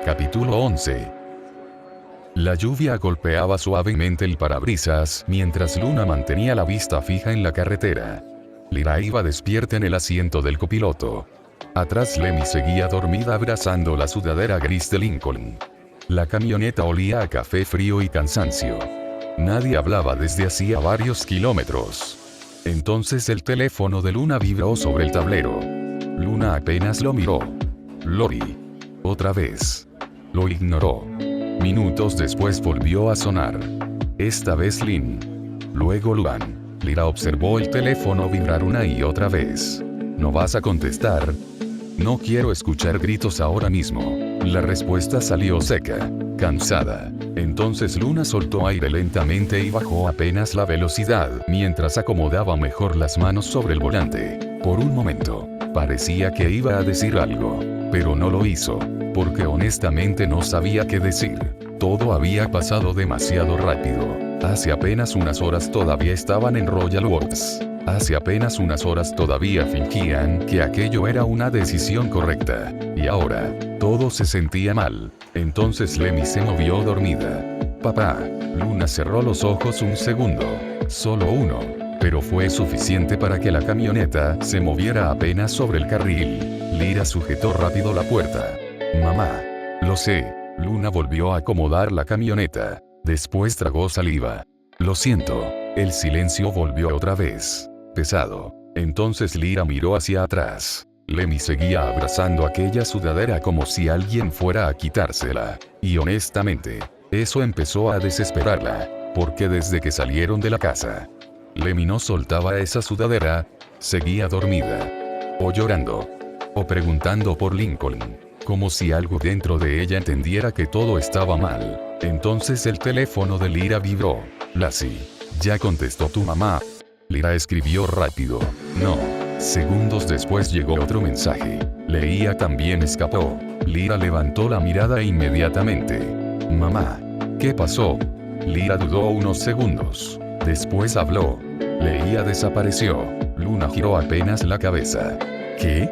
Capítulo 11. La lluvia golpeaba suavemente el parabrisas, mientras Luna mantenía la vista fija en la carretera. Lyra iba despierta en el asiento del copiloto. Atrás Lemmy seguía dormida abrazando la sudadera gris de Lincoln. La camioneta olía a café frío y cansancio. Nadie hablaba desde hacía varios kilómetros. Entonces el teléfono de Luna vibró sobre el tablero. Luna apenas lo miró. Lori. Otra vez. Lo ignoró. Minutos después volvió a sonar. Esta vez Lynn. Luego Luan. Lyra observó el teléfono vibrar una y otra vez. ¿No vas a contestar? No quiero escuchar gritos ahora mismo. La respuesta salió seca, cansada. Entonces Luna soltó aire lentamente y bajó apenas la velocidad, mientras acomodaba mejor las manos sobre el volante. Por un momento, parecía que iba a decir algo, pero no lo hizo, porque honestamente no sabía qué decir. Todo había pasado demasiado rápido. Hace apenas unas horas todavía estaban en Royal Oaks. Hace apenas unas horas todavía fingían que aquello era una decisión correcta. Y ahora, todo se sentía mal. Entonces Lemmy se movió dormida. Papá. Luna cerró los ojos un segundo. Solo uno. Pero fue suficiente para que la camioneta se moviera apenas sobre el carril. Lyra sujetó rápido la puerta. Mamá. Lo sé. Luna volvió a acomodar la camioneta. Después tragó saliva. Lo siento. El silencio volvió otra vez. Pesado. Entonces Lyra miró hacia atrás. Lemmy seguía abrazando aquella sudadera como si alguien fuera a quitársela. Y honestamente, eso empezó a desesperarla, porque desde que salieron de la casa, Lemmy no soltaba esa sudadera, seguía dormida, o llorando, o preguntando por Lincoln, como si algo dentro de ella entendiera que todo estaba mal. Entonces el teléfono de Lyra vibró. Lassie. ¿Ya contestó tu mamá? Lyra escribió rápido. No. Segundos después llegó otro mensaje. Leía también escapó. Lyra levantó la mirada inmediatamente. Mamá. ¿Qué pasó? Lyra dudó unos segundos. Después habló. Leía desapareció. Luna giró apenas la cabeza. ¿Qué?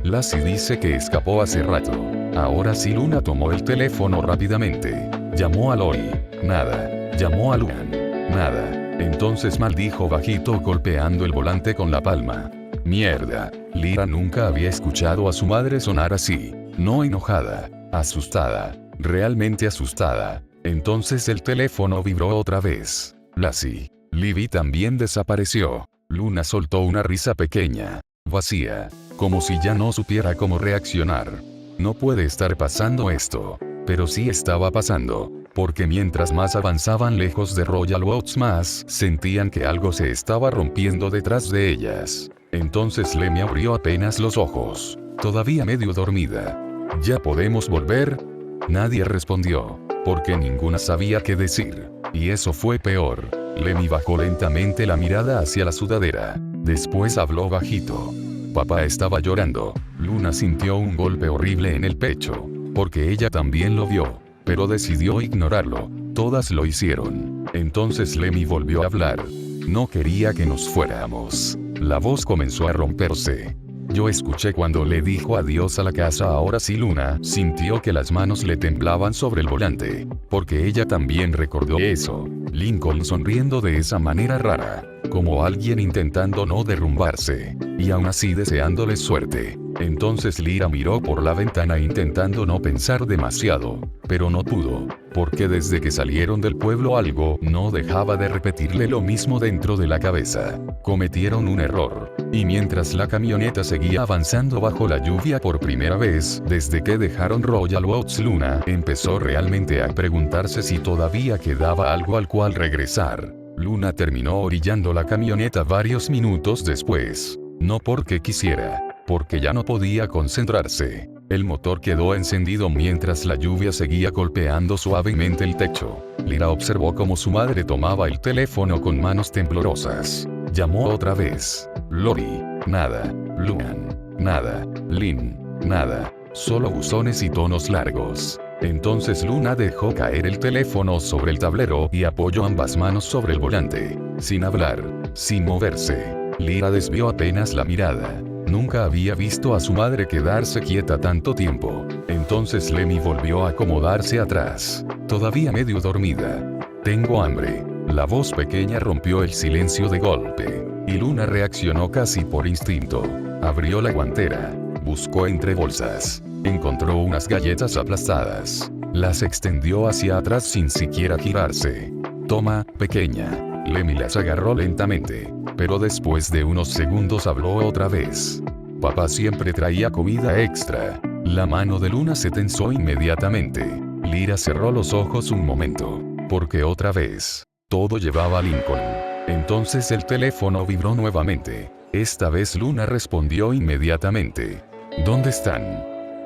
Lassie dice que escapó hace rato. Ahora sí. Luna tomó el teléfono rápidamente. Llamó a Lori. Nada. Llamó a Luan. Nada. Entonces maldijo bajito golpeando el volante con la palma. Mierda. Lyra nunca había escuchado a su madre sonar así. No enojada. Asustada. Realmente asustada. Entonces el teléfono vibró otra vez. Lassie. Libby también desapareció. Luna soltó una risa pequeña. Vacía. Como si ya no supiera cómo reaccionar. No puede estar pasando esto. Pero sí estaba pasando. Porque mientras más avanzaban lejos de Royal Oaks más sentían que algo se estaba rompiendo detrás de ellas. Entonces Lemmy abrió apenas los ojos, todavía medio dormida. ¿Ya podemos volver? Nadie respondió, porque ninguna sabía qué decir. Y eso fue peor. Lemmy bajó lentamente la mirada hacia la sudadera. Después habló bajito. Papá estaba llorando. Luna sintió un golpe horrible en el pecho, porque ella también lo vio. Pero decidió ignorarlo. Todas lo hicieron. Entonces Lemmy volvió a hablar. No quería que nos fuéramos. La voz comenzó a romperse. Yo escuché cuando le dijo adiós a la casa. Ahora sí. Luna sintió que las manos le temblaban sobre el volante, porque ella también recordó eso. Lincoln sonriendo de esa manera rara, como alguien intentando no derrumbarse, y aún así deseándole suerte. Entonces Lyra miró por la ventana intentando no pensar demasiado, pero no pudo, porque desde que salieron del pueblo algo no dejaba de repetirle lo mismo dentro de la cabeza. Cometieron un error. Y mientras la camioneta seguía avanzando bajo la lluvia por primera vez desde que dejaron Royal Oaks, Luna empezó realmente a preguntarse si todavía quedaba algo al cual regresar. Luna terminó orillando la camioneta varios minutos después. No porque quisiera, porque ya no podía concentrarse. El motor quedó encendido mientras la lluvia seguía golpeando suavemente el techo. Lyra observó cómo su madre tomaba el teléfono con manos temblorosas. Llamó otra vez. Lori. Nada. Luan. Nada. Lynn. Nada. Solo buzones y tonos largos. Entonces Luna dejó caer el teléfono sobre el tablero y apoyó ambas manos sobre el volante. Sin hablar. Sin moverse. Lyra desvió apenas la mirada. Nunca había visto a su madre quedarse quieta tanto tiempo. Entonces Lemmy volvió a acomodarse atrás, todavía medio dormida. Tengo hambre. La voz pequeña rompió el silencio de golpe, y Luna reaccionó casi por instinto. Abrió la guantera, buscó entre bolsas, encontró unas galletas aplastadas. Las extendió hacia atrás sin siquiera girarse. Toma, pequeña. Lemmy las agarró lentamente, pero después de unos segundos habló otra vez. Papá siempre traía comida extra. La mano de Luna se tensó inmediatamente. Lyra cerró los ojos un momento, porque otra vez, todo llevaba a Lincoln. Entonces el teléfono vibró nuevamente. Esta vez Luna respondió inmediatamente. ¿Dónde están?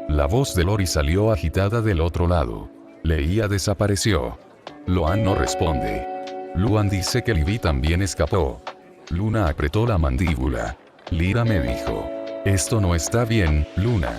La voz de Lori salió agitada del otro lado. Leia desapareció. Loan no responde. Luan dice que Libby también escapó. Luna apretó la mandíbula. Lyra me dijo. Esto no está bien, Luna.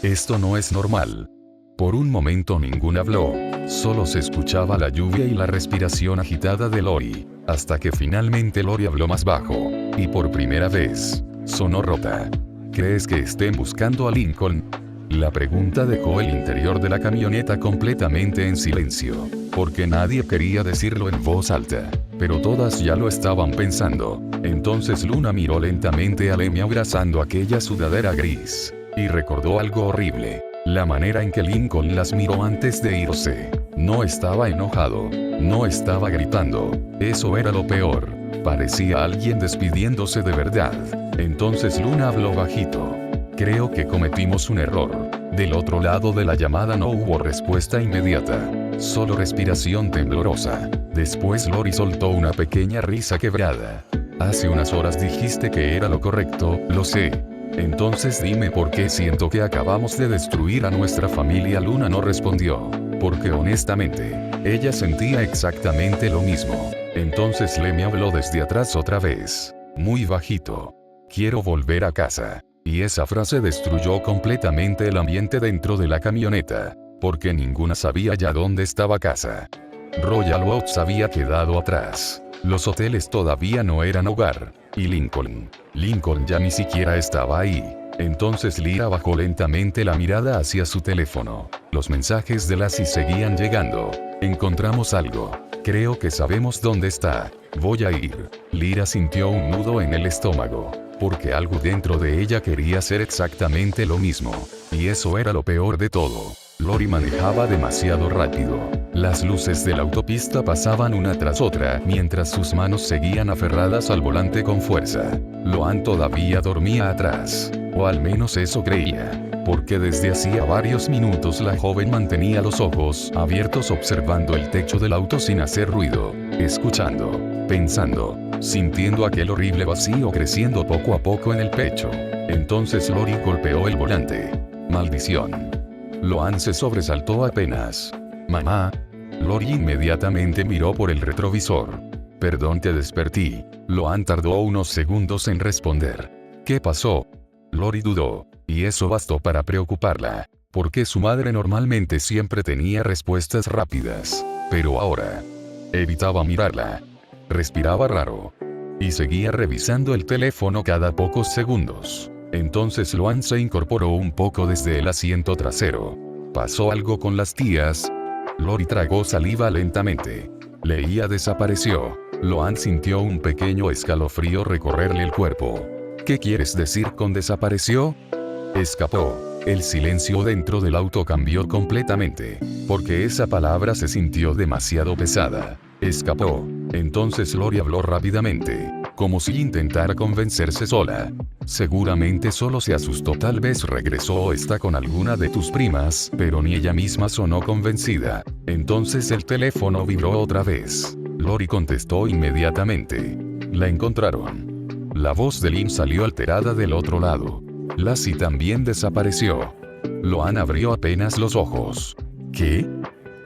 Esto no es normal. Por un momento ninguno habló. Solo se escuchaba la lluvia y la respiración agitada de Lori, hasta que finalmente Lori habló más bajo. Y por primera vez, sonó rota. ¿Crees que estén buscando a Lincoln? La pregunta dejó el interior de la camioneta completamente en silencio, porque nadie quería decirlo en voz alta, pero todas ya lo estaban pensando. Entonces Luna miró lentamente a Lemmy abrazando aquella sudadera gris, y recordó algo horrible, la manera en que Lincoln las miró antes de irse. No estaba enojado, no estaba gritando, eso era lo peor, parecía alguien despidiéndose de verdad. Entonces Luna habló bajito. Creo que cometimos un error. Del otro lado de la llamada no hubo respuesta inmediata. Solo respiración temblorosa. Después Lori soltó una pequeña risa quebrada. Hace unas horas dijiste que era lo correcto, lo sé. Entonces dime por qué siento que acabamos de destruir a nuestra familia. Luna no respondió. Porque honestamente, ella sentía exactamente lo mismo. Entonces Lemmy habló desde atrás otra vez. Muy bajito. Quiero volver a casa. Y esa frase destruyó completamente el ambiente dentro de la camioneta, porque ninguna sabía ya dónde estaba casa. Royal Oaks había quedado atrás. Los hoteles todavía no eran hogar. Y Lincoln ya ni siquiera estaba ahí. Entonces Lyra bajó lentamente la mirada hacia su teléfono. Los mensajes de Lassie seguían llegando. Encontramos algo. Creo que sabemos dónde está. Voy a ir. Lyra sintió un nudo en el estómago, porque algo dentro de ella quería hacer exactamente lo mismo. Y eso era lo peor de todo. Lori manejaba demasiado rápido. Las luces de la autopista pasaban una tras otra mientras sus manos seguían aferradas al volante con fuerza. Loan todavía dormía atrás. O al menos eso creía. Porque desde hacía varios minutos la joven mantenía los ojos abiertos observando el techo del auto sin hacer ruido. Escuchando. Pensando. Sintiendo aquel horrible vacío creciendo poco a poco en el pecho. Entonces Lori golpeó el volante. Maldición. Loan se sobresaltó apenas. Mamá. Lori inmediatamente miró por el retrovisor. Perdón, te desperté. Loan tardó unos segundos en responder. ¿Qué pasó? Lori dudó. Y eso bastó para preocuparla. Porque su madre normalmente siempre tenía respuestas rápidas. Pero ahora. Evitaba mirarla. Respiraba raro. Y seguía revisando el teléfono cada pocos segundos. Entonces Loan se incorporó un poco desde el asiento trasero. ¿Pasó algo con las tías? Lori tragó saliva lentamente. Leia desapareció. Loan sintió un pequeño escalofrío recorrerle el cuerpo. ¿Qué quieres decir con desapareció? Escapó. El silencio dentro del auto cambió completamente, porque esa palabra se sintió demasiado pesada. Escapó. Entonces Lori habló rápidamente, como si intentara convencerse sola. Seguramente solo se asustó, tal vez regresó o está con alguna de tus primas, pero ni ella misma sonó convencida. Entonces el teléfono vibró otra vez. Lori contestó inmediatamente. La encontraron. La voz de Lynn salió alterada del otro lado. Lassie también desapareció. Loan abrió apenas los ojos. ¿Qué?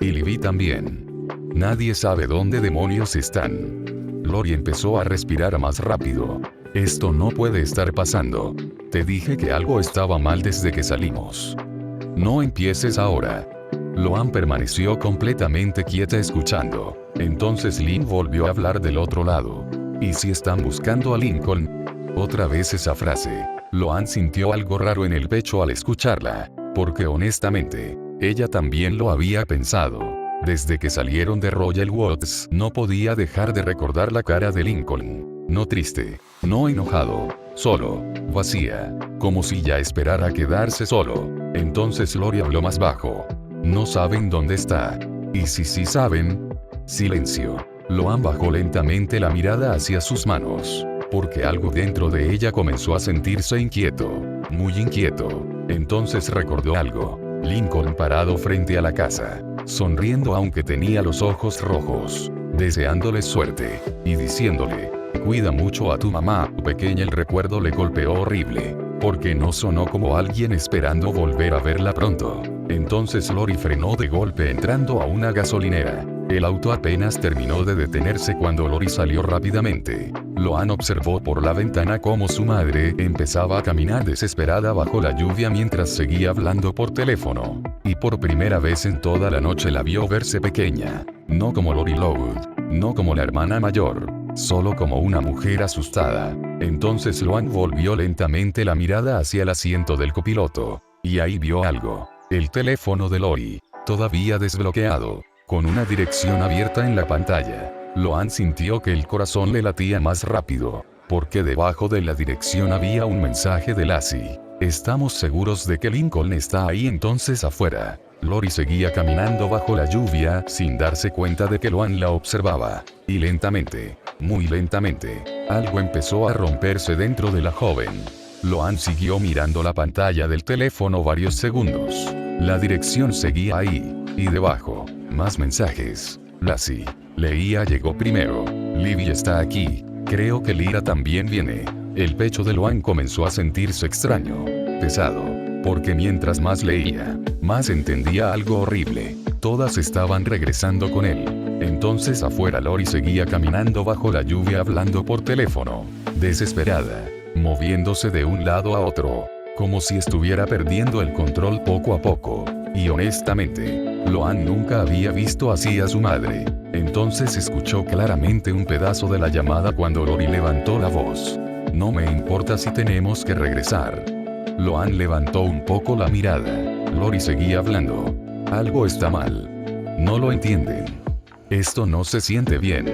Y Libby también. Nadie sabe dónde demonios están. Lori empezó a respirar más rápido. Esto no puede estar pasando. Te dije que algo estaba mal desde que salimos. No empieces ahora. Loan permaneció completamente quieta escuchando. Entonces Lynn volvió a hablar del otro lado. ¿Y si están buscando a Lincoln? Otra vez esa frase. Loan sintió algo raro en el pecho al escucharla, porque honestamente, ella también lo había pensado. Desde que salieron de Royal Woods, no podía dejar de recordar la cara de Lincoln. No triste, no enojado, solo, vacía, como si ya esperara quedarse solo. Entonces Lori habló más bajo. No saben dónde está. Y si sí saben. Silencio. Loan bajó lentamente la mirada hacia sus manos, porque algo dentro de ella comenzó a sentirse inquieto, muy inquieto. Entonces recordó algo. Lincoln parado frente a la casa, sonriendo aunque tenía los ojos rojos, deseándole suerte, y diciéndole, cuida mucho a tu mamá, pequeña. El recuerdo le golpeó horrible, porque no sonó como alguien esperando volver a verla pronto. Entonces Lori frenó de golpe entrando a una gasolinera. El auto apenas terminó de detenerse cuando Lori salió rápidamente. Loan observó por la ventana cómo su madre empezaba a caminar desesperada bajo la lluvia mientras seguía hablando por teléfono. Y por primera vez en toda la noche la vio verse pequeña. No como Lori Lowood, no como la hermana mayor, solo como una mujer asustada. Entonces Loan volvió lentamente la mirada hacia el asiento del copiloto. Y ahí vio algo. El teléfono de Lori, todavía desbloqueado, con una dirección abierta en la pantalla. Loan sintió que el corazón le latía más rápido, porque debajo de la dirección había un mensaje de Lassie. Estamos seguros de que Lincoln está ahí entonces afuera. Lori seguía caminando bajo la lluvia sin darse cuenta de que Loan la observaba. Y lentamente, muy lentamente, algo empezó a romperse dentro de la joven. Loan siguió mirando la pantalla del teléfono varios segundos. La dirección seguía ahí, y debajo, más mensajes. Lassie. Leía llegó primero. Libby está aquí. Creo que Lyra también viene. El pecho de Loan comenzó a sentirse extraño, pesado, porque mientras más leía, más entendía algo horrible. Todas estaban regresando con él. Entonces afuera Lori seguía caminando bajo la lluvia hablando por teléfono, desesperada, moviéndose de un lado a otro, como si estuviera perdiendo el control poco a poco. Y honestamente, Loan nunca había visto así a su madre. Entonces escuchó claramente un pedazo de la llamada cuando Lori levantó la voz. No me importa si tenemos que regresar. Loan levantó un poco la mirada. Lori seguía hablando. Algo está mal. No lo entienden. Esto no se siente bien.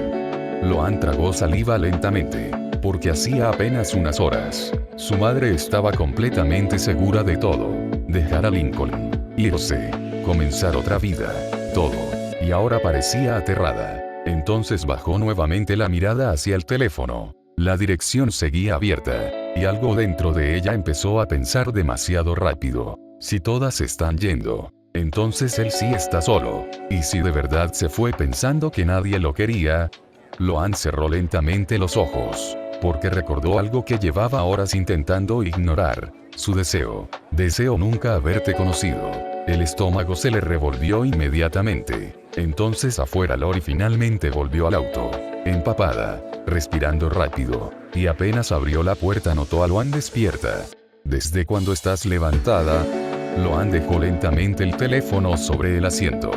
Loan tragó saliva lentamente, porque hacía apenas unas horas, su madre estaba completamente segura de todo. Dejar a Lincoln, irse, comenzar otra vida, todo. Y ahora parecía aterrada. Entonces bajó nuevamente la mirada hacia el teléfono. La dirección seguía abierta, y algo dentro de ella empezó a pensar demasiado rápido. Si todas están yendo, entonces él sí está solo. Y si de verdad se fue pensando que nadie lo quería. Loan cerró lentamente los ojos, porque recordó algo que llevaba horas intentando ignorar. Su deseo. Deseo nunca haberte conocido. El estómago se le revolvió inmediatamente. Entonces afuera Lori finalmente volvió al auto, empapada, respirando rápido, y apenas abrió la puerta notó a Loan despierta. ¿Desde cuándo estás levantada? Loan dejó lentamente el teléfono sobre el asiento.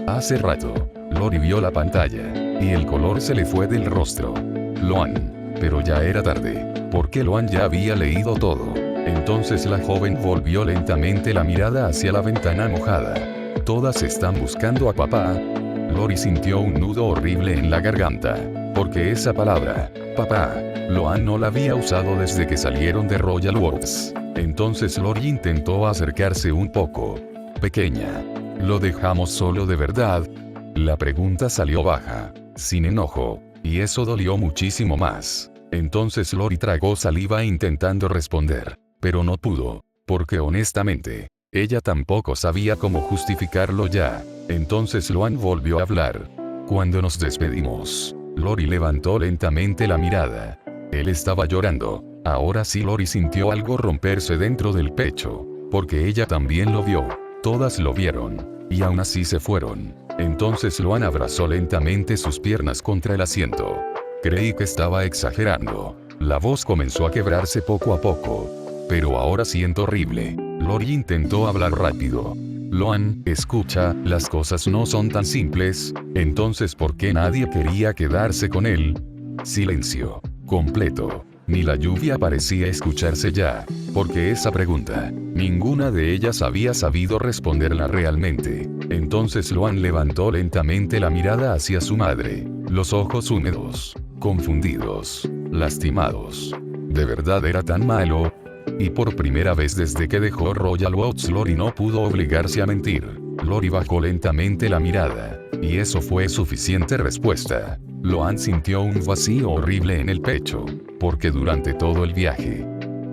Hace rato. Lori vio la pantalla, y el color se le fue del rostro. Loan. Pero ya era tarde, porque Loan ya había leído todo. Entonces la joven volvió lentamente la mirada hacia la ventana mojada. Todas están buscando a papá. Lori sintió un nudo horrible en la garganta, porque esa palabra, papá, Loan no la había usado desde que salieron de Royal Woods. Entonces Lori intentó acercarse un poco. Pequeña. ¿Lo dejamos solo de verdad? La pregunta salió baja, sin enojo, y eso dolió muchísimo más. Entonces Lori tragó saliva intentando responder, pero no pudo, porque honestamente, ella tampoco sabía cómo justificarlo ya. Entonces Loan volvió a hablar. Cuando nos despedimos, Lori levantó lentamente la mirada. Él estaba llorando. Ahora sí Lori sintió algo romperse dentro del pecho, porque ella también lo vio. Todas lo vieron, y aún así se fueron. Entonces Loan abrazó lentamente sus piernas contra el asiento. Creí que estaba exagerando. La voz comenzó a quebrarse poco a poco. Pero ahora siento horrible. Lori intentó hablar rápido. Loan, escucha, las cosas no son tan simples. Entonces, ¿por qué nadie quería quedarse con él? Silencio. Completo. ni la lluvia parecía escucharse ya, porque esa pregunta, ninguna de ellas había sabido responderla realmente. Entonces Luan levantó lentamente la mirada hacia su madre, los ojos húmedos, confundidos, lastimados. ¿De verdad era tan malo? Y por primera vez desde que dejó Royal Oats, Lori no pudo obligarse a mentir. Lori bajó lentamente la mirada, y eso fue suficiente respuesta. Luan sintió un vacío horrible en el pecho, porque durante todo el viaje,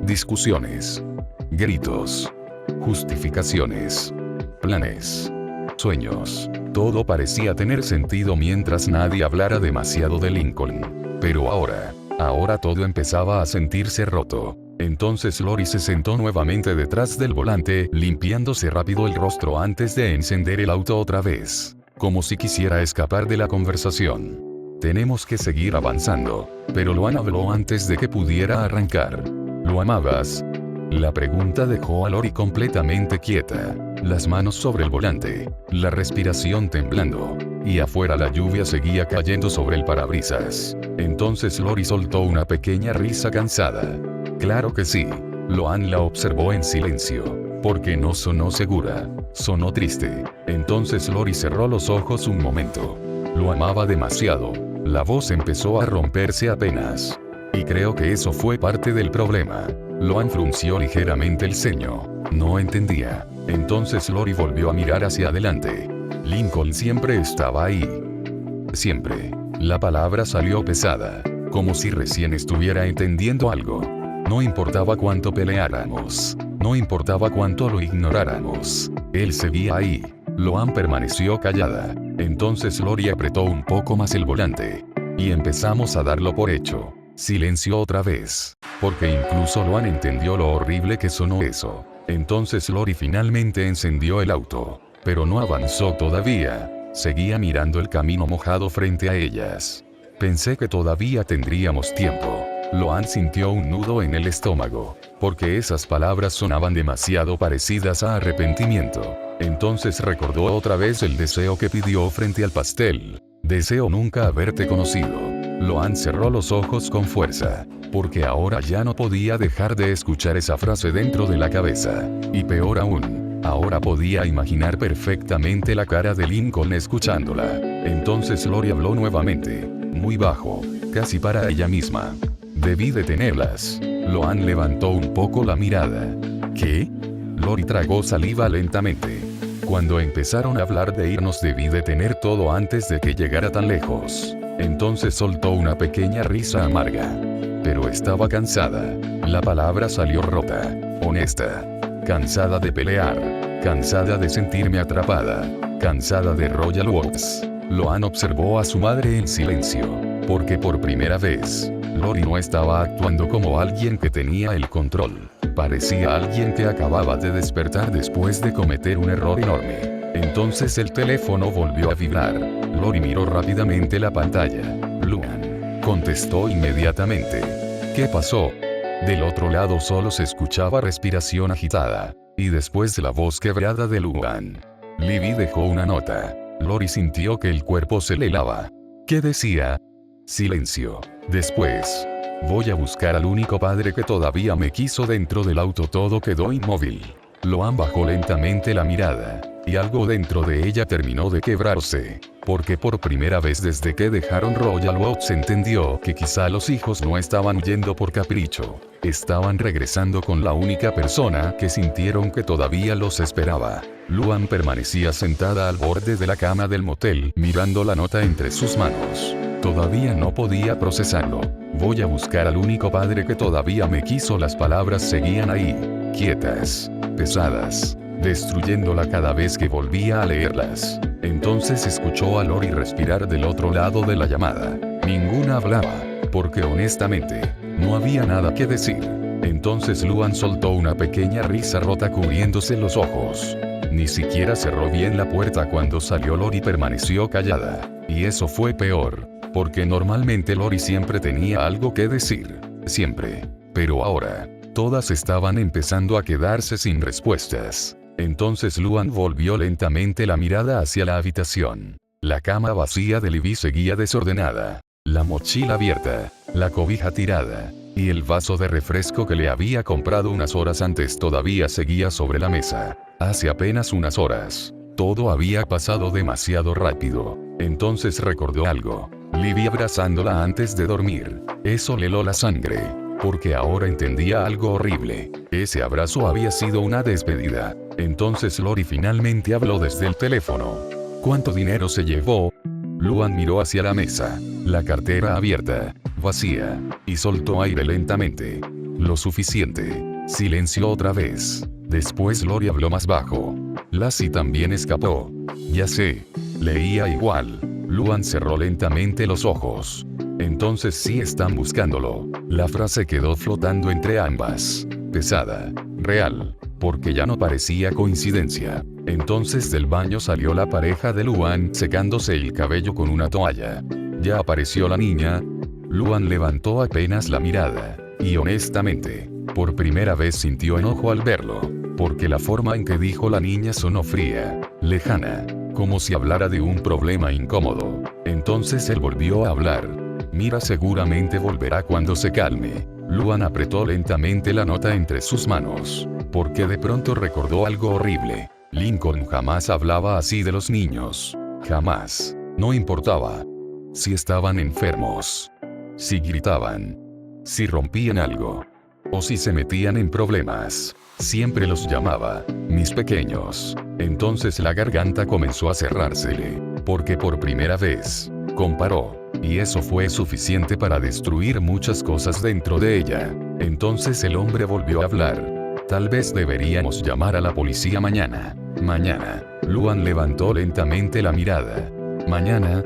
discusiones, gritos, justificaciones, planes, sueños, todo parecía tener sentido mientras nadie hablara demasiado de Lincoln. Pero ahora todo empezaba a sentirse roto. Entonces Lori se sentó nuevamente detrás del volante, limpiándose rápido el rostro antes de encender el auto otra vez, como si quisiera escapar de la conversación. Tenemos que seguir avanzando, pero Luan habló antes de que pudiera arrancar. ¿Lo amabas? La pregunta dejó a Lori completamente quieta, las manos sobre el volante, la respiración temblando, y afuera la lluvia seguía cayendo sobre el parabrisas. Entonces Lori soltó una pequeña risa cansada. Claro que sí. Luan la observó en silencio, porque no sonó segura, sonó triste. Entonces Lori cerró los ojos un momento. Lo amaba demasiado. La voz empezó a romperse apenas. Y creo que eso fue parte del problema. Luan frunció ligeramente el ceño. No entendía. Entonces Lori volvió a mirar hacia adelante. Lincoln siempre estaba ahí. Siempre. La palabra salió pesada, como si recién estuviera entendiendo algo. No importaba cuánto peleáramos. No importaba cuánto lo ignoráramos. Él seguía ahí. Luan permaneció callada. Entonces Lori apretó un poco más el volante. Y empezamos a darlo por hecho. Silencio otra vez. Porque incluso Luan entendió lo horrible que sonó eso. Entonces Lori finalmente encendió el auto. Pero no avanzó todavía. Seguía mirando el camino mojado frente a ellas. Pensé que todavía tendríamos tiempo. Luan sintió un nudo en el estómago, porque esas palabras sonaban demasiado parecidas a arrepentimiento. Entonces recordó otra vez el deseo que pidió frente al pastel. Deseo nunca haberte conocido. Luan cerró los ojos con fuerza, porque ahora ya no podía dejar de escuchar esa frase dentro de la cabeza. Y peor aún, ahora podía imaginar perfectamente la cara de Lincoln escuchándola. Entonces Lori habló nuevamente, muy bajo, casi para ella misma. Debí detenerlas. Luan levantó un poco la mirada. ¿Qué? Lori tragó saliva lentamente. Cuando empezaron a hablar de irnos debí detener todo antes de que llegara tan lejos. Entonces soltó una pequeña risa amarga. Pero estaba cansada. La palabra salió rota, honesta. Cansada de pelear. Cansada de sentirme atrapada. Cansada de Royal Oats. Luan observó a su madre en silencio. Porque por primera vez, Lori no estaba actuando como alguien que tenía el control. Parecía alguien que acababa de despertar después de cometer un error enorme. Entonces el teléfono volvió a vibrar. Lori miró rápidamente la pantalla. Luan contestó inmediatamente. ¿Qué pasó? Del otro lado solo se escuchaba respiración agitada. Y después la voz quebrada de Luan. Libby dejó una nota. Lori sintió que el cuerpo se le helaba. ¿Qué decía? Silencio. Después, voy a buscar al único padre que todavía me quiso. Dentro del auto todo quedó inmóvil. Luan bajó lentamente la mirada, y algo dentro de ella terminó de quebrarse, porque por primera vez desde que dejaron Royal Oats entendió que quizá los hijos no estaban huyendo por capricho, estaban regresando con la única persona que sintieron que todavía los esperaba. Luan permanecía sentada al borde de la cama del motel, mirando la nota entre sus manos. Todavía no podía procesarlo. Voy a buscar al único padre que todavía me quiso. Las palabras seguían ahí, quietas, pesadas, destruyéndola cada vez que volvía a leerlas. Entonces escuchó a Lori respirar del otro lado de la llamada. Ninguna hablaba, porque honestamente, no había nada que decir. Entonces Luan soltó una pequeña risa rota cubriéndose los ojos. Ni siquiera cerró bien la puerta cuando salió. Lori permaneció callada. Y eso fue peor, porque normalmente Lori siempre tenía algo que decir. Siempre. Pero ahora, todas estaban empezando a quedarse sin respuestas. Entonces Luan volvió lentamente la mirada hacia la habitación. La cama vacía de Libby seguía desordenada. La mochila abierta, la cobija tirada, y el vaso de refresco que le había comprado unas horas antes todavía seguía sobre la mesa. Hace apenas unas horas. Todo había pasado demasiado rápido. Entonces recordó algo. Libby abrazándola antes de dormir. Eso le heló la sangre. Porque ahora entendía algo horrible. Ese abrazo había sido una despedida. Entonces Lori finalmente habló desde el teléfono. ¿Cuánto dinero se llevó? Luan miró hacia la mesa. La cartera abierta, vacía, y soltó aire lentamente. Lo suficiente. Silencio otra vez. Después Lori habló más bajo. Lassie también escapó. Ya sé. Leía igual. Luan cerró lentamente los ojos. Entonces sí están buscándolo. La frase quedó flotando entre ambas. Pesada. Real. Porque ya no parecía coincidencia. Entonces del baño salió la pareja de Luan secándose el cabello con una toalla. Ya apareció la niña. Luan levantó apenas la mirada. Y honestamente, por primera vez sintió enojo al verlo. Porque la forma en que dijo la niña sonó fría, lejana, como si hablara de un problema incómodo. Entonces él volvió a hablar. Mira, seguramente volverá cuando se calme. Luan apretó lentamente la nota entre sus manos. Porque de pronto recordó algo horrible. Lincoln jamás hablaba así de los niños. Jamás. No importaba. Si estaban enfermos. Si gritaban. Si rompían algo. O si se metían en problemas. Siempre los llamaba, mis pequeños. Entonces la garganta comenzó a cerrársele. Porque por primera vez, comparó. Y eso fue suficiente para destruir muchas cosas dentro de ella. Entonces el hombre volvió a hablar. Tal vez deberíamos llamar a la policía mañana. Mañana. Luan levantó lentamente la mirada. ¿Mañana?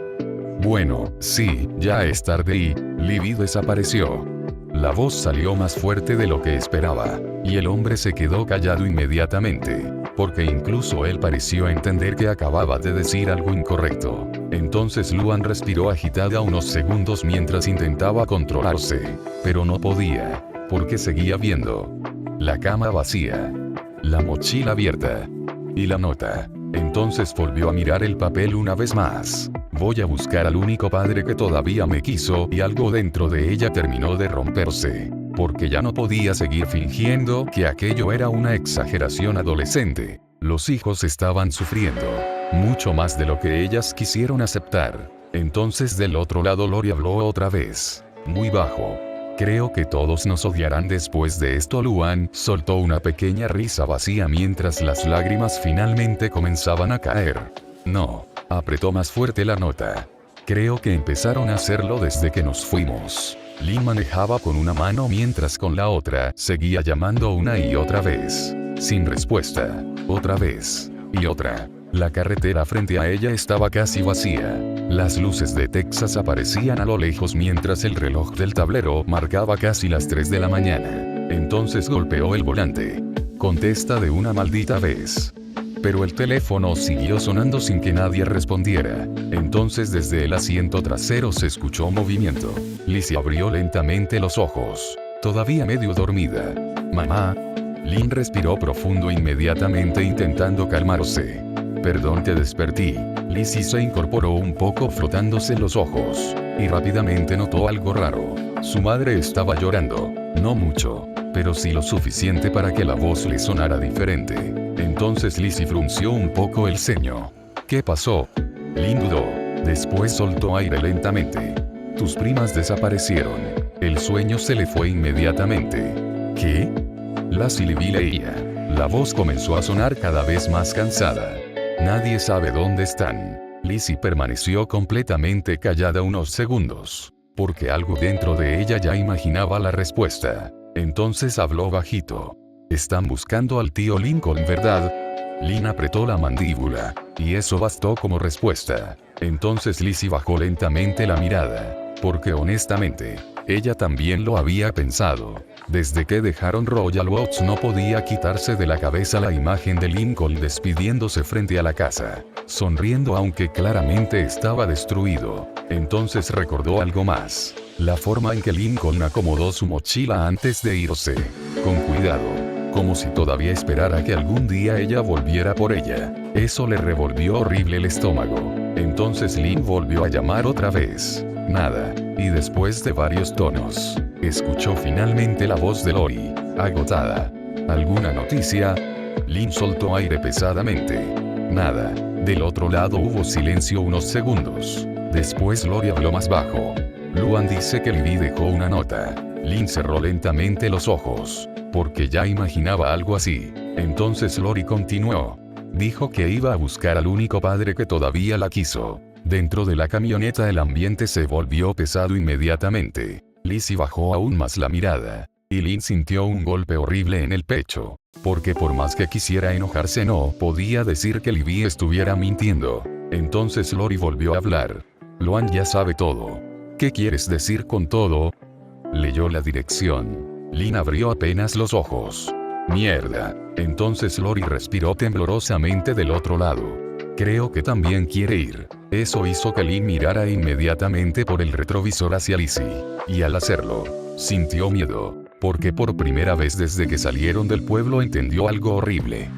Bueno, sí, ya es tarde y Libby desapareció. La voz salió más fuerte de lo que esperaba, y el hombre se quedó callado inmediatamente, porque incluso él pareció entender que acababa de decir algo incorrecto. Entonces Luan respiró agitada unos segundos mientras intentaba controlarse, pero no podía, porque seguía viendo la cama vacía, la mochila abierta, y la nota. Entonces volvió a mirar el papel una vez más. Voy a buscar al único padre que todavía me quiso, y algo dentro de ella terminó de romperse. Porque ya no podía seguir fingiendo que aquello era una exageración adolescente. Los hijos estaban sufriendo. Mucho más de lo que ellas quisieron aceptar. Entonces del otro lado Lori habló otra vez. Muy bajo. Creo que todos nos odiarán después de esto. Luan soltó una pequeña risa vacía mientras las lágrimas finalmente comenzaban a caer. No. Apretó más fuerte la nota. Creo que empezaron a hacerlo desde que nos fuimos. Lynn manejaba con una mano mientras con la otra seguía llamando una y otra vez. Sin respuesta. Otra vez. Y otra. La carretera frente a ella estaba casi vacía. Las luces de Texas aparecían a lo lejos mientras el reloj del tablero marcaba casi las 3 de la mañana. Entonces golpeó el volante. Contesta de una maldita vez. Pero el teléfono siguió sonando sin que nadie respondiera. Entonces desde el asiento trasero se escuchó movimiento. Lizzie abrió lentamente los ojos. Todavía medio dormida. Mamá. Lynn respiró profundo inmediatamente intentando calmarse. Perdón, te despertí. Lizzie se incorporó un poco frotándose los ojos. Y rápidamente notó algo raro. Su madre estaba llorando. No mucho. Pero sí lo suficiente para que la voz le sonara diferente. Entonces Lizzie frunció un poco el ceño. ¿Qué pasó? Lynn dudó. Después soltó aire lentamente. Tus primas desaparecieron. El sueño se le fue inmediatamente. ¿Qué? Lassie Libby leía. La voz comenzó a sonar cada vez más cansada. Nadie sabe dónde están. Lizzie permaneció completamente callada unos segundos. Porque algo dentro de ella ya imaginaba la respuesta. Entonces habló bajito. Están buscando al tío Lincoln, ¿verdad? Lynn apretó la mandíbula. Y eso bastó como respuesta. Entonces Lizzie bajó lentamente la mirada. Porque honestamente, ella también lo había pensado. Desde que dejaron Royal Oaks no podía quitarse de la cabeza la imagen de Lincoln despidiéndose frente a la casa. Sonriendo aunque claramente estaba destruido. Entonces recordó algo más. La forma en que Lincoln acomodó su mochila antes de irse. Con cuidado. Como si todavía esperara que algún día ella volviera por ella. Eso le revolvió horrible el estómago. Entonces Lynn volvió a llamar otra vez. Nada. Y después de varios tonos. Escuchó finalmente la voz de Lori, agotada. ¿Alguna noticia? Lynn soltó aire pesadamente. Nada. Del otro lado hubo silencio unos segundos. Después Lori habló más bajo. Luan dice que Libby dejó una nota. Lynn cerró lentamente los ojos, porque ya imaginaba algo así. Entonces Lori continuó. Dijo que iba a buscar al único padre que todavía la quiso. Dentro de la camioneta el ambiente se volvió pesado inmediatamente. Lizzie bajó aún más la mirada. Y Lynn sintió un golpe horrible en el pecho. Porque por más que quisiera enojarse no podía decir que Libby estuviera mintiendo. Entonces Lori volvió a hablar. Luan ya sabe todo. ¿Qué quieres decir con todo? Leyó la dirección. Lynn abrió apenas los ojos. Mierda. Entonces Lori respiró temblorosamente del otro lado. Creo que también quiere ir. Eso hizo que Lynn mirara inmediatamente por el retrovisor hacia Lizzie. Y al hacerlo, sintió miedo. Porque por primera vez desde que salieron del pueblo entendió algo horrible.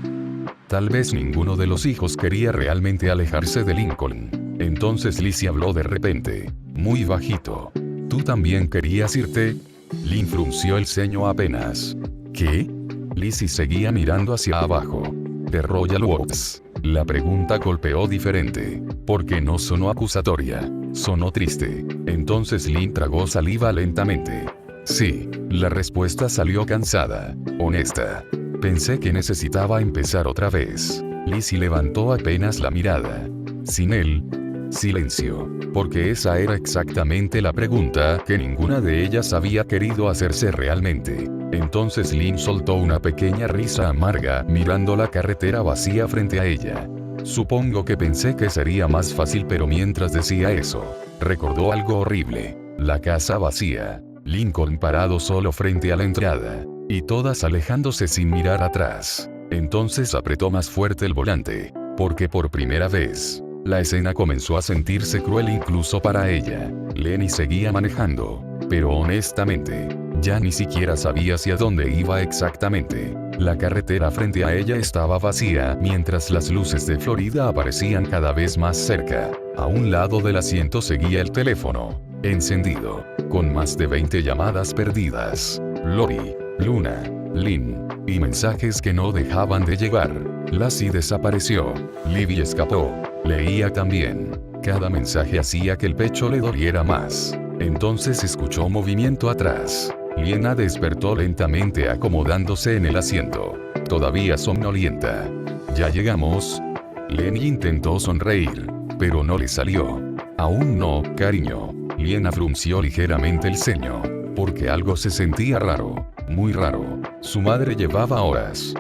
Tal vez ninguno de los hijos quería realmente alejarse de Lincoln. Entonces Lizzie habló de repente, muy bajito. ¿Tú también querías irte? Lynn frunció el ceño apenas. ¿Qué? Lizzie seguía mirando hacia abajo. De Royal Woods. La pregunta golpeó diferente. Porque no sonó acusatoria. Sonó triste. Entonces Lynn tragó saliva lentamente. Sí, la respuesta salió cansada, honesta. Pensé que necesitaba empezar otra vez. Lizzie levantó apenas la mirada. Sin él. Silencio. Porque esa era exactamente la pregunta que ninguna de ellas había querido hacerse realmente. Entonces Lynn soltó una pequeña risa amarga mirando la carretera vacía frente a ella. Supongo que pensé que sería más fácil, pero mientras decía eso, recordó algo horrible. La casa vacía. Lincoln parado solo frente a la entrada. Y todas alejándose sin mirar atrás. Entonces apretó más fuerte el volante. Porque por primera vez, la escena comenzó a sentirse cruel incluso para ella. Lenny seguía manejando. Pero honestamente, ya ni siquiera sabía hacia dónde iba exactamente. La carretera frente a ella estaba vacía mientras las luces de Florida aparecían cada vez más cerca. A un lado del asiento seguía el teléfono, encendido, con más de 20 llamadas perdidas. Lori, Luna, Lynn, y mensajes que no dejaban de llegar. Lassie desapareció. Libby escapó. Leía también. Cada mensaje hacía que el pecho le doliera más. Entonces escuchó movimiento atrás. Liena despertó lentamente acomodándose en el asiento. Todavía somnolienta. ¿Ya llegamos? Lenny intentó sonreír, pero no le salió. Aún no, cariño. Liena frunció ligeramente el ceño, porque algo se sentía raro, muy raro. Su madre llevaba horas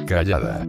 callada,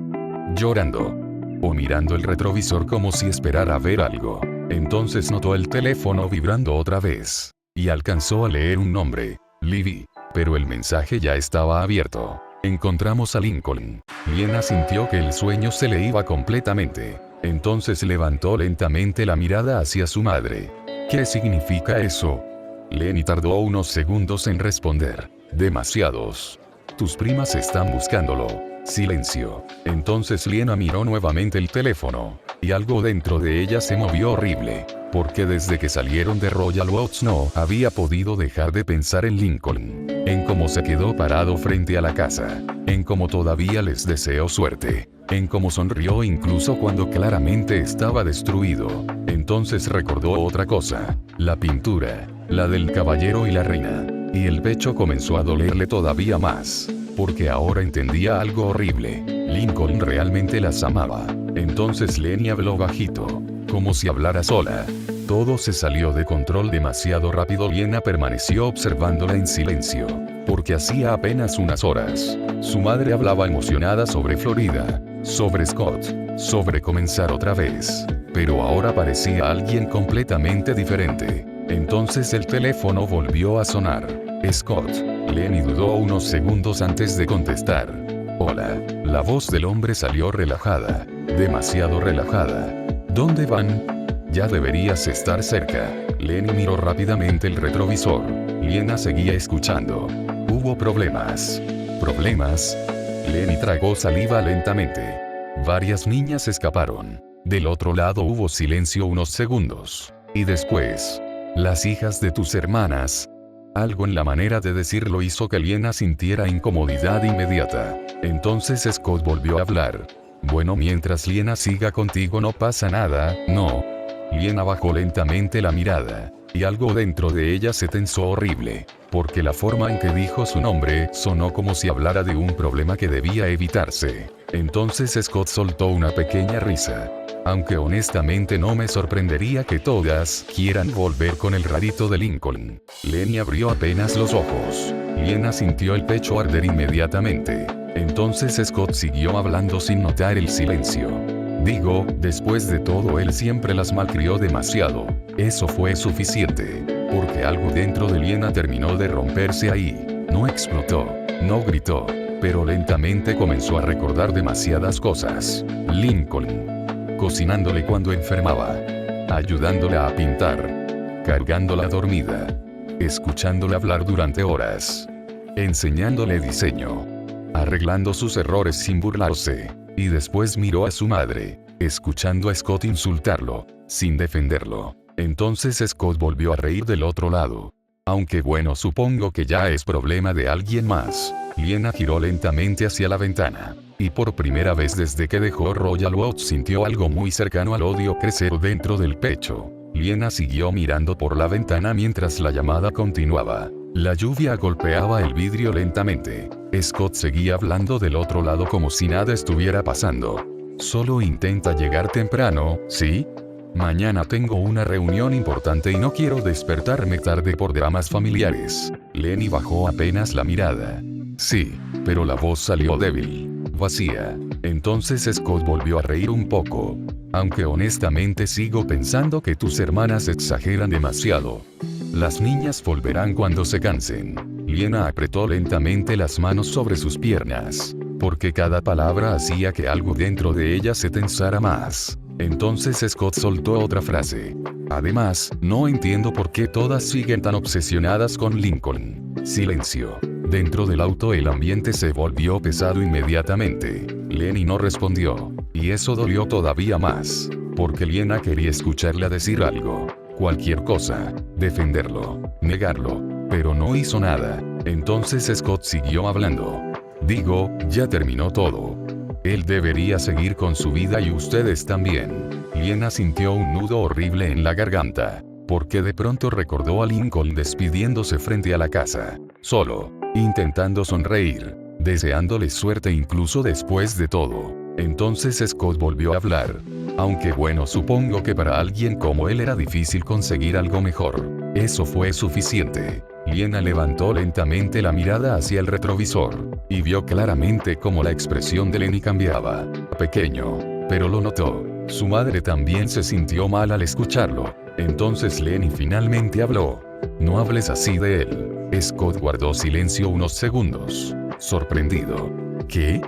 llorando, o mirando el retrovisor como si esperara ver algo. Entonces notó el teléfono vibrando otra vez, y alcanzó a leer un nombre, Libby, pero el mensaje ya estaba abierto. Encontramos a Lincoln. Liena sintió que el sueño se le iba completamente. Entonces levantó lentamente la mirada hacia su madre. ¿Qué significa eso? Lenny tardó unos segundos en responder. Demasiados. Tus primas están buscándolo. Silencio. Entonces Liena miró nuevamente el teléfono, y algo dentro de ella se movió horrible, porque desde que salieron de Royal Oaks no había podido dejar de pensar en Lincoln, en cómo se quedó parado frente a la casa, en cómo todavía les deseó suerte, en cómo sonrió incluso cuando claramente estaba destruido. Entonces recordó otra cosa, la pintura, la del caballero y la reina, y el pecho comenzó a dolerle todavía más. Porque ahora entendía algo horrible. Lincoln realmente las amaba. Entonces Lenny habló bajito, como si hablara sola. Todo se salió de control demasiado rápido. Liena permaneció observándola en silencio, porque hacía apenas unas horas, su madre hablaba emocionada sobre Florida, sobre Scott, sobre comenzar otra vez. Pero ahora parecía alguien completamente diferente. Entonces el teléfono volvió a sonar. Scott. Lenny dudó unos segundos antes de contestar. Hola. La voz del hombre salió relajada. Demasiado relajada. ¿Dónde van? Ya deberías estar cerca. Lenny miró rápidamente el retrovisor. Liena seguía escuchando. Hubo problemas. ¿Problemas? Lenny tragó saliva lentamente. Varias niñas escaparon. Del otro lado hubo silencio unos segundos. Y después. Las hijas de tus hermanas. Algo en la manera de decirlo hizo que Liena sintiera incomodidad inmediata. Entonces Scott volvió a hablar. Bueno, mientras Liena siga contigo no pasa nada, ¿no? Liena bajó lentamente la mirada, y algo dentro de ella se tensó horrible, porque la forma en que dijo su nombre sonó como si hablara de un problema que debía evitarse. Entonces Scott soltó una pequeña risa. Aunque honestamente no me sorprendería que todas quieran volver con el rarito de Lincoln. Lenny abrió apenas los ojos. Liena sintió el pecho arder inmediatamente. Entonces Scott siguió hablando sin notar el silencio. Digo, después de todo él siempre las malcrió demasiado. Eso fue suficiente. Porque algo dentro de Liena terminó de romperse ahí. No explotó, no gritó, pero lentamente comenzó a recordar demasiadas cosas. Lincoln. Cocinándole cuando enfermaba, ayudándola a pintar, cargándola dormida, escuchándola hablar durante horas, enseñándole diseño, arreglando sus errores sin burlarse, y después miró a su madre, escuchando a Scott insultarlo, sin defenderlo. Entonces Scott volvió a reír del otro lado. Aunque bueno, supongo que ya es problema de alguien más. Liena giró lentamente hacia la ventana. Y por primera vez desde que dejó Royal Oaks sintió algo muy cercano al odio crecer dentro del pecho. Liena siguió mirando por la ventana mientras la llamada continuaba. La lluvia golpeaba el vidrio lentamente. Scott seguía hablando del otro lado como si nada estuviera pasando. Solo intenta llegar temprano, ¿sí? Mañana tengo una reunión importante y no quiero despertarme tarde por dramas familiares. Lenny bajó apenas la mirada. Sí, pero la voz salió débil, vacía. Entonces Scott volvió a reír un poco. Aunque honestamente sigo pensando que tus hermanas exageran demasiado. Las niñas volverán cuando se cansen. Liena apretó lentamente las manos sobre sus piernas, porque cada palabra hacía que algo dentro de ella se tensara más. Entonces Scott soltó otra frase. Además, no entiendo por qué todas siguen tan obsesionadas con Lincoln. Silencio. Dentro del auto el ambiente se volvió pesado inmediatamente. Lenny no respondió. Y eso dolió todavía más. Porque Liena quería escucharla decir algo. Cualquier cosa. Defenderlo. Negarlo. Pero no hizo nada. Entonces Scott siguió hablando. Digo, ya terminó todo. Él debería seguir con su vida y ustedes también. Liena sintió un nudo horrible en la garganta. Porque de pronto recordó a Lincoln despidiéndose frente a la casa. Solo. Intentando sonreír. Deseándole suerte incluso después de todo. Entonces Scott volvió a hablar. Aunque bueno, supongo que para alguien como él era difícil conseguir algo mejor. Eso fue suficiente. Liena levantó lentamente la mirada hacia el retrovisor, y vio claramente cómo la expresión de Lenny cambiaba. Pequeño, pero lo notó. Su madre también se sintió mal al escucharlo. Entonces Lenny finalmente habló. No hables así de él. Scott guardó silencio unos segundos, sorprendido. ¿Qué?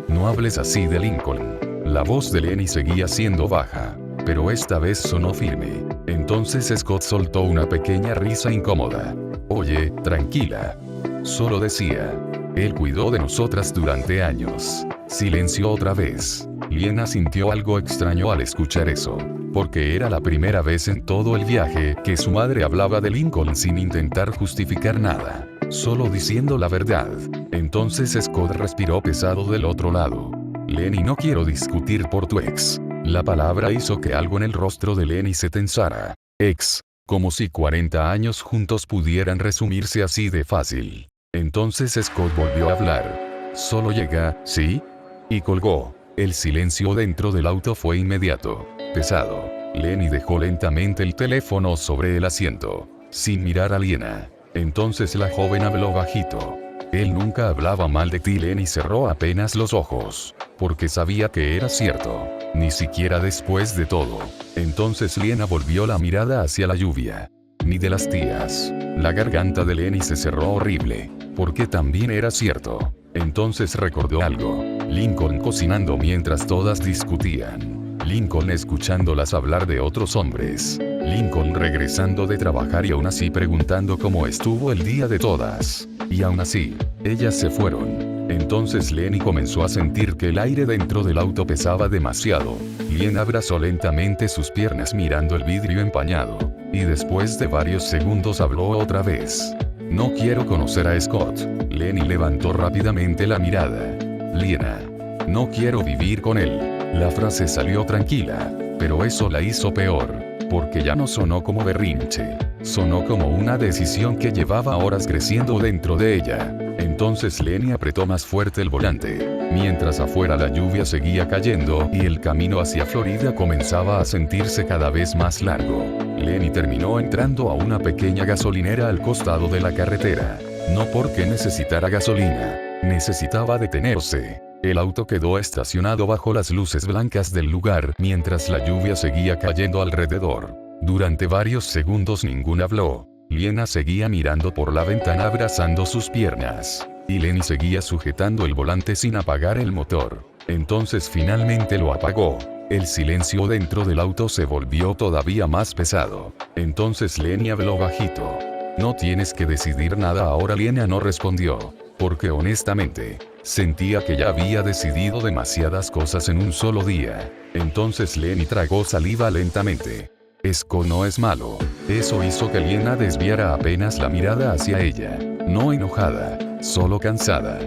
No hables así de Lincoln. La voz de Lenny seguía siendo baja, pero esta vez sonó firme. Entonces Scott soltó una pequeña risa incómoda. Oye, tranquila. Solo decía. Él cuidó de nosotras durante años. Silenció otra vez. Liena sintió algo extraño al escuchar eso. Porque era la primera vez en todo el viaje que su madre hablaba de Lincoln sin intentar justificar nada. Solo diciendo la verdad. Entonces Scott respiró pesado del otro lado. Lenny, no quiero discutir por tu ex. La palabra hizo que algo en el rostro de Lenny se tensara. Ex. Como si 40 años juntos pudieran resumirse así de fácil. Entonces Scott volvió a hablar. Solo llega, ¿sí? Y colgó. El silencio dentro del auto fue inmediato. Pesado. Lenny dejó lentamente el teléfono sobre el asiento, sin mirar a Liena. Entonces la joven habló bajito. Él nunca hablaba mal de ti. Lenny cerró apenas los ojos, porque sabía que era cierto. Ni siquiera después de todo. Entonces Liena volvió la mirada hacia la lluvia. Ni de las tías. La garganta de Lenny se cerró horrible, porque también era cierto. Entonces recordó algo. Lincoln cocinando mientras todas discutían. Lincoln escuchándolas hablar de otros hombres. Lincoln regresando de trabajar y aún así preguntando cómo estuvo el día de todas. Y aún así, ellas se fueron. Entonces Lenny comenzó a sentir que el aire dentro del auto pesaba demasiado. Liena abrazó lentamente sus piernas mirando el vidrio empañado. Y después de varios segundos habló otra vez. No quiero conocer a Scott. Lenny levantó rápidamente la mirada. Liena. No quiero vivir con él. La frase salió tranquila, pero eso la hizo peor, porque ya no sonó como berrinche. Sonó como una decisión que llevaba horas creciendo dentro de ella. Entonces Lenny apretó más fuerte el volante, mientras afuera la lluvia seguía cayendo y el camino hacia Florida comenzaba a sentirse cada vez más largo. Lenny terminó entrando a una pequeña gasolinera al costado de la carretera. No porque necesitara gasolina, necesitaba detenerse. El auto quedó estacionado bajo las luces blancas del lugar mientras la lluvia seguía cayendo alrededor. Durante varios segundos ninguno habló. Liena seguía mirando por la ventana abrazando sus piernas, y Lenny seguía sujetando el volante sin apagar el motor. Entonces finalmente lo apagó. El silencio dentro del auto se volvió todavía más pesado. Entonces Lenny habló bajito. No tienes que decidir nada ahora. Liena no respondió, porque honestamente, sentía que ya había decidido demasiadas cosas en un solo día. Entonces Lenny tragó saliva lentamente. Scott no es malo. Eso hizo que Liena desviara apenas la mirada hacia ella. No enojada, solo cansada.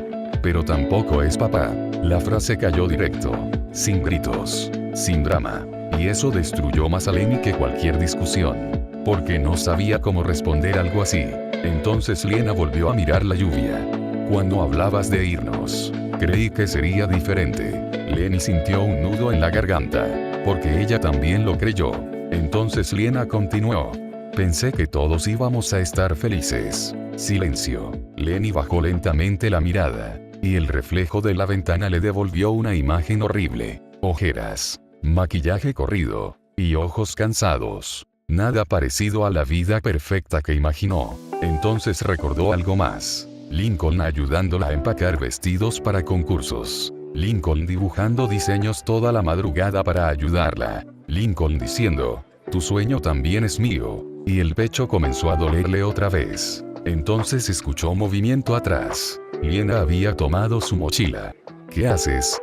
Pero tampoco es papá. La frase cayó directo, sin gritos, sin drama. Y eso destruyó más a Lenny que cualquier discusión, porque no sabía cómo responder algo así. Entonces Liena volvió a mirar la lluvia. Cuando hablabas de irnos, creí que sería diferente. Lenny sintió un nudo en la garganta, porque ella también lo creyó. Entonces Liena continuó. Pensé que todos íbamos a estar felices. Silencio. Lenny bajó lentamente la mirada, y el reflejo de la ventana le devolvió una imagen horrible. Ojeras, maquillaje corrido, y ojos cansados. Nada parecido a la vida perfecta que imaginó. Entonces recordó algo más. Lincoln ayudándola a empacar vestidos para concursos. Lincoln dibujando diseños toda la madrugada para ayudarla. Lincoln diciendo, tu sueño también es mío. Y el pecho comenzó a dolerle otra vez. Entonces escuchó movimiento atrás. Liena había tomado su mochila. ¿Qué haces?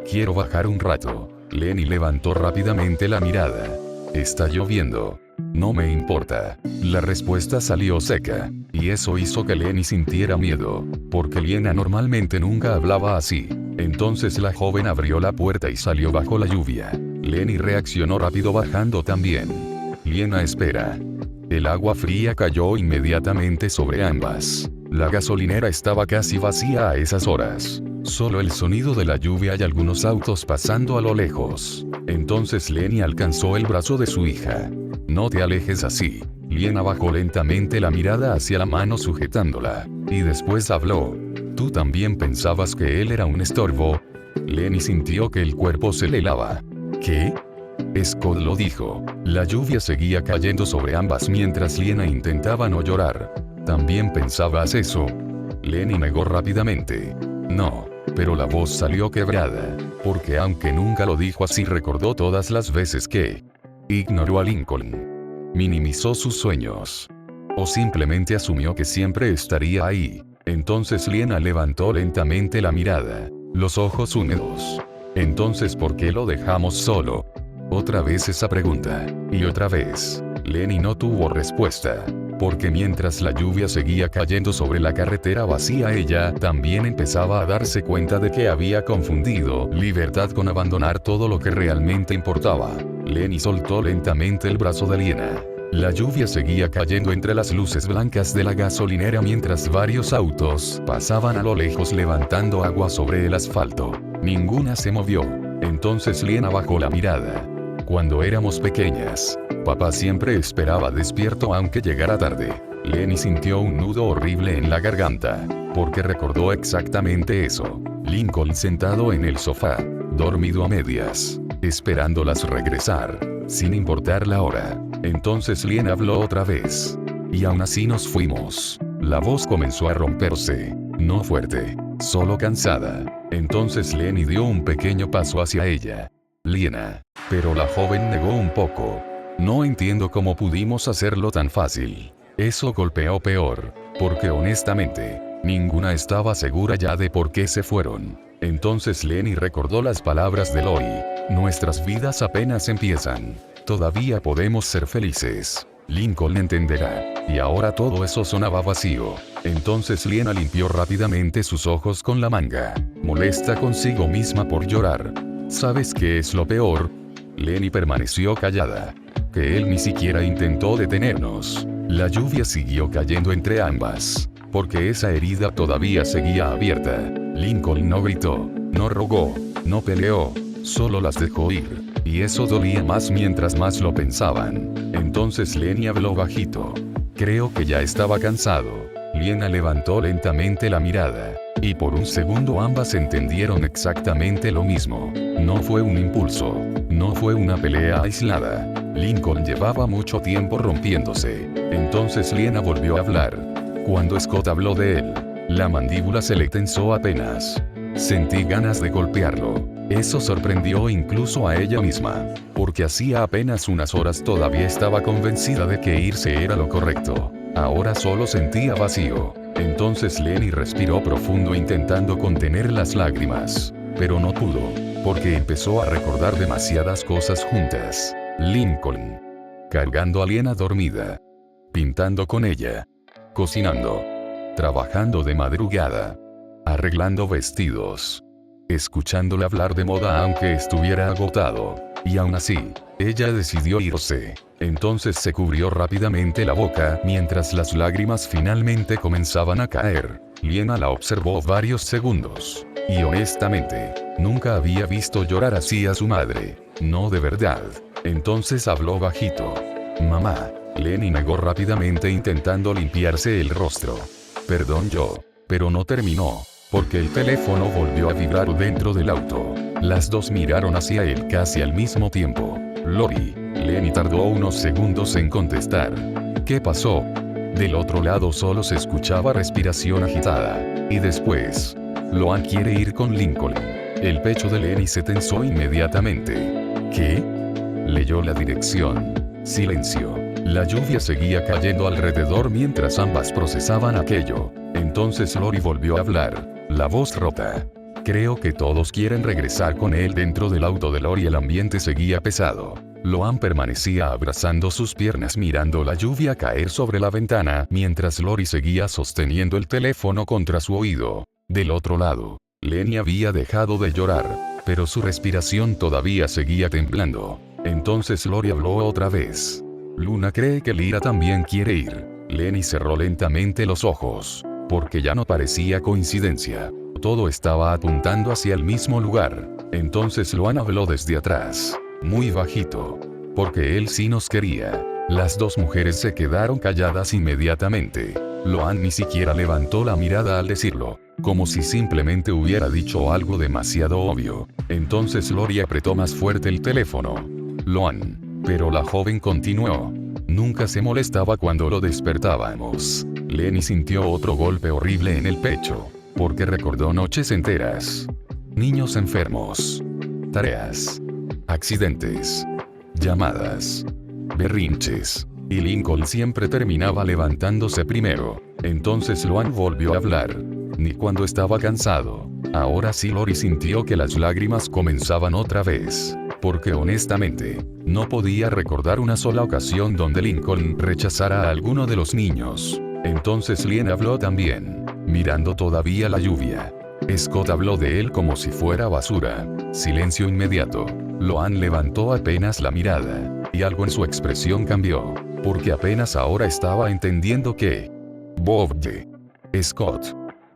Quiero bajar un rato. Lenny levantó rápidamente la mirada. Está lloviendo. No me importa. La respuesta salió seca, y eso hizo que Lenny sintiera miedo, porque Liena normalmente nunca hablaba así. Entonces la joven abrió la puerta y salió bajo la lluvia. Lenny reaccionó rápido bajando también. Liena espera. El agua fría cayó inmediatamente sobre ambas. La gasolinera estaba casi vacía a esas horas. Solo el sonido de la lluvia y algunos autos pasando a lo lejos. Entonces Lenny alcanzó el brazo de su hija. No te alejes así. Liena bajó lentamente la mirada hacia la mano sujetándola, y después habló. ¿Tú también pensabas que él era un estorbo? Lenny sintió que el cuerpo se le helaba. ¿Qué? Scott lo dijo. La lluvia seguía cayendo sobre ambas mientras Liena intentaba no llorar. ¿También pensabas eso? Lenny negó rápidamente. No, pero la voz salió quebrada, porque aunque nunca lo dijo así recordó todas las veces que ignoró a Lincoln, minimizó sus sueños, o simplemente asumió que siempre estaría ahí. Entonces Liena levantó lentamente la mirada, los ojos húmedos. Entonces, ¿por qué lo dejamos solo? Otra vez esa pregunta, y otra vez. Lenny no tuvo respuesta, porque mientras la lluvia seguía cayendo sobre la carretera vacía, ella también empezaba a darse cuenta de que había confundido libertad con abandonar todo lo que realmente importaba. Lenny soltó lentamente el brazo de Liena. La lluvia seguía cayendo entre las luces blancas de la gasolinera mientras varios autos pasaban a lo lejos levantando agua sobre el asfalto. Ninguna se movió. Entonces Liena bajó la mirada. Cuando éramos pequeñas, papá siempre esperaba despierto aunque llegara tarde. Lenny sintió un nudo horrible en la garganta, porque recordó exactamente eso. Lincoln sentado en el sofá, dormido a medias, esperándolas regresar, sin importar la hora. Entonces Liena habló otra vez. Y aún así nos fuimos. La voz comenzó a romperse, no fuerte, solo cansada. Entonces Lenny dio un pequeño paso hacia ella. Liena. Pero la joven negó un poco. No entiendo cómo pudimos hacerlo tan fácil. Eso golpeó peor, porque honestamente, ninguna estaba segura ya de por qué se fueron. Entonces Lenny recordó las palabras de Loy. Nuestras vidas apenas empiezan. Todavía podemos ser felices. Lincoln entenderá. Y ahora todo eso sonaba vacío. Entonces Liena limpió rápidamente sus ojos con la manga, molesta consigo misma por llorar. ¿Sabes qué es lo peor? Lenny permaneció callada. Que él ni siquiera intentó detenernos. La lluvia siguió cayendo entre ambas, porque esa herida todavía seguía abierta. Lincoln no gritó, no rogó, no peleó, solo las dejó ir. Y eso dolía más mientras más lo pensaban. Entonces Lenny habló bajito. Creo que ya estaba cansado. Liena levantó lentamente la mirada. Y por un segundo ambas entendieron exactamente lo mismo. No fue un impulso. No fue una pelea aislada. Lincoln llevaba mucho tiempo rompiéndose. Entonces Liena volvió a hablar. Cuando Scott habló de él, la mandíbula se le tensó apenas. Sentí ganas de golpearlo. Eso sorprendió incluso a ella misma, porque hacía apenas unas horas todavía estaba convencida de que irse era lo correcto. Ahora solo sentía vacío. Entonces Lenny respiró profundo intentando contener las lágrimas, pero no pudo, porque empezó a recordar demasiadas cosas juntas. Lincoln, cargando a Liena dormida, pintando con ella, cocinando, trabajando de madrugada, arreglando vestidos, escuchándole hablar de moda aunque estuviera agotado. Y aún así, ella decidió irse. Entonces se cubrió rápidamente la boca mientras las lágrimas finalmente comenzaban a caer. Liena la observó varios segundos. Y honestamente, nunca había visto llorar así a su madre. No de verdad. Entonces habló bajito. Mamá. Lenny negó rápidamente intentando limpiarse el rostro. Perdón yo. Pero no terminó, porque el teléfono volvió a vibrar dentro del auto. Las dos miraron hacia él casi al mismo tiempo. Lori. Lenny tardó unos segundos en contestar. ¿Qué pasó? Del otro lado solo se escuchaba respiración agitada. Y después, Loan quiere ir con Lincoln. El pecho de Lenny se tensó inmediatamente. ¿Qué? Leyó la dirección. Silencio. La lluvia seguía cayendo alrededor mientras ambas procesaban aquello. Entonces Lori volvió a hablar, la voz rota. Creo que todos quieren regresar con él. Dentro del auto de Lori el ambiente seguía pesado. Loan permanecía abrazando sus piernas mirando la lluvia caer sobre la ventana mientras Lori seguía sosteniendo el teléfono contra su oído. Del otro lado, Lenny había dejado de llorar, pero su respiración todavía seguía temblando. Entonces Lori habló otra vez. Luna cree que Lyra también quiere ir. Lenny cerró lentamente los ojos, porque ya no parecía coincidencia. Todo estaba apuntando hacia el mismo lugar. Entonces Loan habló desde atrás, muy bajito. Porque él sí nos quería. Las dos mujeres se quedaron calladas inmediatamente. Loan ni siquiera levantó la mirada al decirlo, como si simplemente hubiera dicho algo demasiado obvio. Entonces Lori apretó más fuerte el teléfono. Loan. Pero la joven continuó. Nunca se molestaba cuando lo despertábamos. Lenny sintió otro golpe horrible en el pecho, porque recordó noches enteras. Niños enfermos. Tareas. Accidentes. Llamadas. Berrinches. Y Lincoln siempre terminaba levantándose primero. Entonces Loan volvió a hablar. Ni cuando estaba cansado. Ahora sí Lori sintió que las lágrimas comenzaban otra vez. Porque honestamente, no podía recordar una sola ocasión donde Lincoln rechazara a alguno de los niños. Entonces Liena habló también, mirando todavía la lluvia. Scott habló de él como si fuera basura. Silencio inmediato. Loan levantó apenas la mirada, y algo en su expresión cambió, porque apenas ahora estaba entendiendo que Bob y Scott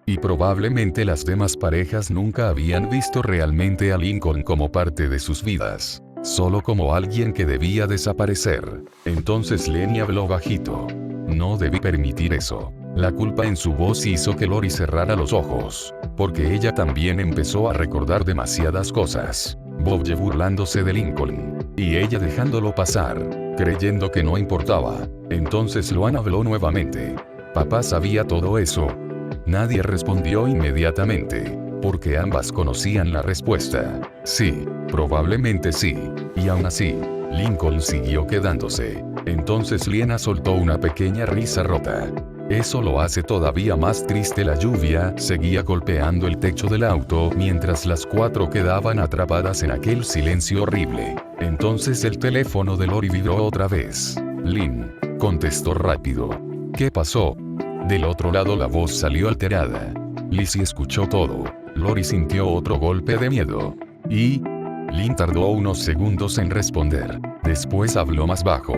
y probablemente las demás parejas nunca habían visto realmente a Lincoln como parte de sus vidas, solo como alguien que debía desaparecer. Entonces Lenny habló bajito. No debí permitir eso. La culpa en su voz hizo que Lori cerrara los ojos, porque ella también empezó a recordar demasiadas cosas. Bob burlándose de Lincoln, y ella dejándolo pasar, creyendo que no importaba. Entonces Loan habló nuevamente. ¿Papá sabía todo eso? Nadie respondió inmediatamente, porque ambas conocían la respuesta. Sí, probablemente sí. Y aún así, Lincoln siguió quedándose. Entonces Liena soltó una pequeña risa rota. Eso lo hace todavía más triste. La lluvia seguía golpeando el techo del auto mientras las cuatro quedaban atrapadas en aquel silencio horrible. Entonces el teléfono de Lori vibró otra vez. Lynn, contestó rápido. ¿Qué pasó? Del otro lado la voz salió alterada. Lizzie escuchó todo. Lori sintió otro golpe de miedo. ¿Y? Lynn tardó unos segundos en responder. Después habló más bajo.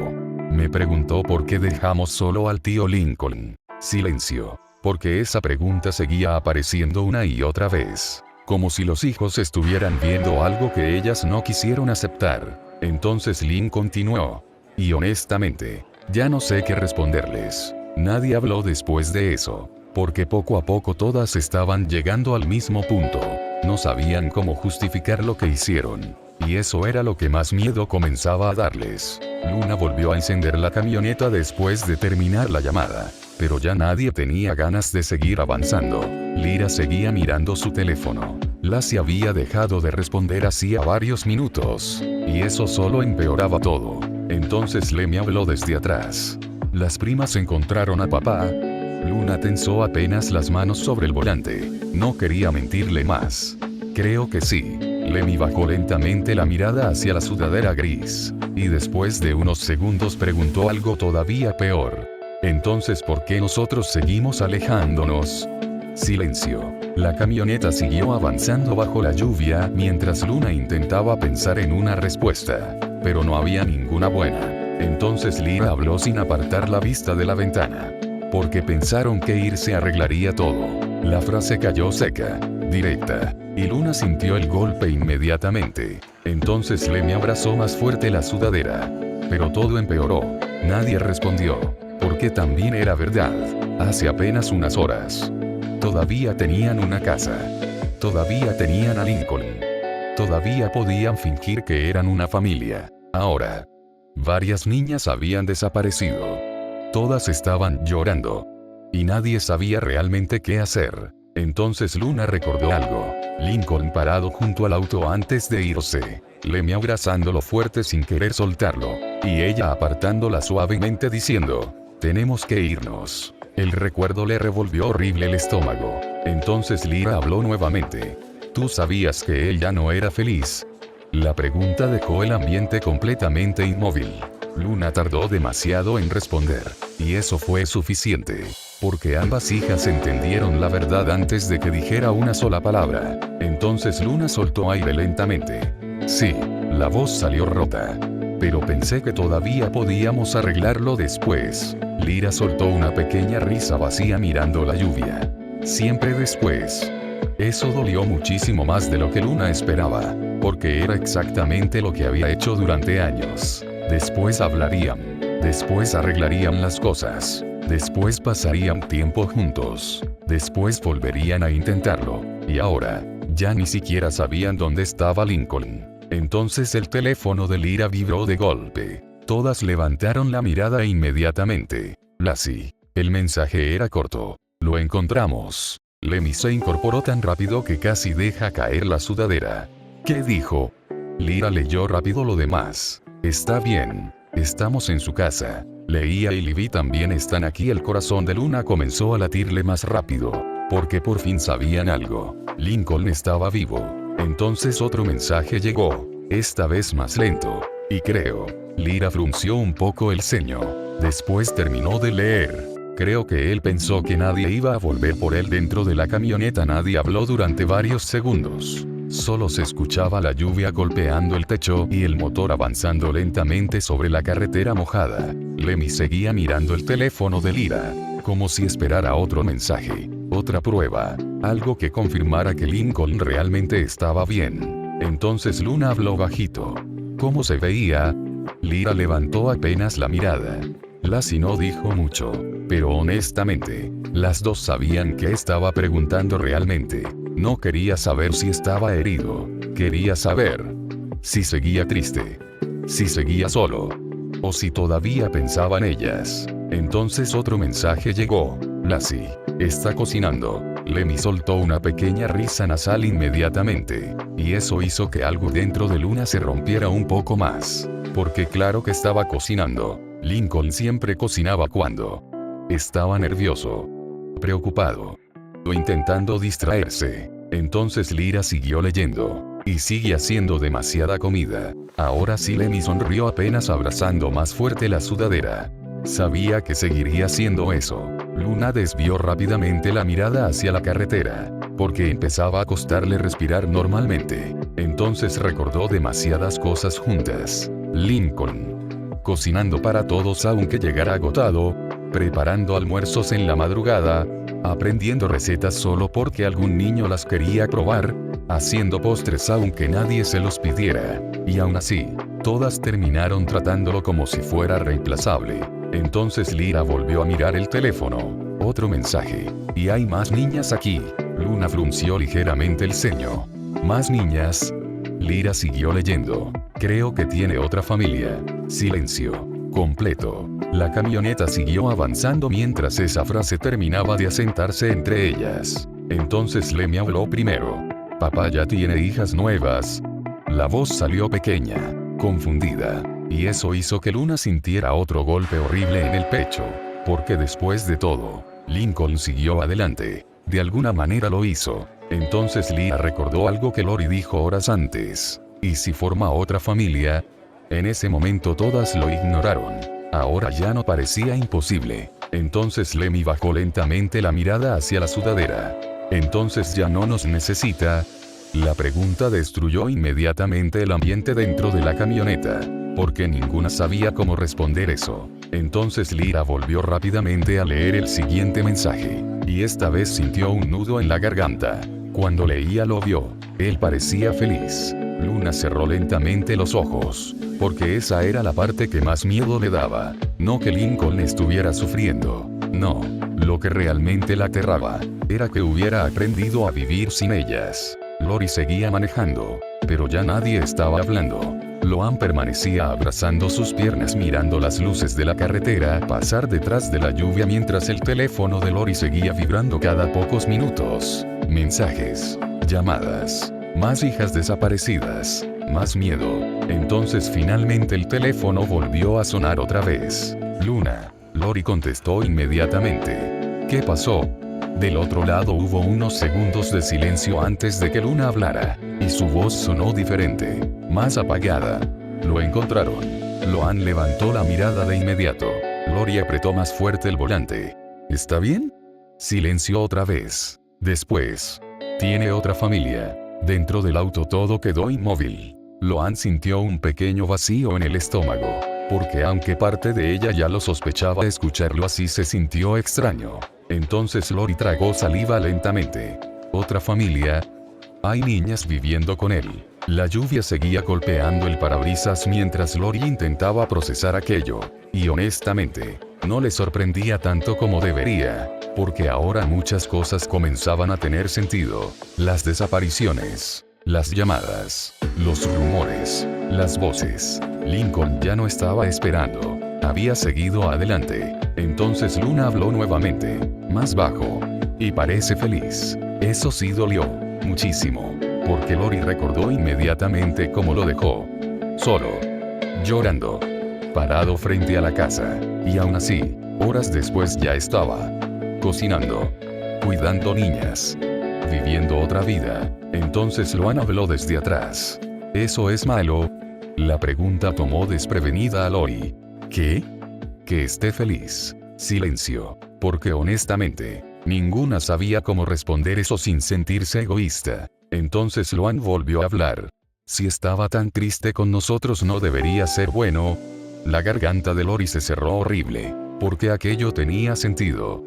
Me preguntó por qué dejamos solo al tío Lincoln. Silencio. Porque esa pregunta seguía apareciendo una y otra vez. Como si los hijos estuvieran viendo algo que ellas no quisieron aceptar. Entonces Lynn continuó. Y honestamente, ya no sé qué responderles. Nadie habló después de eso. Porque poco a poco todas estaban llegando al mismo punto. No sabían cómo justificar lo que hicieron. Y eso era lo que más miedo comenzaba a darles. Luna volvió a encender la camioneta después de terminar la llamada. Pero ya nadie tenía ganas de seguir avanzando. Lyra seguía mirando su teléfono. Lassie había dejado de responder hacía varios minutos. Y eso solo empeoraba todo. Entonces Lemmy habló desde atrás. Las primas encontraron a papá. Luna tensó apenas las manos sobre el volante. No quería mentirle más. Creo que sí. Lemmy bajó lentamente la mirada hacia la sudadera gris. Y después de unos segundos preguntó algo todavía peor. Entonces, ¿por qué nosotros seguimos alejándonos? Silencio. La camioneta siguió avanzando bajo la lluvia mientras Luna intentaba pensar en una respuesta. Pero no había ninguna buena. Entonces Lyra habló sin apartar la vista de la ventana. Porque pensaron que irse arreglaría todo. La frase cayó seca, directa, y Luna sintió el golpe inmediatamente. Entonces Lemmy abrazó más fuerte la sudadera. Pero todo empeoró. Nadie respondió. Porque también era verdad. Hace apenas unas horas. Todavía tenían una casa. Todavía tenían a Lincoln. Todavía podían fingir que eran una familia. Ahora, varias niñas habían desaparecido. Todas estaban llorando. Y nadie sabía realmente qué hacer. Entonces Luna recordó algo. Lincoln parado junto al auto antes de irse. Lemmy abrazándolo fuerte sin querer soltarlo. Y ella apartándola suavemente diciendo, tenemos que irnos. El recuerdo le revolvió horrible el estómago. Entonces Lyra habló nuevamente. ¿Tú sabías que él ya no era feliz? La pregunta dejó el ambiente completamente inmóvil. Luna tardó demasiado en responder. Y eso fue suficiente. Porque ambas hijas entendieron la verdad antes de que dijera una sola palabra. Entonces Luna soltó aire lentamente. Sí, la voz salió rota. Pero pensé que todavía podíamos arreglarlo después. Lyra soltó una pequeña risa vacía mirando la lluvia. Siempre después. Eso dolió muchísimo más de lo que Luna esperaba. Porque era exactamente lo que había hecho durante años. Después hablarían. Después arreglarían las cosas. Después pasarían tiempo juntos. Después volverían a intentarlo. Y ahora, ya ni siquiera sabían dónde estaba Lincoln. Entonces el teléfono de Lyra vibró de golpe. Todas levantaron la mirada inmediatamente. Lassie. El mensaje era corto. Lo encontramos. Lemmy se incorporó tan rápido que casi deja caer la sudadera. ¿Qué dijo? Lyra leyó rápido lo demás. Está bien. Estamos en su casa. Leía y Libby también están aquí. El corazón de Luna comenzó a latirle más rápido. Porque por fin sabían algo. Lincoln estaba vivo. Entonces otro mensaje llegó. Esta vez más lento. Y creo. Lyra frunció un poco el ceño. Después terminó de leer. Creo que él pensó que nadie iba a volver por él dentro de la camioneta. Nadie habló durante varios segundos. Solo se escuchaba la lluvia golpeando el techo y el motor avanzando lentamente sobre la carretera mojada. Lemmy seguía mirando el teléfono de Lyra, como si esperara otro mensaje, otra prueba, algo que confirmara que Lincoln realmente estaba bien. Entonces Luna habló bajito. ¿Cómo se veía? Lyra levantó apenas la mirada. Lassie no dijo mucho, pero honestamente, las dos sabían que estaba preguntando realmente. No quería saber si estaba herido. Quería saber si seguía triste, si seguía solo, o si todavía pensaba en ellas. Entonces otro mensaje llegó. Lassie está cocinando. Lemmy soltó una pequeña risa nasal inmediatamente. Y eso hizo que algo dentro de Luna se rompiera un poco más. Porque claro que estaba cocinando. Lincoln siempre cocinaba cuando estaba nervioso, preocupado, o intentando distraerse. Entonces Lyra siguió leyendo. Y sigue haciendo demasiada comida. Ahora sí Lemmy sonrió apenas abrazando más fuerte la sudadera. Sabía que seguiría haciendo eso. Luna desvió rápidamente la mirada hacia la carretera, porque empezaba a costarle respirar normalmente. Entonces recordó demasiadas cosas juntas. Lincoln, cocinando para todos aunque llegara agotado, preparando almuerzos en la madrugada, aprendiendo recetas solo porque algún niño las quería probar, haciendo postres aunque nadie se los pidiera. Y aún así, todas terminaron tratándolo como si fuera reemplazable. Entonces Lyra volvió a mirar el teléfono. Otro mensaje. ¿Y hay más niñas aquí? Luna frunció ligeramente el ceño. ¿Más niñas? Lyra siguió leyendo. Creo que tiene otra familia. Silencio completo. La camioneta siguió avanzando mientras esa frase terminaba de asentarse entre ellas. Entonces Lemmy habló primero. Papá ya tiene hijas nuevas. La voz salió pequeña, confundida, y eso hizo que Luna sintiera otro golpe horrible en el pecho, porque después de todo, Lincoln siguió adelante. De alguna manera lo hizo. Entonces Lyra recordó algo que Lori dijo horas antes. ¿Y si forma otra familia? En ese momento todas lo ignoraron. Ahora ya no parecía imposible. Entonces Lemmy bajó lentamente la mirada hacia la sudadera. ¿Entonces ya no nos necesita? La pregunta destruyó inmediatamente el ambiente dentro de la camioneta, porque ninguna sabía cómo responder eso. Entonces Lyra volvió rápidamente a leer el siguiente mensaje, y esta vez sintió un nudo en la garganta. Cuando leía lo vio. Él parecía feliz. Luna cerró lentamente los ojos, porque esa era la parte que más miedo le daba. No que Lincoln estuviera sufriendo. No, lo que realmente la aterraba, era que hubiera aprendido a vivir sin ellas. Lori seguía manejando, pero ya nadie estaba hablando. Loan permanecía abrazando sus piernas mirando las luces de la carretera pasar detrás de la lluvia mientras el teléfono de Lori seguía vibrando cada pocos minutos. Mensajes, llamadas, más hijas desaparecidas, más miedo. Entonces finalmente el teléfono volvió a sonar otra vez. Luna. Lori contestó inmediatamente. ¿Qué pasó? Del otro lado hubo unos segundos de silencio antes de que Luna hablara, y su voz sonó diferente, más apagada. Lo encontraron. Loan levantó la mirada de inmediato. Lori apretó más fuerte el volante. ¿Está bien? Silencio otra vez. Después. Tiene otra familia. Dentro del auto todo quedó inmóvil. Loan sintió un pequeño vacío en el estómago, porque aunque parte de ella ya lo sospechaba, escucharlo así se sintió extraño. Entonces Lori tragó saliva lentamente. ¿Otra familia? Hay niñas viviendo con él. La lluvia seguía golpeando el parabrisas mientras Lori intentaba procesar aquello. Y honestamente, no le sorprendía tanto como debería, porque ahora muchas cosas comenzaban a tener sentido. Las desapariciones, las llamadas, los rumores, las voces. Lincoln ya no estaba esperando. Había seguido adelante. Entonces Luna habló nuevamente, más bajo. Y parece feliz. Eso sí dolió, muchísimo, porque Lori recordó inmediatamente cómo lo dejó. Solo. Llorando. Parado frente a la casa. Y aún así, horas después ya estaba. Cocinando. Cuidando niñas. Viviendo otra vida. Entonces Loan habló desde atrás. ¿Eso es malo? La pregunta tomó desprevenida a Lori. ¿Qué? Que esté feliz. Silencio. Porque honestamente, ninguna sabía cómo responder eso sin sentirse egoísta. Entonces Loan volvió a hablar. Si estaba tan triste con nosotros no debería ser bueno. La garganta de Lori se cerró horrible, porque aquello tenía sentido.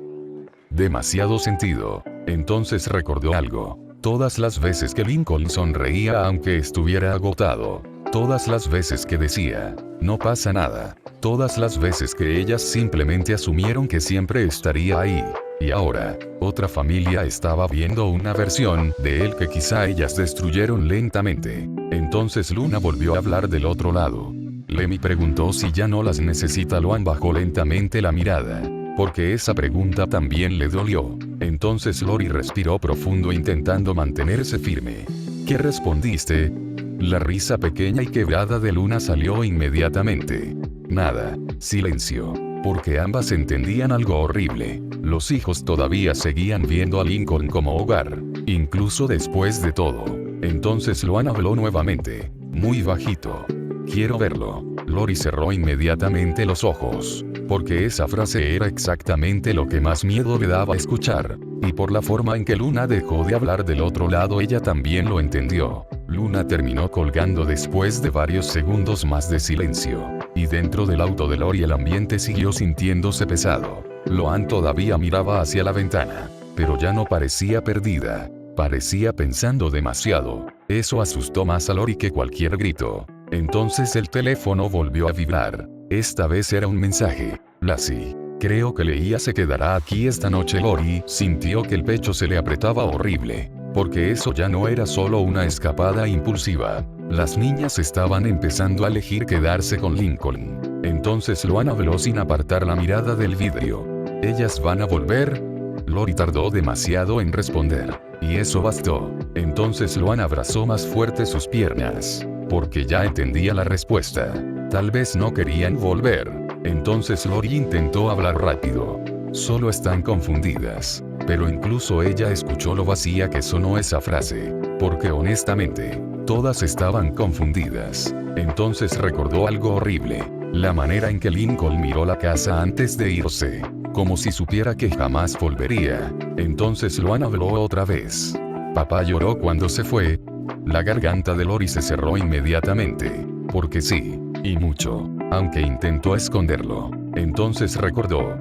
Demasiado sentido. Entonces recordó algo. Todas las veces que Lincoln sonreía aunque estuviera agotado. Todas las veces que decía, no pasa nada. Todas las veces que ellas simplemente asumieron que siempre estaría ahí. Y ahora, otra familia estaba viendo una versión de él que quizá ellas destruyeron lentamente. Entonces Luna volvió a hablar del otro lado. Lemmy preguntó si ya no las necesita. Loan bajó lentamente la mirada, porque esa pregunta también le dolió. Entonces Lori respiró profundo intentando mantenerse firme. ¿Qué respondiste? La risa pequeña y quebrada de Luna salió inmediatamente. Nada. Silencio. Porque ambas entendían algo horrible. Los hijos todavía seguían viendo a Lincoln como hogar, incluso después de todo. Entonces Loan habló nuevamente, muy bajito. Quiero verlo. Lori cerró inmediatamente los ojos, porque esa frase era exactamente lo que más miedo le daba escuchar. Y por la forma en que Luna dejó de hablar del otro lado, ella también lo entendió. Luna terminó colgando después de varios segundos más de silencio. Y dentro del auto de Lori el ambiente siguió sintiéndose pesado. Loan todavía miraba hacia la ventana, pero ya no parecía perdida. Parecía pensando demasiado. Eso asustó más a Lori que cualquier grito. Entonces el teléfono volvió a vibrar. Esta vez era un mensaje. Lassie. Creo que Leia se quedará aquí esta noche. Lori sintió que el pecho se le apretaba horrible. Porque eso ya no era solo una escapada impulsiva. Las niñas estaban empezando a elegir quedarse con Lincoln. Entonces Loan habló sin apartar la mirada del vidrio. ¿Ellas van a volver? Lori tardó demasiado en responder. Y eso bastó. Entonces Loan abrazó más fuerte sus piernas. Porque ya entendía la respuesta. Tal vez no querían volver. Entonces Lori intentó hablar rápido. Solo están confundidas. Pero incluso ella escuchó lo vacía que sonó esa frase. Porque honestamente, todas estaban confundidas. Entonces recordó algo horrible. La manera en que Lincoln miró la casa antes de irse. Como si supiera que jamás volvería. Entonces Loan habló otra vez. Papá lloró cuando se fue. La garganta de Lori se cerró inmediatamente. Porque sí, y mucho. Aunque intentó esconderlo. Entonces recordó.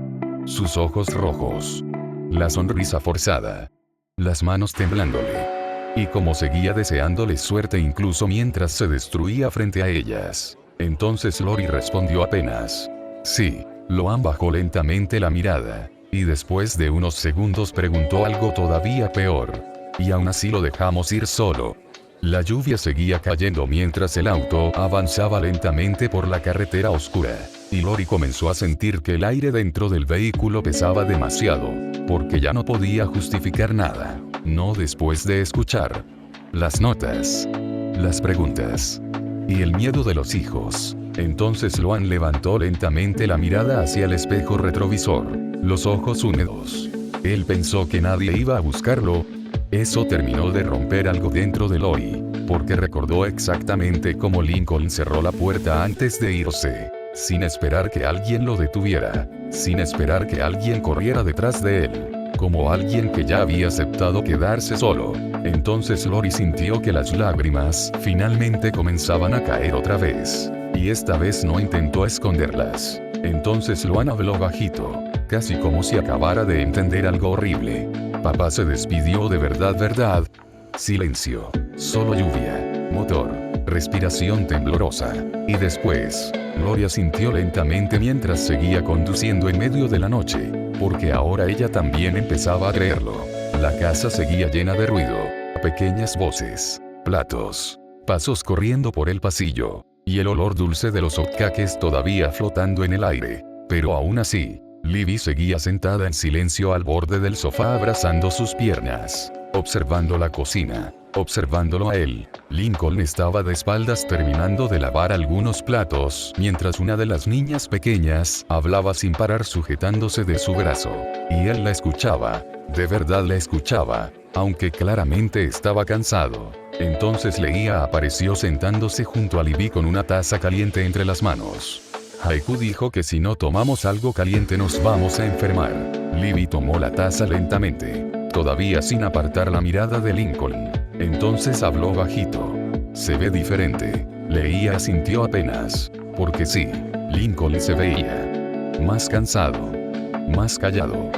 Sus ojos rojos. La sonrisa forzada. Las manos temblándole. Y como seguía deseándole suerte incluso mientras se destruía frente a ellas. Entonces Lori respondió apenas. Sí. Loan bajó lentamente la mirada. Y después de unos segundos preguntó algo todavía peor. Y aún así lo dejamos ir solo. La lluvia seguía cayendo mientras el auto avanzaba lentamente por la carretera oscura. Y Lori comenzó a sentir que el aire dentro del vehículo pesaba demasiado. Porque ya no podía justificar nada. No después de escuchar las notas, las preguntas y el miedo de los hijos. Entonces Loan levantó lentamente la mirada hacia el espejo retrovisor. Los ojos húmedos. Él pensó que nadie iba a buscarlo. Eso terminó de romper algo dentro de Lori. Porque recordó exactamente cómo Lincoln cerró la puerta antes de irse. Sin esperar que alguien lo detuviera. Sin esperar que alguien corriera detrás de él. Como alguien que ya había aceptado quedarse solo. Entonces Lori sintió que las lágrimas finalmente comenzaban a caer otra vez. Y esta vez no intentó esconderlas. Entonces Loan habló bajito. Casi como si acabara de entender algo horrible. Papá se despidió de verdad. Silencio. Solo lluvia. Motor. Respiración temblorosa. Y después, Gloria sintió lentamente mientras seguía conduciendo en medio de la noche. Porque ahora ella también empezaba a creerlo. La casa seguía llena de ruido. Pequeñas voces. Platos. Pasos corriendo por el pasillo. Y el olor dulce de los hotcakes todavía flotando en el aire. Pero aún así, Libby seguía sentada en silencio al borde del sofá abrazando sus piernas. Observando la cocina. Observándolo a él. Lincoln estaba de espaldas terminando de lavar algunos platos, mientras una de las niñas pequeñas hablaba sin parar sujetándose de su brazo. Y él la escuchaba. De verdad la escuchaba, aunque claramente estaba cansado. Entonces Leia apareció sentándose junto a Libby con una taza caliente entre las manos. Haiku dijo que si no tomamos algo caliente nos vamos a enfermar. Libby tomó la taza lentamente, todavía sin apartar la mirada de Lincoln. Entonces habló bajito. Se ve diferente. Leia asintió apenas. Porque sí, Lincoln se veía más cansado, más callado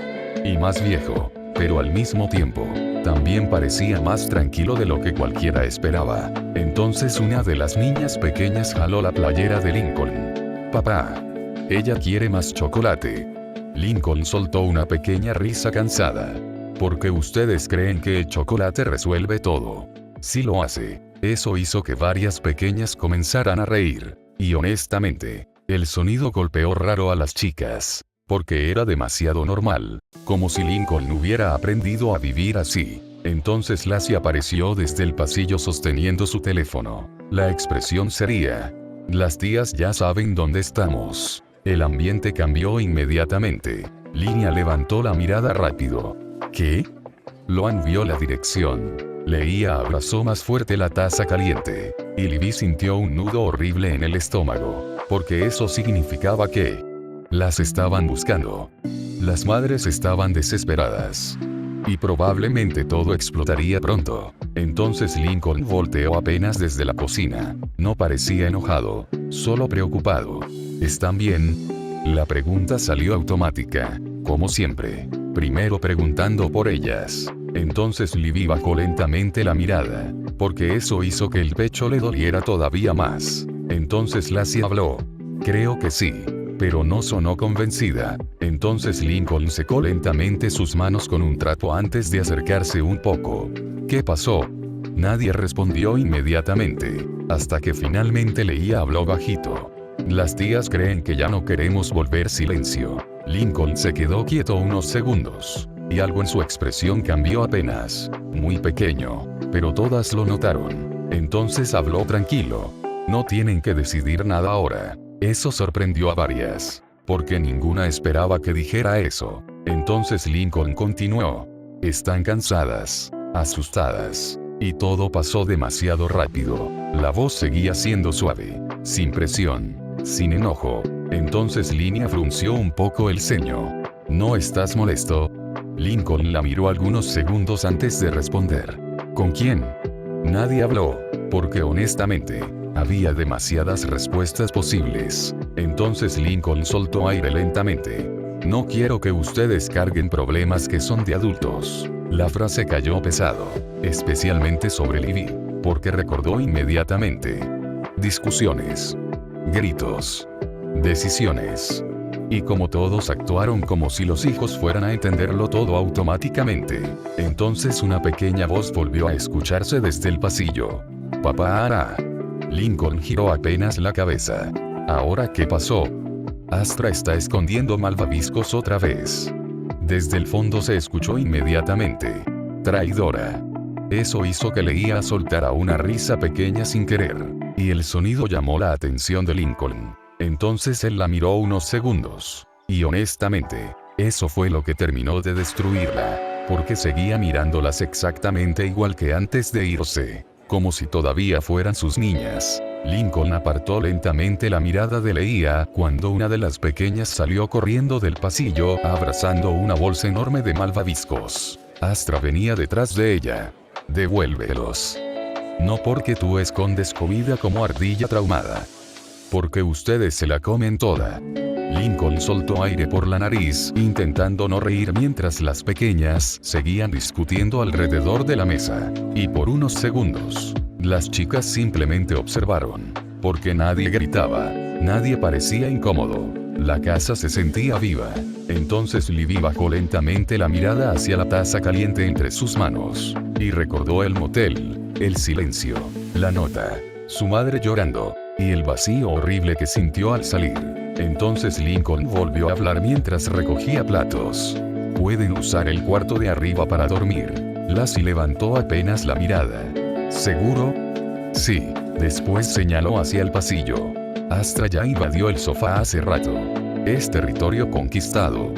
y más viejo. Pero al mismo tiempo, también parecía más tranquilo de lo que cualquiera esperaba. Entonces una de las niñas pequeñas jaló la playera de Lincoln. Papá. Ella quiere más chocolate. Lincoln soltó una pequeña risa cansada. Porque ustedes creen que el chocolate resuelve todo. Sí lo hace. Eso hizo que varias pequeñas comenzaran a reír. Y honestamente, el sonido golpeó raro a las chicas. Porque era demasiado normal. Como si Lincoln hubiera aprendido a vivir así. Entonces Lassie apareció desde el pasillo sosteniendo su teléfono. La expresión sería: las tías ya saben dónde estamos. El ambiente cambió inmediatamente. Línea levantó la mirada rápido. ¿Qué? Loan vio la dirección. Leía abrazó más fuerte la taza caliente, y Libby sintió un nudo horrible en el estómago, porque eso significaba que las estaban buscando. Las madres estaban desesperadas. Y probablemente todo explotaría pronto. Entonces Lincoln volteó apenas desde la cocina. No parecía enojado, solo preocupado. ¿Están bien? La pregunta salió automática, como siempre. Primero preguntando por ellas. Entonces Libby bajó lentamente la mirada, porque eso hizo que el pecho le doliera todavía más. Entonces Lassie habló. Creo que sí. Pero no sonó convencida. Entonces Lincoln secó lentamente sus manos con un trapo antes de acercarse un poco. ¿Qué pasó? Nadie respondió inmediatamente, hasta que finalmente Leía habló bajito. Las tías creen que ya no queremos volver. Silencio. Lincoln se quedó quieto unos segundos, y algo en su expresión cambió apenas. Muy pequeño, pero todas lo notaron. Entonces habló tranquilo. No tienen que decidir nada ahora. Eso sorprendió a varias, porque ninguna esperaba que dijera eso. Entonces Lincoln continuó. Están cansadas, asustadas, y todo pasó demasiado rápido. La voz seguía siendo suave, sin presión, sin enojo. Entonces Línea frunció un poco el ceño. ¿No estás molesto? Lincoln la miró algunos segundos antes de responder. ¿Con quién? Nadie habló, porque honestamente, había demasiadas respuestas posibles. Entonces Lincoln soltó aire lentamente. No quiero que ustedes carguen problemas que son de adultos. La frase cayó pesado, especialmente sobre Libby, porque recordó inmediatamente. Discusiones. Gritos. Decisiones. Y como todos actuaron como si los hijos fueran a entenderlo todo automáticamente, entonces una pequeña voz volvió a escucharse desde el pasillo. Papá hará. Lincoln giró apenas la cabeza. ¿Ahora qué pasó? Astra está escondiendo malvaviscos otra vez. Desde el fondo se escuchó inmediatamente. Traidora. Eso hizo que Leía soltara una risa pequeña sin querer, y el sonido llamó la atención de Lincoln. Entonces él la miró unos segundos, y honestamente, eso fue lo que terminó de destruirla, porque seguía mirándolas exactamente igual que antes de irse, como si todavía fueran sus niñas. Lincoln apartó lentamente la mirada de Leía cuando una de las pequeñas salió corriendo del pasillo abrazando una bolsa enorme de malvaviscos. Astra venía detrás de ella. Devuélvelos. No porque tú escondes comida como ardilla traumada. Porque ustedes se la comen toda. Lincoln soltó aire por la nariz, intentando no reír mientras las pequeñas seguían discutiendo alrededor de la mesa. Y por unos segundos, las chicas simplemente observaron. Porque nadie gritaba, nadie parecía incómodo. La casa se sentía viva. Entonces Libby bajó lentamente la mirada hacia la taza caliente entre sus manos. Y recordó el motel, el silencio, la nota, su madre llorando, y el vacío horrible que sintió al salir. Entonces Lincoln volvió a hablar mientras recogía platos. Pueden usar el cuarto de arriba para dormir. Lassie levantó apenas la mirada. ¿Seguro? Sí. Después señaló hacia el pasillo. Astra ya invadió el sofá hace rato. Es territorio conquistado.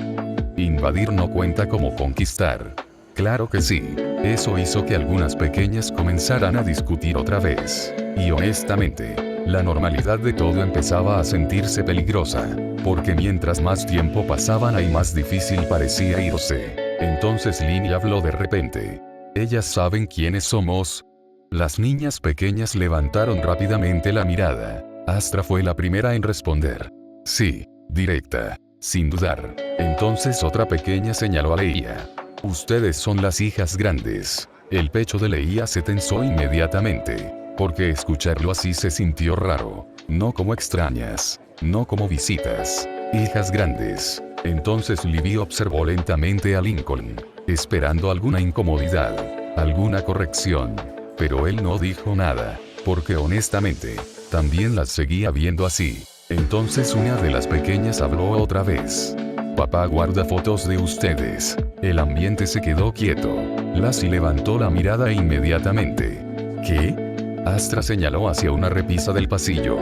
Invadir no cuenta como conquistar. Claro que sí. Eso hizo que algunas pequeñas comenzaran a discutir otra vez. Y honestamente, la normalidad de todo empezaba a sentirse peligrosa, porque mientras más tiempo pasaban y más difícil parecía irse. Entonces Lynn habló de repente. ¿Ellas saben quiénes somos? Las niñas pequeñas levantaron rápidamente la mirada. Astra fue la primera en responder. Sí, directa, sin dudar. Entonces otra pequeña señaló a Leía. Ustedes son las hijas grandes. El pecho de Leía se tensó inmediatamente, porque escucharlo así se sintió raro. No como extrañas, no como visitas. Hijas grandes. Entonces Libby observó lentamente a Lincoln, esperando alguna incomodidad, alguna corrección. Pero él no dijo nada, porque honestamente, también las seguía viendo así. Entonces una de las pequeñas habló otra vez. Papá guarda fotos de ustedes. El ambiente se quedó quieto. Lassie levantó la mirada inmediatamente. ¿Qué? Astra señaló hacia una repisa del pasillo.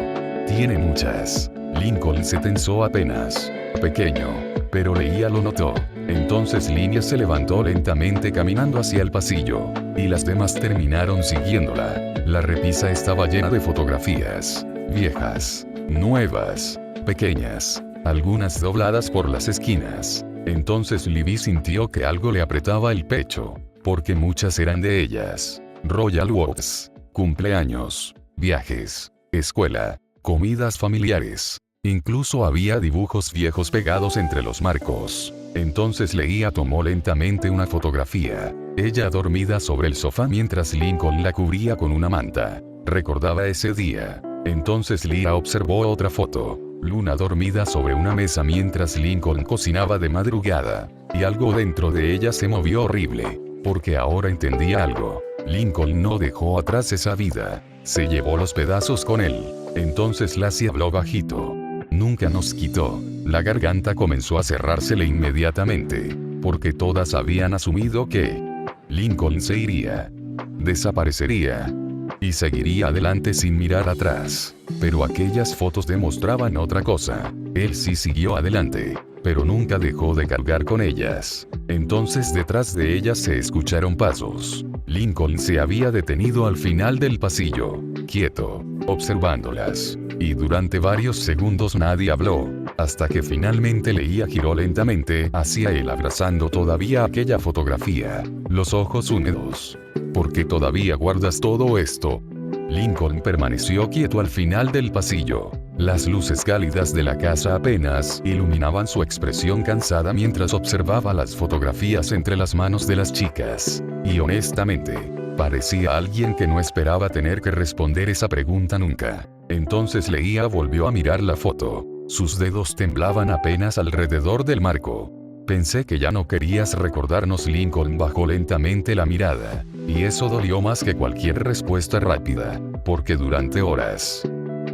Tiene muchas. Lincoln se tensó apenas. Pequeño. Pero Leía lo notó. Entonces Línea se levantó lentamente caminando hacia el pasillo. y las demás terminaron siguiéndola. La repisa estaba llena de fotografías, viejas, nuevas, pequeñas, algunas dobladas por las esquinas. Entonces Libby sintió que algo le apretaba el pecho, porque muchas eran de ellas. Royal Oaks, cumpleaños, viajes, escuela, comidas familiares. Incluso había dibujos viejos pegados entre los marcos. Entonces Leah tomó lentamente una fotografía. Ella dormida sobre el sofá mientras Lincoln la cubría con una manta. Recordaba ese día. Entonces Leah observó otra foto. Luna dormida sobre una mesa mientras Lincoln cocinaba de madrugada. Y algo dentro de ella se movió horrible. Porque ahora entendía algo. Lincoln no dejó atrás esa vida. Se llevó los pedazos con él. Entonces Lassie habló bajito. Nunca nos quitó. La garganta comenzó a cerrársele inmediatamente. Porque todas habían asumido que Lincoln se iría. Desaparecería. Y seguiría adelante sin mirar atrás. Pero aquellas fotos demostraban otra cosa. Él sí siguió adelante. Pero nunca dejó de cargar con ellas. Entonces detrás de ellas se escucharon pasos. Lincoln se había detenido al final del pasillo, quieto, observándolas. Y durante varios segundos nadie habló, hasta que finalmente Leah giró lentamente hacia él abrazando todavía aquella fotografía, los ojos húmedos. ¿Por qué todavía guardas todo esto? Lincoln permaneció quieto al final del pasillo. Las luces cálidas de la casa apenas iluminaban su expresión cansada mientras observaba las fotografías entre las manos de las chicas. Y honestamente, parecía alguien que no esperaba tener que responder esa pregunta nunca. Entonces Leah volvió a mirar la foto. Sus dedos temblaban apenas alrededor del marco. Pensé que ya no querías recordarnos. Lincoln bajó lentamente la mirada. Y eso dolió más que cualquier respuesta rápida. Porque durante horas,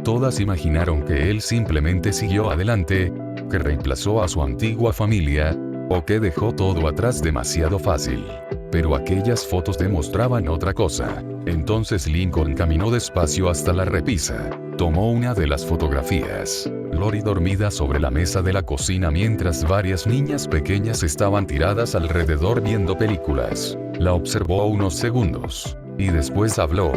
todas imaginaron que él simplemente siguió adelante, que reemplazó a su antigua familia, o que dejó todo atrás demasiado fácil. Pero aquellas fotos demostraban otra cosa. Entonces Lincoln caminó despacio hasta la repisa. Tomó una de las fotografías. Lori dormida sobre la mesa de la cocina mientras varias niñas pequeñas estaban tiradas alrededor viendo películas. La observó unos segundos. Y después habló.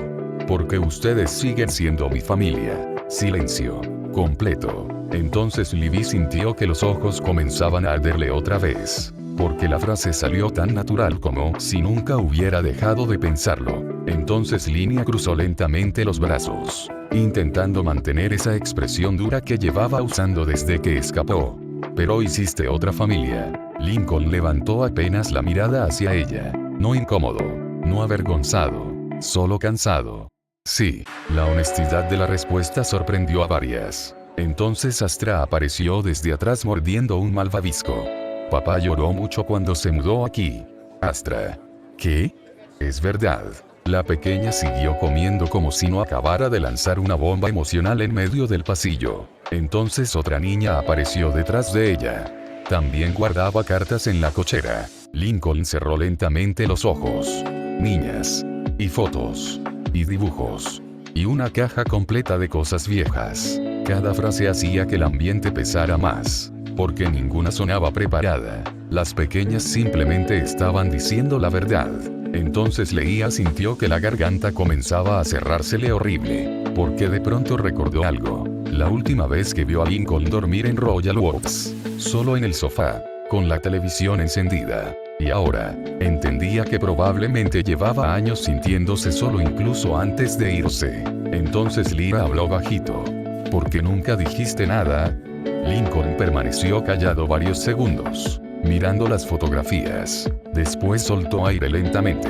Porque ustedes siguen siendo mi familia. Silencio. Completo. Entonces Libby sintió que los ojos comenzaban a arderle otra vez. Porque la frase salió tan natural como si nunca hubiera dejado de pensarlo. Entonces Linnea cruzó lentamente los brazos, intentando mantener esa expresión dura que llevaba usando desde que escapó. Pero hiciste otra familia. Lincoln levantó apenas la mirada hacia ella. No incómodo, no avergonzado, solo cansado. Sí, la honestidad de la respuesta sorprendió a varias. Entonces Astra apareció desde atrás mordiendo un malvavisco. Papá lloró mucho cuando se mudó aquí. Astra. ¿Qué? Es verdad. La pequeña siguió comiendo como si no acabara de lanzar una bomba emocional en medio del pasillo. Entonces otra niña apareció detrás de ella. También guardaba cartas en la cochera. Lincoln cerró lentamente los ojos. Niñas. Y fotos. Y dibujos. Y una caja completa de cosas viejas. Cada frase hacía que el ambiente pesara más. Porque ninguna sonaba preparada. Las pequeñas simplemente estaban diciendo la verdad. Entonces Leah sintió que la garganta comenzaba a cerrársele horrible. Porque de pronto recordó algo. La última vez que vio a Lincoln dormir en Royal Oaks. Solo en el sofá. Con la televisión encendida. Y ahora, entendía que probablemente llevaba años sintiéndose solo incluso antes de irse. Entonces Leah habló bajito. ¿Por qué nunca dijiste nada? Lincoln permaneció callado varios segundos, mirando las fotografías. Después soltó aire lentamente.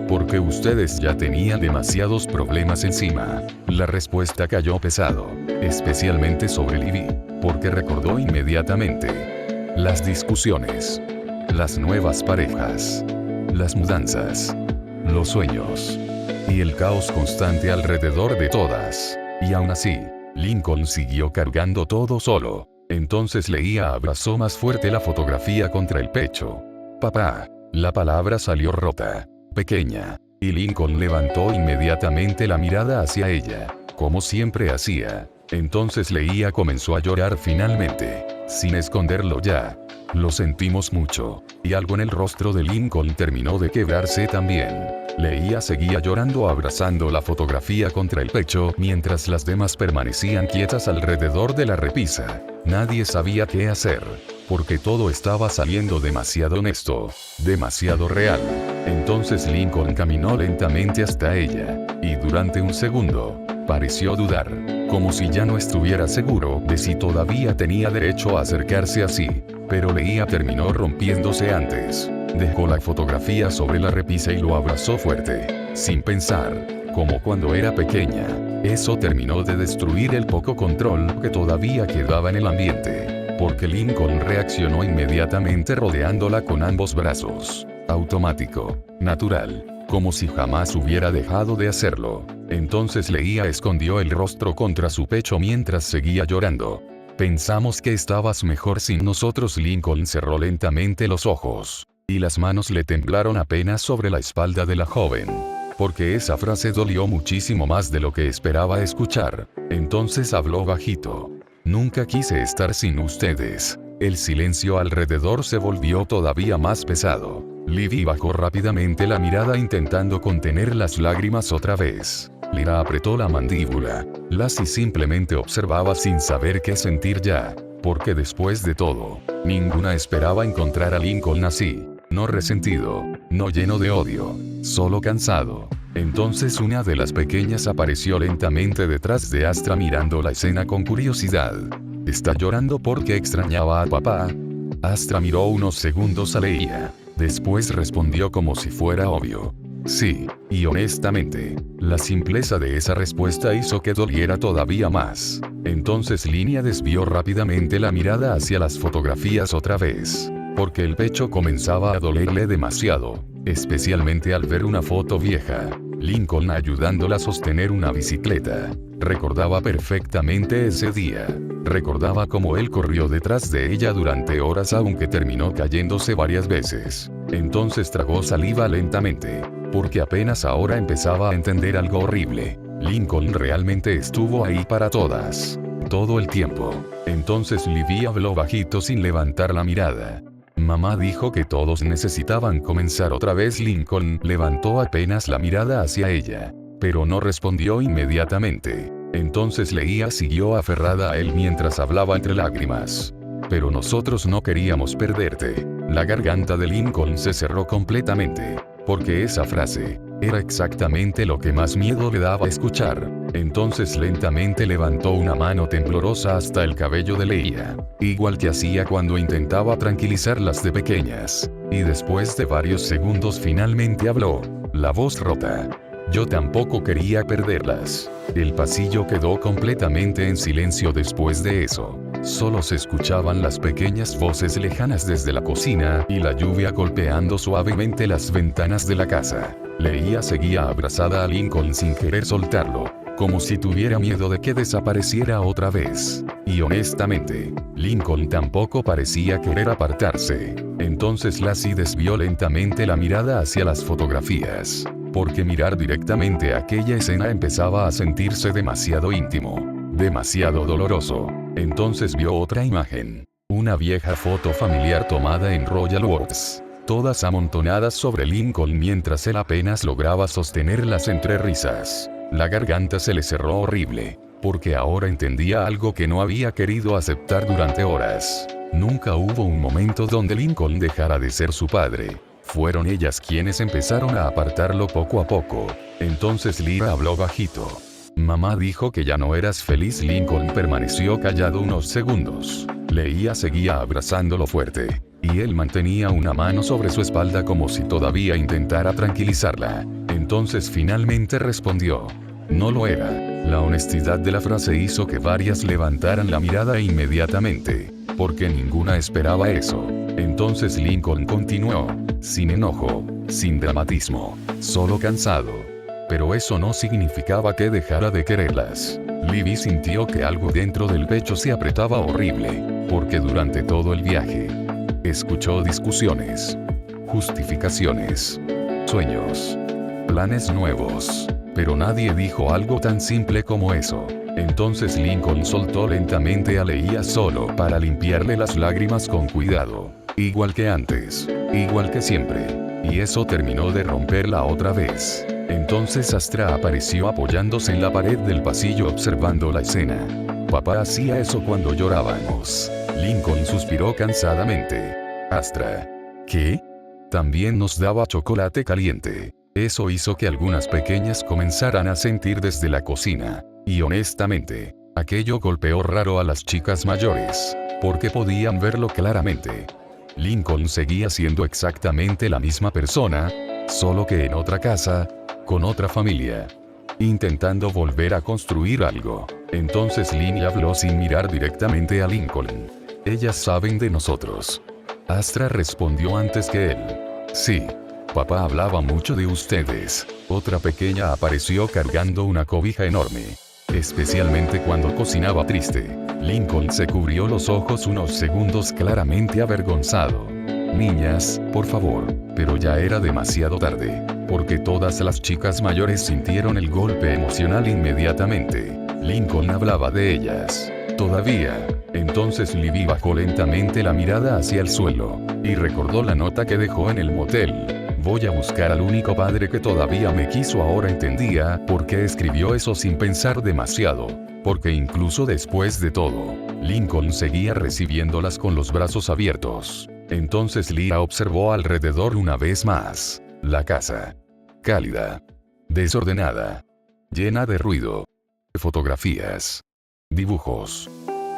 Porque ustedes ya tenían demasiados problemas encima. La respuesta cayó pesado, especialmente sobre Libby, porque recordó inmediatamente las discusiones, las nuevas parejas, las mudanzas, los sueños y el caos constante alrededor de todas. Y aún así, Lincoln siguió cargando todo solo. Entonces Leah abrazó más fuerte la fotografía contra el pecho. Papá. La palabra salió rota, pequeña, y Lincoln levantó inmediatamente la mirada hacia ella, como siempre hacía. Entonces Leah comenzó a llorar finalmente, sin esconderlo ya. Lo sentimos mucho, y algo en el rostro de Lincoln terminó de quebrarse también. Leía seguía llorando abrazando la fotografía contra el pecho mientras las demás permanecían quietas alrededor de la repisa. Nadie sabía qué hacer, porque todo estaba saliendo demasiado honesto, demasiado real. Entonces Lincoln caminó lentamente hasta ella, y durante un segundo, pareció dudar, como si ya no estuviera seguro de si todavía tenía derecho a acercarse así, pero Leía terminó rompiéndose antes. Dejó la fotografía sobre la repisa y lo abrazó fuerte, sin pensar, como cuando era pequeña. Eso terminó de destruir el poco control que todavía quedaba en el ambiente, porque Lincoln reaccionó inmediatamente rodeándola con ambos brazos. Automático, natural, como si jamás hubiera dejado de hacerlo. Entonces Leía escondió el rostro contra su pecho mientras seguía llorando. Pensamos que estabas mejor sin nosotros. Lincoln cerró lentamente los ojos, y las manos le temblaron apenas sobre la espalda de la joven, porque esa frase dolió muchísimo más de lo que esperaba escuchar. Entonces habló bajito. Nunca quise estar sin ustedes. El silencio alrededor se volvió todavía más pesado. Libby bajó rápidamente la mirada intentando contener las lágrimas otra vez. Lyra apretó la mandíbula. Lassie simplemente observaba sin saber qué sentir ya, porque después de todo, ninguna esperaba encontrar a Lincoln así. No resentido, no lleno de odio, solo cansado. Entonces una de las pequeñas apareció lentamente detrás de Astra mirando la escena con curiosidad. ¿Está llorando porque extrañaba a papá? Astra miró unos segundos a Leia. Después respondió como si fuera obvio. Sí, y honestamente, la simpleza de esa respuesta hizo que doliera todavía más. Entonces Línea desvió rápidamente la mirada hacia las fotografías otra vez, porque el pecho comenzaba a dolerle demasiado, especialmente al ver una foto vieja. Lincoln ayudándola a sostener una bicicleta. Recordaba perfectamente ese día. Recordaba cómo él corrió detrás de ella durante horas aunque terminó cayéndose varias veces. Entonces tragó saliva lentamente, porque apenas ahora empezaba a entender algo horrible. Lincoln realmente estuvo ahí para todas. Todo el tiempo. Entonces Libby habló bajito sin levantar la mirada. Mamá dijo que todos necesitaban comenzar otra vez. Lincoln levantó apenas la mirada hacia ella, pero no respondió inmediatamente. Entonces Leia siguió aferrada a él mientras hablaba entre lágrimas. Pero nosotros no queríamos perderte. La garganta de Lincoln se cerró completamente, porque esa frase era exactamente lo que más miedo le daba escuchar. Entonces lentamente levantó una mano temblorosa hasta el cabello de Leia, igual que hacía cuando intentaba tranquilizarlas de pequeñas. Y después de varios segundos finalmente habló, la voz rota. Yo tampoco quería perderlas. El pasillo quedó completamente en silencio después de eso. Solo se escuchaban las pequeñas voces lejanas desde la cocina y la lluvia golpeando suavemente las ventanas de la casa. Leia seguía abrazada a Lincoln sin querer soltarlo, como si tuviera miedo de que desapareciera otra vez. Y honestamente, Lincoln tampoco parecía querer apartarse. Entonces Lassie desvió lentamente la mirada hacia las fotografías, porque mirar directamente aquella escena empezaba a sentirse demasiado íntimo, demasiado doloroso. Entonces vio otra imagen. Una vieja foto familiar tomada en Royal Works, todas amontonadas sobre Lincoln mientras él apenas lograba sostenerlas entre risas. La garganta se le cerró horrible, porque ahora entendía algo que no había querido aceptar durante horas. Nunca hubo un momento donde Lincoln dejara de ser su padre. Fueron ellas quienes empezaron a apartarlo poco a poco. Entonces Lyra habló bajito. Mamá dijo que ya no eras feliz. Lincoln permaneció callado unos segundos. Leia seguía abrazándolo fuerte, y él mantenía una mano sobre su espalda como si todavía intentara tranquilizarla. Entonces finalmente respondió. No lo era. La honestidad de la frase hizo que varias levantaran la mirada inmediatamente, porque ninguna esperaba eso. Entonces Lincoln continuó, sin enojo, sin dramatismo, solo cansado. Pero eso no significaba que dejara de quererlas. Libby sintió que algo dentro del pecho se apretaba horrible, porque durante todo el viaje escuchó discusiones, justificaciones, sueños, planes nuevos, pero nadie dijo algo tan simple como eso. Entonces Lincoln soltó lentamente a Leia solo para limpiarle las lágrimas con cuidado, igual que antes, igual que siempre. y eso terminó de romperla otra vez. Entonces Astra apareció apoyándose en la pared del pasillo observando la escena. Papá hacía eso cuando llorábamos. Lincoln suspiró cansadamente. Astra. ¿Qué? También nos daba chocolate caliente. Eso hizo que algunas pequeñas comenzaran a sentir desde la cocina. Y honestamente, aquello golpeó raro a las chicas mayores, porque podían verlo claramente. Lincoln seguía siendo exactamente la misma persona, solo que en otra casa, con otra familia, intentando volver a construir algo. Entonces Lynn habló sin mirar directamente a Lincoln. Ellas saben de nosotros. Astra respondió antes que él. Sí. Papá hablaba mucho de ustedes. Otra pequeña apareció cargando una cobija enorme. Especialmente cuando cocinaba triste. Lincoln se cubrió los ojos unos segundos claramente avergonzado. Niñas, por favor. Pero ya era demasiado tarde. Porque todas las chicas mayores sintieron el golpe emocional inmediatamente. Lincoln hablaba de ellas. Todavía. Entonces Libby bajó lentamente la mirada hacia el suelo. Y recordó la nota que dejó en el motel. Voy a buscar al único padre que todavía me quiso. Ahora entendía por qué escribió eso sin pensar demasiado. Porque incluso después de todo, Lincoln seguía recibiéndolas con los brazos abiertos. Entonces Leah observó alrededor una vez más. La casa. Cálida. Desordenada. Llena de ruido. Fotografías. Dibujos.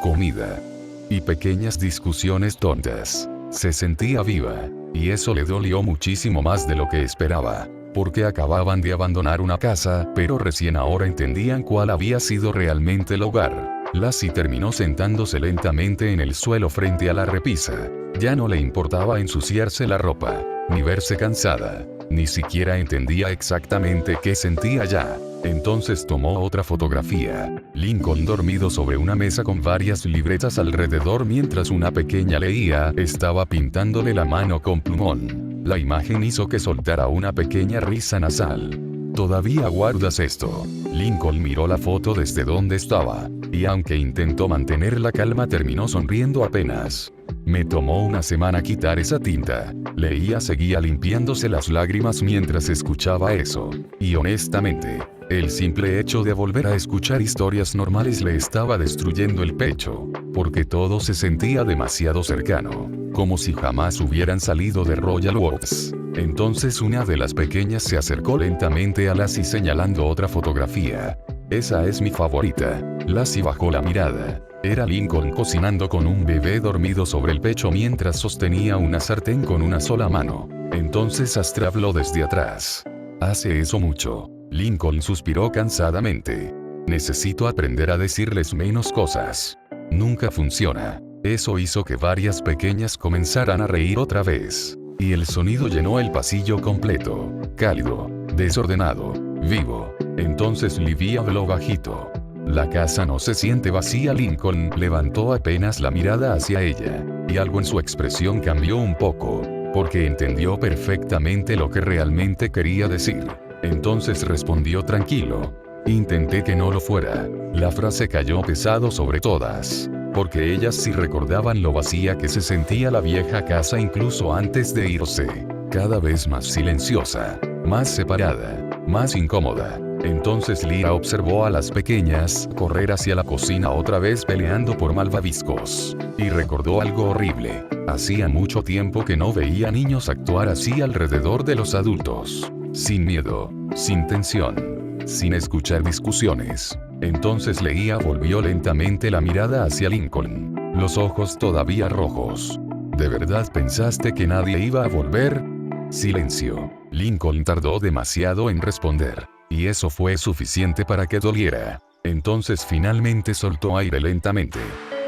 Comida. Y pequeñas discusiones tontas. Se sentía viva. Y eso le dolió muchísimo más de lo que esperaba. Porque acababan de abandonar una casa, pero recién ahora entendían cuál había sido realmente el hogar. Lassie terminó sentándose lentamente en el suelo frente a la repisa. Ya no le importaba ensuciarse la ropa, ni verse cansada. Ni siquiera entendía exactamente qué sentía ya. Entonces tomó otra fotografía. Lincoln dormido sobre una mesa con varias libretas alrededor mientras una pequeña leía, estaba pintándole la mano con plumón. La imagen hizo que soltara una pequeña risa nasal. ¿Todavía guardas esto? Lincoln miró la foto desde donde estaba, y aunque intentó mantener la calma terminó sonriendo apenas. Me tomó una semana quitar esa tinta. Leía seguía limpiándose las lágrimas mientras escuchaba eso. Y honestamente, el simple hecho de volver a escuchar historias normales le estaba destruyendo el pecho. Porque todo se sentía demasiado cercano. Como si jamás hubieran salido de Royal Oaks. Entonces una de las pequeñas se acercó lentamente a Lassie señalando otra fotografía. Esa es mi favorita. Lassie bajó la mirada. Era Lincoln cocinando con un bebé dormido sobre el pecho mientras sostenía una sartén con una sola mano. Entonces Astra habló desde atrás. Hace eso mucho. Lincoln suspiró cansadamente. Necesito aprender a decirles menos cosas. Nunca funciona. Eso hizo que varias pequeñas comenzaran a reír otra vez. Y el sonido llenó el pasillo completo. Cálido. Desordenado. Vivo. Entonces Libby habló bajito. La casa no se siente vacía. Lincoln levantó apenas la mirada hacia ella. Y algo en su expresión cambió un poco. Porque entendió perfectamente lo que realmente quería decir. Entonces respondió tranquilo. Intenté que no lo fuera. La frase cayó pesado sobre todas. Porque ellas sí recordaban lo vacía que se sentía la vieja casa incluso antes de irse. Cada vez más silenciosa. Más separada. Más incómoda. Entonces Leah observó a las pequeñas correr hacia la cocina otra vez peleando por malvaviscos. Y recordó algo horrible. Hacía mucho tiempo que no veía niños actuar así alrededor de los adultos. Sin miedo. Sin tensión. Sin escuchar discusiones. Entonces Leah volvió lentamente la mirada hacia Lincoln. Los ojos todavía rojos. ¿De verdad pensaste que nadie iba a volver? Silencio. Lincoln tardó demasiado en responder. Y eso fue suficiente para que doliera. Entonces finalmente soltó aire lentamente.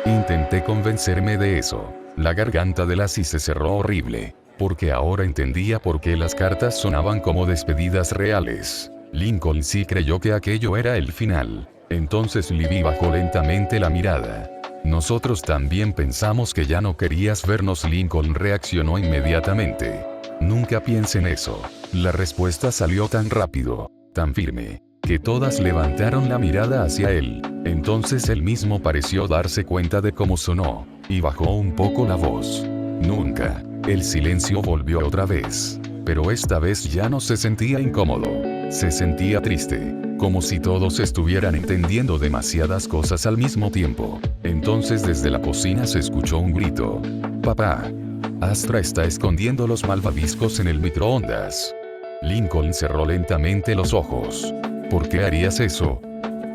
Intenté convencerme de eso. La garganta de Lassie se cerró horrible. Porque ahora entendía por qué las cartas sonaban como despedidas reales. Lincoln sí creyó que aquello era el final. Entonces Libby bajó lentamente la mirada. Nosotros también pensamos que ya no querías vernos. Lincoln reaccionó inmediatamente. Nunca piense en eso. La respuesta salió tan rápido, tan firme, que todas levantaron la mirada hacia él. Entonces él mismo pareció darse cuenta de cómo sonó, y bajó un poco la voz. Nunca. El silencio volvió otra vez. Pero esta vez ya no se sentía incómodo. Se sentía triste, como si todos estuvieran entendiendo demasiadas cosas al mismo tiempo. Entonces desde la cocina se escuchó un grito. «Papá. Astra está escondiendo los malvaviscos en el microondas». Lincoln cerró lentamente los ojos. ¿Por qué harías eso?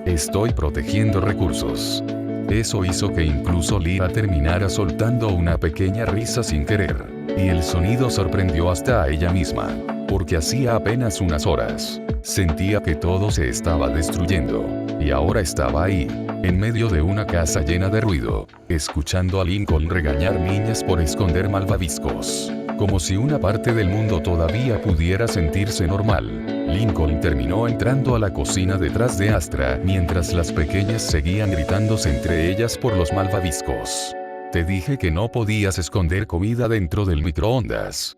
Estoy protegiendo recursos. Eso hizo que incluso Lyra terminara soltando una pequeña risa sin querer. Y el sonido sorprendió hasta a ella misma. Porque hacía apenas unas horas, sentía que todo se estaba destruyendo. Y ahora estaba ahí, en medio de una casa llena de ruido, escuchando a Lincoln regañar niñas por esconder malvaviscos. Como si una parte del mundo todavía pudiera sentirse normal. Lincoln terminó entrando a la cocina detrás de Astra mientras las pequeñas seguían gritándose entre ellas por los malvaviscos. Te dije que no podías esconder comida dentro del microondas.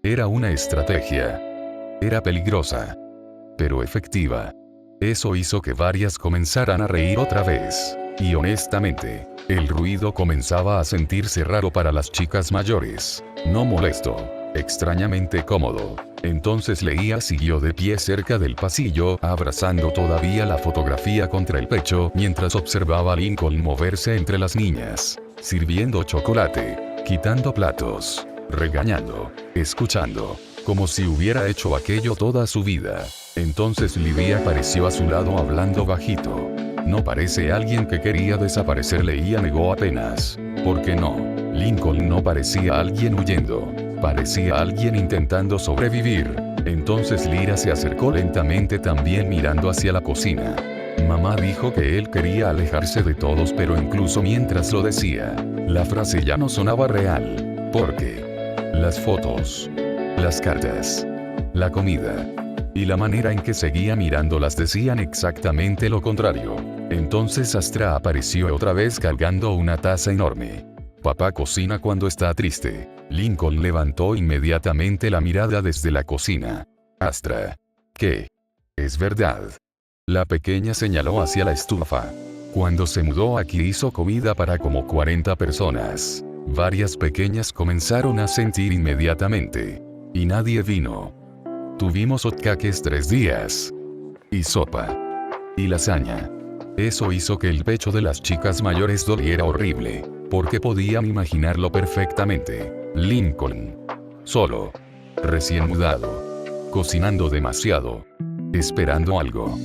Era una estrategia. Era peligrosa. Pero efectiva. Eso hizo que varias comenzaran a reír otra vez. Y honestamente, el ruido comenzaba a sentirse raro para las chicas mayores. No molesto. Extrañamente cómodo. Entonces Leia siguió de pie cerca del pasillo, abrazando todavía la fotografía contra el pecho, mientras observaba a Lincoln moverse entre las niñas, sirviendo chocolate, quitando platos, regañando, escuchando, como si hubiera hecho aquello toda su vida. Entonces Libby apareció a su lado hablando bajito. No parece alguien que quería desaparecer, Leia negó apenas. ¿Por qué no? Lincoln no parecía alguien huyendo. Parecía alguien intentando sobrevivir. Entonces Lyra se acercó lentamente también mirando hacia la cocina. Mamá dijo que él quería alejarse de todos, pero incluso mientras lo decía, la frase ya no sonaba real. Porque las fotos, las cartas, la comida y la manera en que seguía mirándolas decían exactamente lo contrario. Entonces Astra apareció otra vez cargando una taza enorme. Papá cocina cuando está triste. Lincoln levantó inmediatamente la mirada desde la cocina. Astra. ¿Qué? Es verdad. La pequeña señaló hacia la estufa. Cuando se mudó aquí hizo comida para como 40 personas. Varias pequeñas comenzaron a sentir inmediatamente. Y nadie vino. Tuvimos hotcakes 3 días. Y sopa. Y lasaña. Eso hizo que el pecho de las chicas mayores doliera horrible. Porque podían imaginarlo perfectamente. Lincoln. Solo. Recién mudado. Cocinando demasiado. Esperando algo.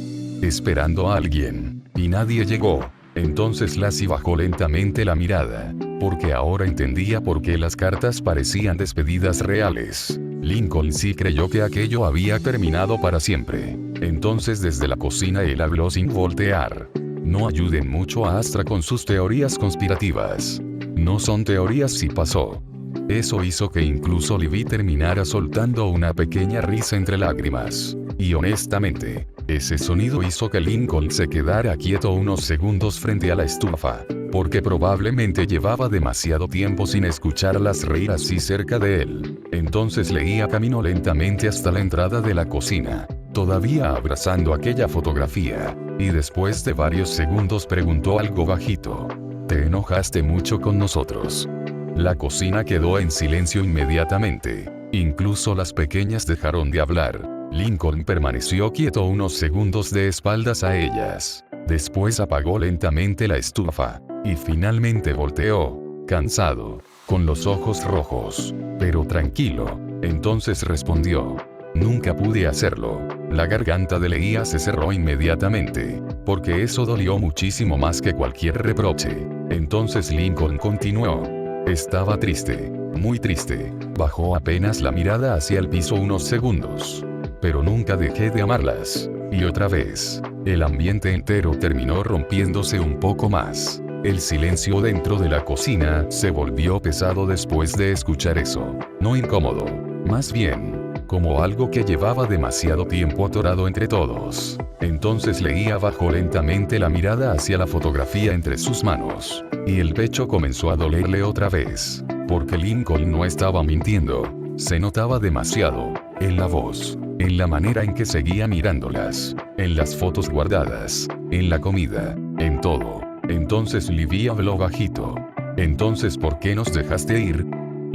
Esperando a alguien. Y nadie llegó. Entonces Lassie bajó lentamente la mirada. Porque ahora entendía por qué las cartas parecían despedidas reales. Lincoln sí creyó que aquello había terminado para siempre. Entonces desde la cocina él habló sin voltear. No ayuden mucho a Astra con sus teorías conspirativas. No son teorías, si pasó. Eso hizo que incluso Libby terminara soltando una pequeña risa entre lágrimas. Y honestamente, ese sonido hizo que Lincoln se quedara quieto unos segundos frente a la estufa. Porque probablemente llevaba demasiado tiempo sin escucharlas reír así cerca de él. Entonces Leia caminó lentamente hasta la entrada de la cocina, todavía abrazando aquella fotografía. Y después de varios segundos preguntó algo bajito. ¿Te enojaste mucho con nosotros? La cocina quedó en silencio inmediatamente. Incluso las pequeñas dejaron de hablar. Lincoln permaneció quieto unos segundos de espaldas a ellas. Después apagó lentamente la estufa. Y finalmente volteó, cansado, con los ojos rojos, pero tranquilo. Entonces respondió. Nunca pude hacerlo. La garganta de Leia se cerró inmediatamente, porque eso dolió muchísimo más que cualquier reproche. Entonces Lincoln continuó. Estaba triste, muy triste. Bajó apenas la mirada hacia el piso unos segundos. Pero nunca dejé de amarlas. Y otra vez, el ambiente entero terminó rompiéndose un poco más. El silencio dentro de la cocina se volvió pesado después de escuchar eso. No incómodo, más bien como algo que llevaba demasiado tiempo atorado entre todos. Entonces Leia bajó lentamente la mirada hacia la fotografía entre sus manos. Y el pecho comenzó a dolerle otra vez. Porque Lincoln no estaba mintiendo. Se notaba demasiado. En la voz. En la manera en que seguía mirándolas. En las fotos guardadas. En la comida. En todo. Entonces Libby habló bajito. Entonces, ¿por qué nos dejaste ir?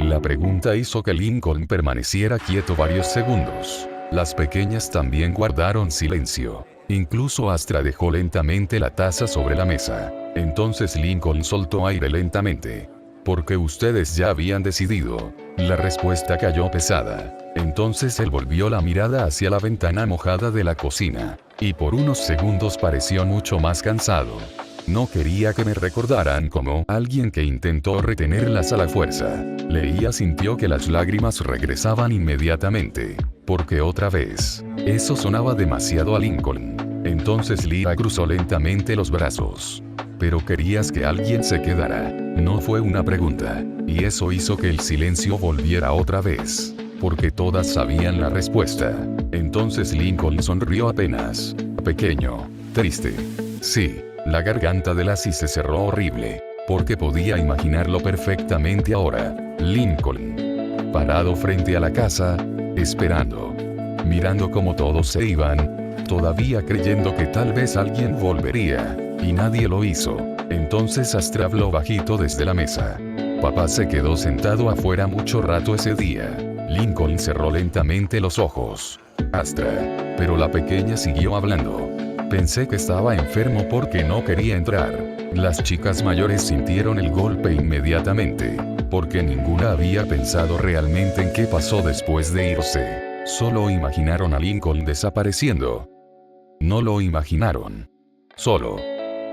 La pregunta hizo que Lincoln permaneciera quieto varios segundos. Las pequeñas también guardaron silencio. Incluso Astra dejó lentamente la taza sobre la mesa. Entonces Lincoln soltó aire lentamente. Porque ustedes ya habían decidido. La respuesta cayó pesada. Entonces él volvió la mirada hacia la ventana mojada de la cocina. Y por unos segundos pareció mucho más cansado. No quería que me recordaran como alguien que intentó retenerlas a la fuerza. Leía sintió que las lágrimas regresaban inmediatamente. Porque otra vez. Eso sonaba demasiado a Lincoln. Entonces Lyra cruzó lentamente los brazos. Pero querías que alguien se quedara. No fue una pregunta. Y eso hizo que el silencio volviera otra vez. Porque todas sabían la respuesta. Entonces Lincoln sonrió apenas. Pequeño. Triste. Sí. La garganta de Lassie se cerró horrible. Porque podía imaginarlo perfectamente ahora. Lincoln. Parado frente a la casa. Esperando. Mirando cómo todos se iban. Todavía creyendo que tal vez alguien volvería. Y nadie lo hizo. Entonces Astra habló bajito desde la mesa. Papá se quedó sentado afuera mucho rato ese día. Lincoln cerró lentamente los ojos. Astra. Pero la pequeña siguió hablando. Pensé que estaba enfermo porque no quería entrar. Las chicas mayores sintieron el golpe inmediatamente. Porque ninguna había pensado realmente en qué pasó después de irse. Solo imaginaron a Lincoln desapareciendo. No lo imaginaron. Solo.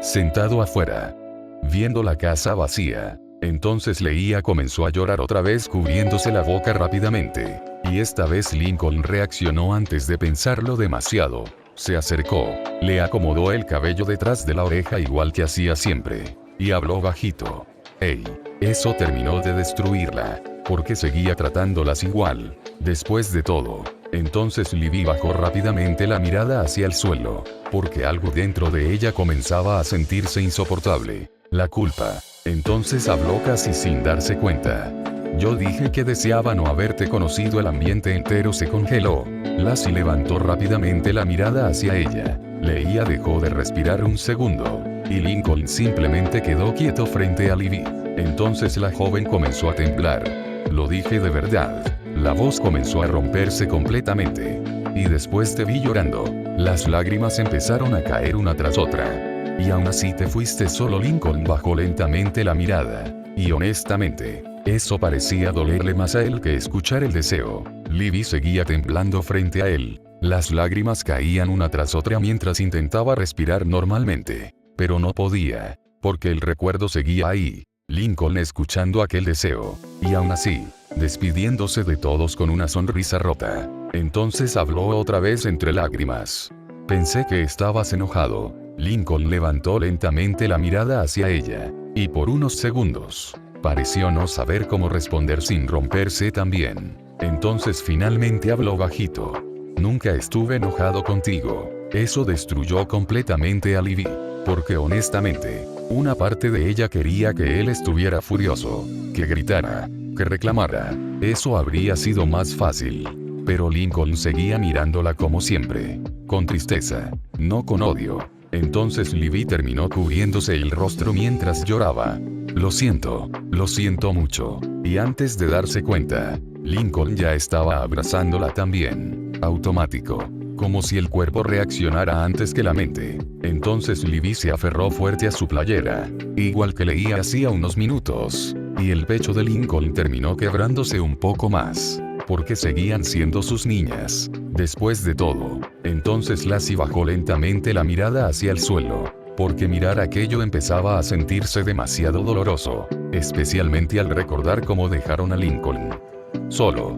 Sentado afuera. Viendo la casa vacía. Entonces Leia comenzó a llorar otra vez cubriéndose la boca rápidamente. Y esta vez Lincoln reaccionó antes de pensarlo demasiado. Se acercó. Le acomodó el cabello detrás de la oreja igual que hacía siempre. Y habló bajito. Hey. Eso terminó de destruirla. Porque seguía tratándolas igual. Después de todo. Entonces Libby bajó rápidamente la mirada hacia el suelo. Porque algo dentro de ella comenzaba a sentirse insoportable. La culpa. Entonces habló casi sin darse cuenta. Yo dije que deseaba no haberte conocido. El ambiente entero se congeló. Lassie levantó rápidamente la mirada hacia ella. Leia dejó de respirar un segundo. Y Lincoln simplemente quedó quieto frente a Libby. Entonces la joven comenzó a temblar. Lo dije de verdad. La voz comenzó a romperse completamente. Y después te vi llorando. Las lágrimas empezaron a caer una tras otra. Y aún así te fuiste solo. Lincoln bajó lentamente la mirada. Y honestamente, eso parecía dolerle más a él que escuchar el deseo. Libby seguía temblando frente a él. Las lágrimas caían una tras otra mientras intentaba respirar normalmente. Pero no podía. Porque el recuerdo seguía ahí. Lincoln escuchando aquel deseo. Y aún así, despidiéndose de todos con una sonrisa rota. Entonces habló otra vez entre lágrimas. Pensé que estabas enojado. Lincoln levantó lentamente la mirada hacia ella. Y por unos segundos, pareció no saber cómo responder sin romperse también. Entonces finalmente habló bajito. Nunca estuve enojado contigo. Eso destruyó completamente a Libby. Porque honestamente, una parte de ella quería que él estuviera furioso. Que gritara. Que reclamara. Eso habría sido más fácil. Pero Lincoln seguía mirándola como siempre. Con tristeza. No con odio. Entonces Libby terminó cubriéndose el rostro mientras lloraba. Lo siento mucho. Y antes de darse cuenta, Lincoln ya estaba abrazándola también. Automático. Como si el cuerpo reaccionara antes que la mente. Entonces Libby se aferró fuerte a su playera. Igual que Leia hacía unos minutos. Y el pecho de Lincoln terminó quebrándose un poco más. Porque seguían siendo sus niñas. Después de todo. Entonces Lassie bajó lentamente la mirada hacia el suelo. Porque mirar aquello empezaba a sentirse demasiado doloroso. Especialmente al recordar cómo dejaron a Lincoln. Solo.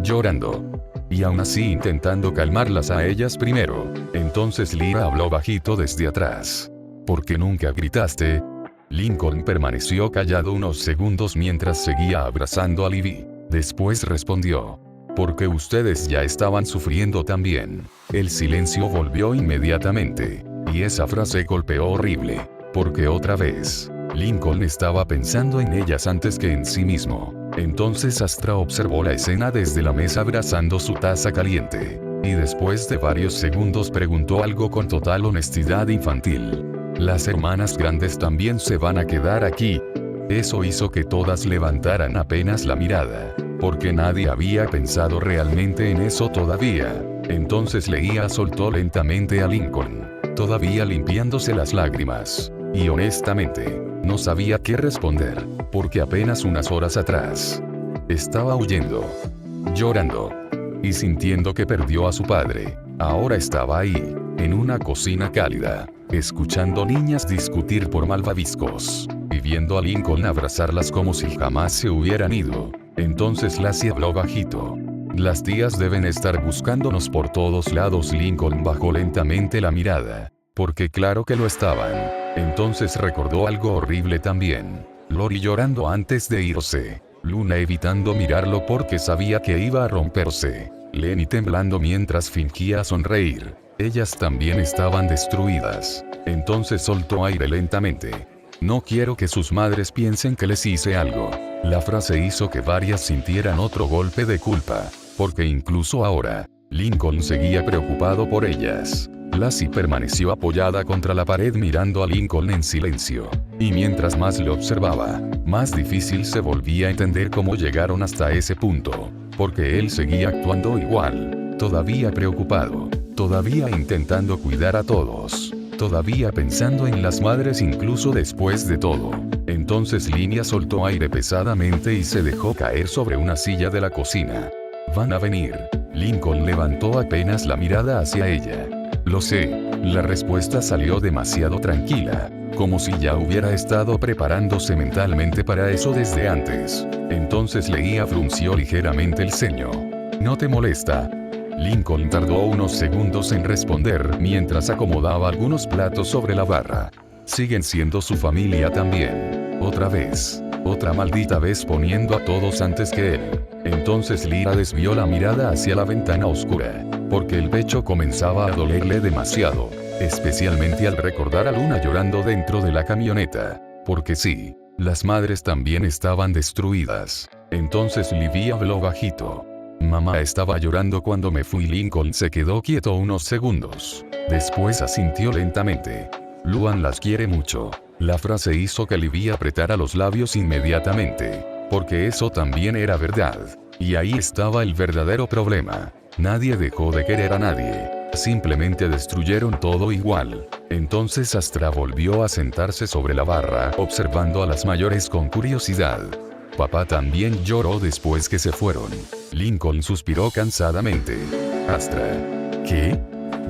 Llorando. Y aún así intentando calmarlas a ellas primero. Entonces Lyra habló bajito desde atrás. ¿Por qué nunca gritaste? Lincoln permaneció callado unos segundos mientras seguía abrazando a Libby. Después respondió. Porque ustedes ya estaban sufriendo también. El silencio volvió inmediatamente. Y esa frase golpeó horrible. Porque otra vez, Lincoln estaba pensando en ellas antes que en sí mismo. Entonces Astra observó la escena desde la mesa abrazando su taza caliente. Y después de varios segundos preguntó algo con total honestidad infantil. ¿Las hermanas grandes también se van a quedar aquí? Eso hizo que todas levantaran apenas la mirada, porque nadie había pensado realmente en eso todavía. Entonces Leia soltó lentamente a Lincoln, todavía limpiándose las lágrimas. Y honestamente, no sabía qué responder, porque apenas unas horas atrás estaba huyendo, llorando y sintiendo que perdió a su padre. Ahora estaba ahí, en una cocina cálida, escuchando niñas discutir por malvaviscos, y viendo a Lincoln abrazarlas como si jamás se hubieran ido. Entonces Lassie habló bajito. Las tías deben estar buscándonos por todos lados. Lincoln bajó lentamente la mirada, porque claro que lo estaban. Entonces recordó algo horrible también. Lori llorando antes de irse. Luna evitando mirarlo porque sabía que iba a romperse. Lenny temblando mientras fingía sonreír. Ellas también estaban destruidas. Entonces soltó aire lentamente. No quiero que sus madres piensen que les hice algo. La frase hizo que varias sintieran otro golpe de culpa, porque incluso ahora, Lincoln seguía preocupado por ellas. Lassie permaneció apoyada contra la pared mirando a Lincoln en silencio. Y mientras más lo observaba, más difícil se volvía a entender cómo llegaron hasta ese punto. Porque él seguía actuando igual, todavía preocupado, todavía intentando cuidar a todos, todavía pensando en las madres incluso después de todo. Entonces Línea soltó aire pesadamente y se dejó caer sobre una silla de la cocina. Van a venir. Lincoln levantó apenas la mirada hacia ella. Lo sé, la respuesta salió demasiado tranquila, como si ya hubiera estado preparándose mentalmente para eso desde antes. Entonces Leia frunció ligeramente el ceño. ¿No te molesta? Lincoln tardó unos segundos en responder mientras acomodaba algunos platos sobre la barra. Siguen siendo su familia también. Otra vez. Otra maldita vez poniendo a todos antes que él. Entonces Lyra desvió la mirada hacia la ventana oscura, porque el pecho comenzaba a dolerle demasiado, especialmente al recordar a Luna llorando dentro de la camioneta. Porque sí, las madres también estaban destruidas. Entonces Livia habló bajito. Mamá estaba llorando cuando me fui. Lincoln se quedó quieto unos segundos. Después asintió lentamente. Luan las quiere mucho. La frase hizo que Livia apretara los labios inmediatamente, porque eso también era verdad. Y ahí estaba el verdadero problema. Nadie dejó de querer a nadie. Simplemente destruyeron todo igual. Entonces Astra volvió a sentarse sobre la barra, observando a las mayores con curiosidad. Papá también lloró después que se fueron. Lincoln suspiró cansadamente. Astra. ¿Qué?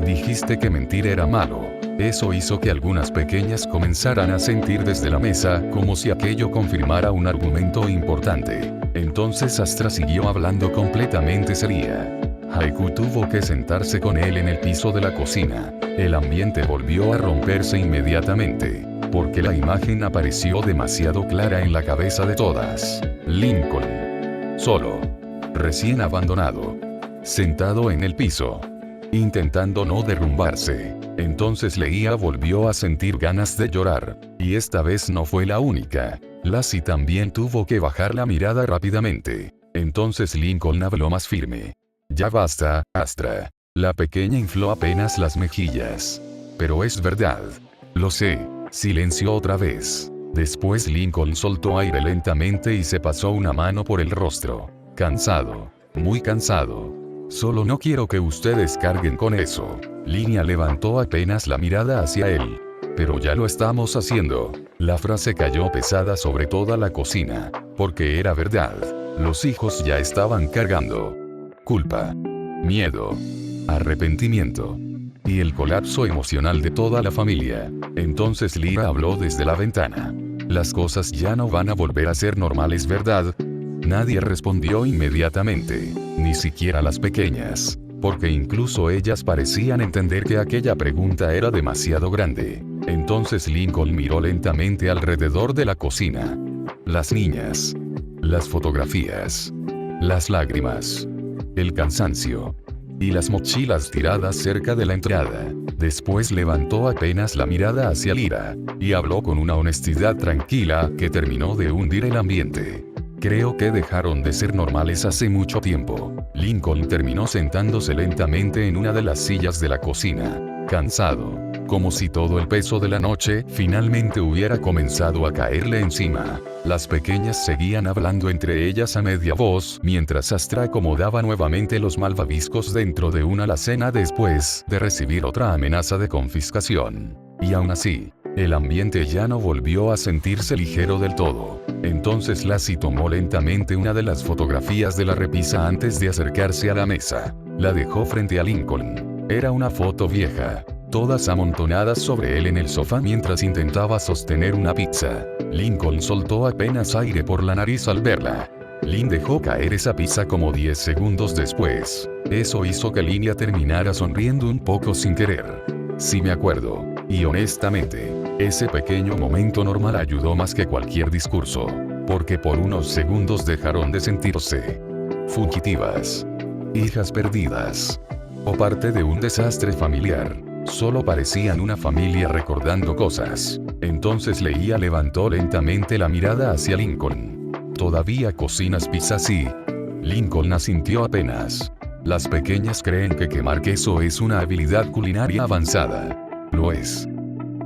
Dijiste que mentir era malo. Eso hizo que algunas pequeñas comenzaran a sentir desde la mesa, como si aquello confirmara un argumento importante. Entonces Astra siguió hablando completamente seria. Haiku tuvo que sentarse con él en el piso de la cocina. El ambiente volvió a romperse inmediatamente, porque la imagen apareció demasiado clara en la cabeza de todas. Lincoln. Solo. Recién abandonado. Sentado en el piso. Intentando no derrumbarse. Entonces Leia volvió a sentir ganas de llorar. Y esta vez no fue la única. Lassie también tuvo que bajar la mirada rápidamente. Entonces Lincoln habló más firme. Ya basta, Astra. La pequeña infló apenas las mejillas. Pero es verdad. Lo sé. Silenció otra vez. Después Lincoln soltó aire lentamente y se pasó una mano por el rostro. Cansado. Muy cansado. Solo no quiero que ustedes carguen con eso. Línea levantó apenas la mirada hacia él. Pero ya lo estamos haciendo. La frase cayó pesada sobre toda la cocina. Porque era verdad. Los hijos ya estaban cargando. Culpa. Miedo. Arrepentimiento. Y el colapso emocional de toda la familia. Entonces Lyra habló desde la ventana. Las cosas ya no van a volver a ser normales, ¿verdad? Nadie respondió inmediatamente, ni siquiera las pequeñas, porque incluso ellas parecían entender que aquella pregunta era demasiado grande. Entonces Lincoln miró lentamente alrededor de la cocina. Las niñas. Las fotografías. Las lágrimas. El cansancio. Y las mochilas tiradas cerca de la entrada. Después levantó apenas la mirada hacia Lyra, y habló con una honestidad tranquila que terminó de hundir el ambiente. Creo que dejaron de ser normales hace mucho tiempo. Lincoln terminó sentándose lentamente en una de las sillas de la cocina, cansado, como si todo el peso de la noche finalmente hubiera comenzado a caerle encima. Las pequeñas seguían hablando entre ellas a media voz, mientras Astra acomodaba nuevamente los malvaviscos dentro de una alacena después de recibir otra amenaza de confiscación. Y aún así, el ambiente ya no volvió a sentirse ligero del todo. Entonces Lassie tomó lentamente una de las fotografías de la repisa antes de acercarse a la mesa. La dejó frente a Lincoln. Era una foto vieja, todas amontonadas sobre él en el sofá mientras intentaba sostener una pizza. Lincoln soltó apenas aire por la nariz al verla. Lynn dejó caer esa pizza como 10 segundos después. Eso hizo que Lynn terminara sonriendo un poco sin querer. Sí me acuerdo. Y honestamente, ese pequeño momento normal ayudó más que cualquier discurso. Porque por unos segundos dejaron de sentirse fugitivas, hijas perdidas, o parte de un desastre familiar. Solo parecían una familia recordando cosas. Entonces Leia levantó lentamente la mirada hacia Lincoln. ¿Todavía cocinas pizza así? Lincoln asintió apenas. Las pequeñas creen que quemar queso es una habilidad culinaria avanzada. Lo es.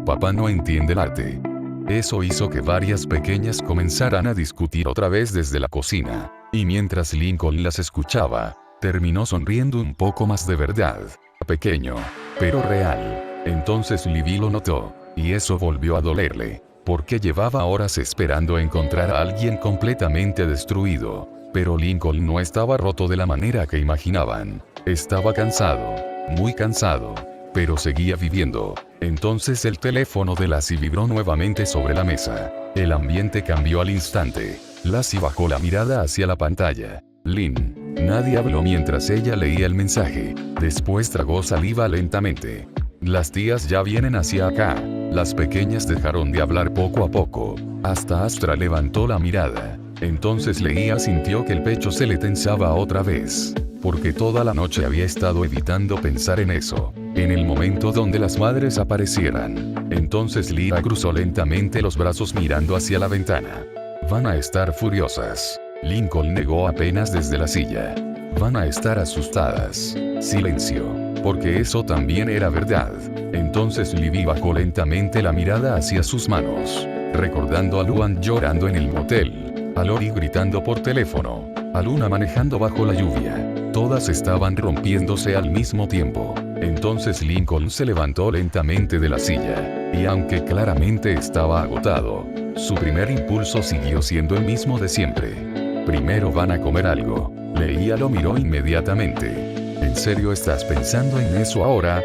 Papá no entiende el arte. Eso hizo que varias pequeñas comenzaran a discutir otra vez desde la cocina. Y mientras Lincoln las escuchaba, terminó sonriendo un poco más de verdad. Pequeño, pero real. Entonces Libby lo notó, y eso volvió a dolerle, porque llevaba horas esperando encontrar a alguien completamente destruido. Pero Lincoln no estaba roto de la manera que imaginaban. Estaba cansado, muy cansado, pero seguía viviendo. Entonces el teléfono de Lassie vibró nuevamente sobre la mesa. El ambiente cambió al instante. Lassie bajó la mirada hacia la pantalla. Lynn. Nadie habló mientras ella leía el mensaje. Después tragó saliva lentamente. Las tías ya vienen hacia acá. Las pequeñas dejaron de hablar poco a poco. Hasta Astra levantó la mirada. Entonces Leia sintió que el pecho se le tensaba otra vez. Porque toda la noche había estado evitando pensar en eso. En el momento donde las madres aparecieran. Entonces Lyra cruzó lentamente los brazos mirando hacia la ventana. Van a estar furiosas. Lincoln negó apenas desde la silla. Van a estar asustadas. Silencio. Porque eso también era verdad. Entonces Libby bajó lentamente la mirada hacia sus manos. Recordando a Luan llorando en el motel. A Lori gritando por teléfono. A Luna manejando bajo la lluvia. Todas estaban rompiéndose al mismo tiempo. Entonces Lincoln se levantó lentamente de la silla. Y aunque claramente estaba agotado, su primer impulso siguió siendo el mismo de siempre. Primero van a comer algo. Leia lo miró inmediatamente. ¿En serio estás pensando en eso ahora?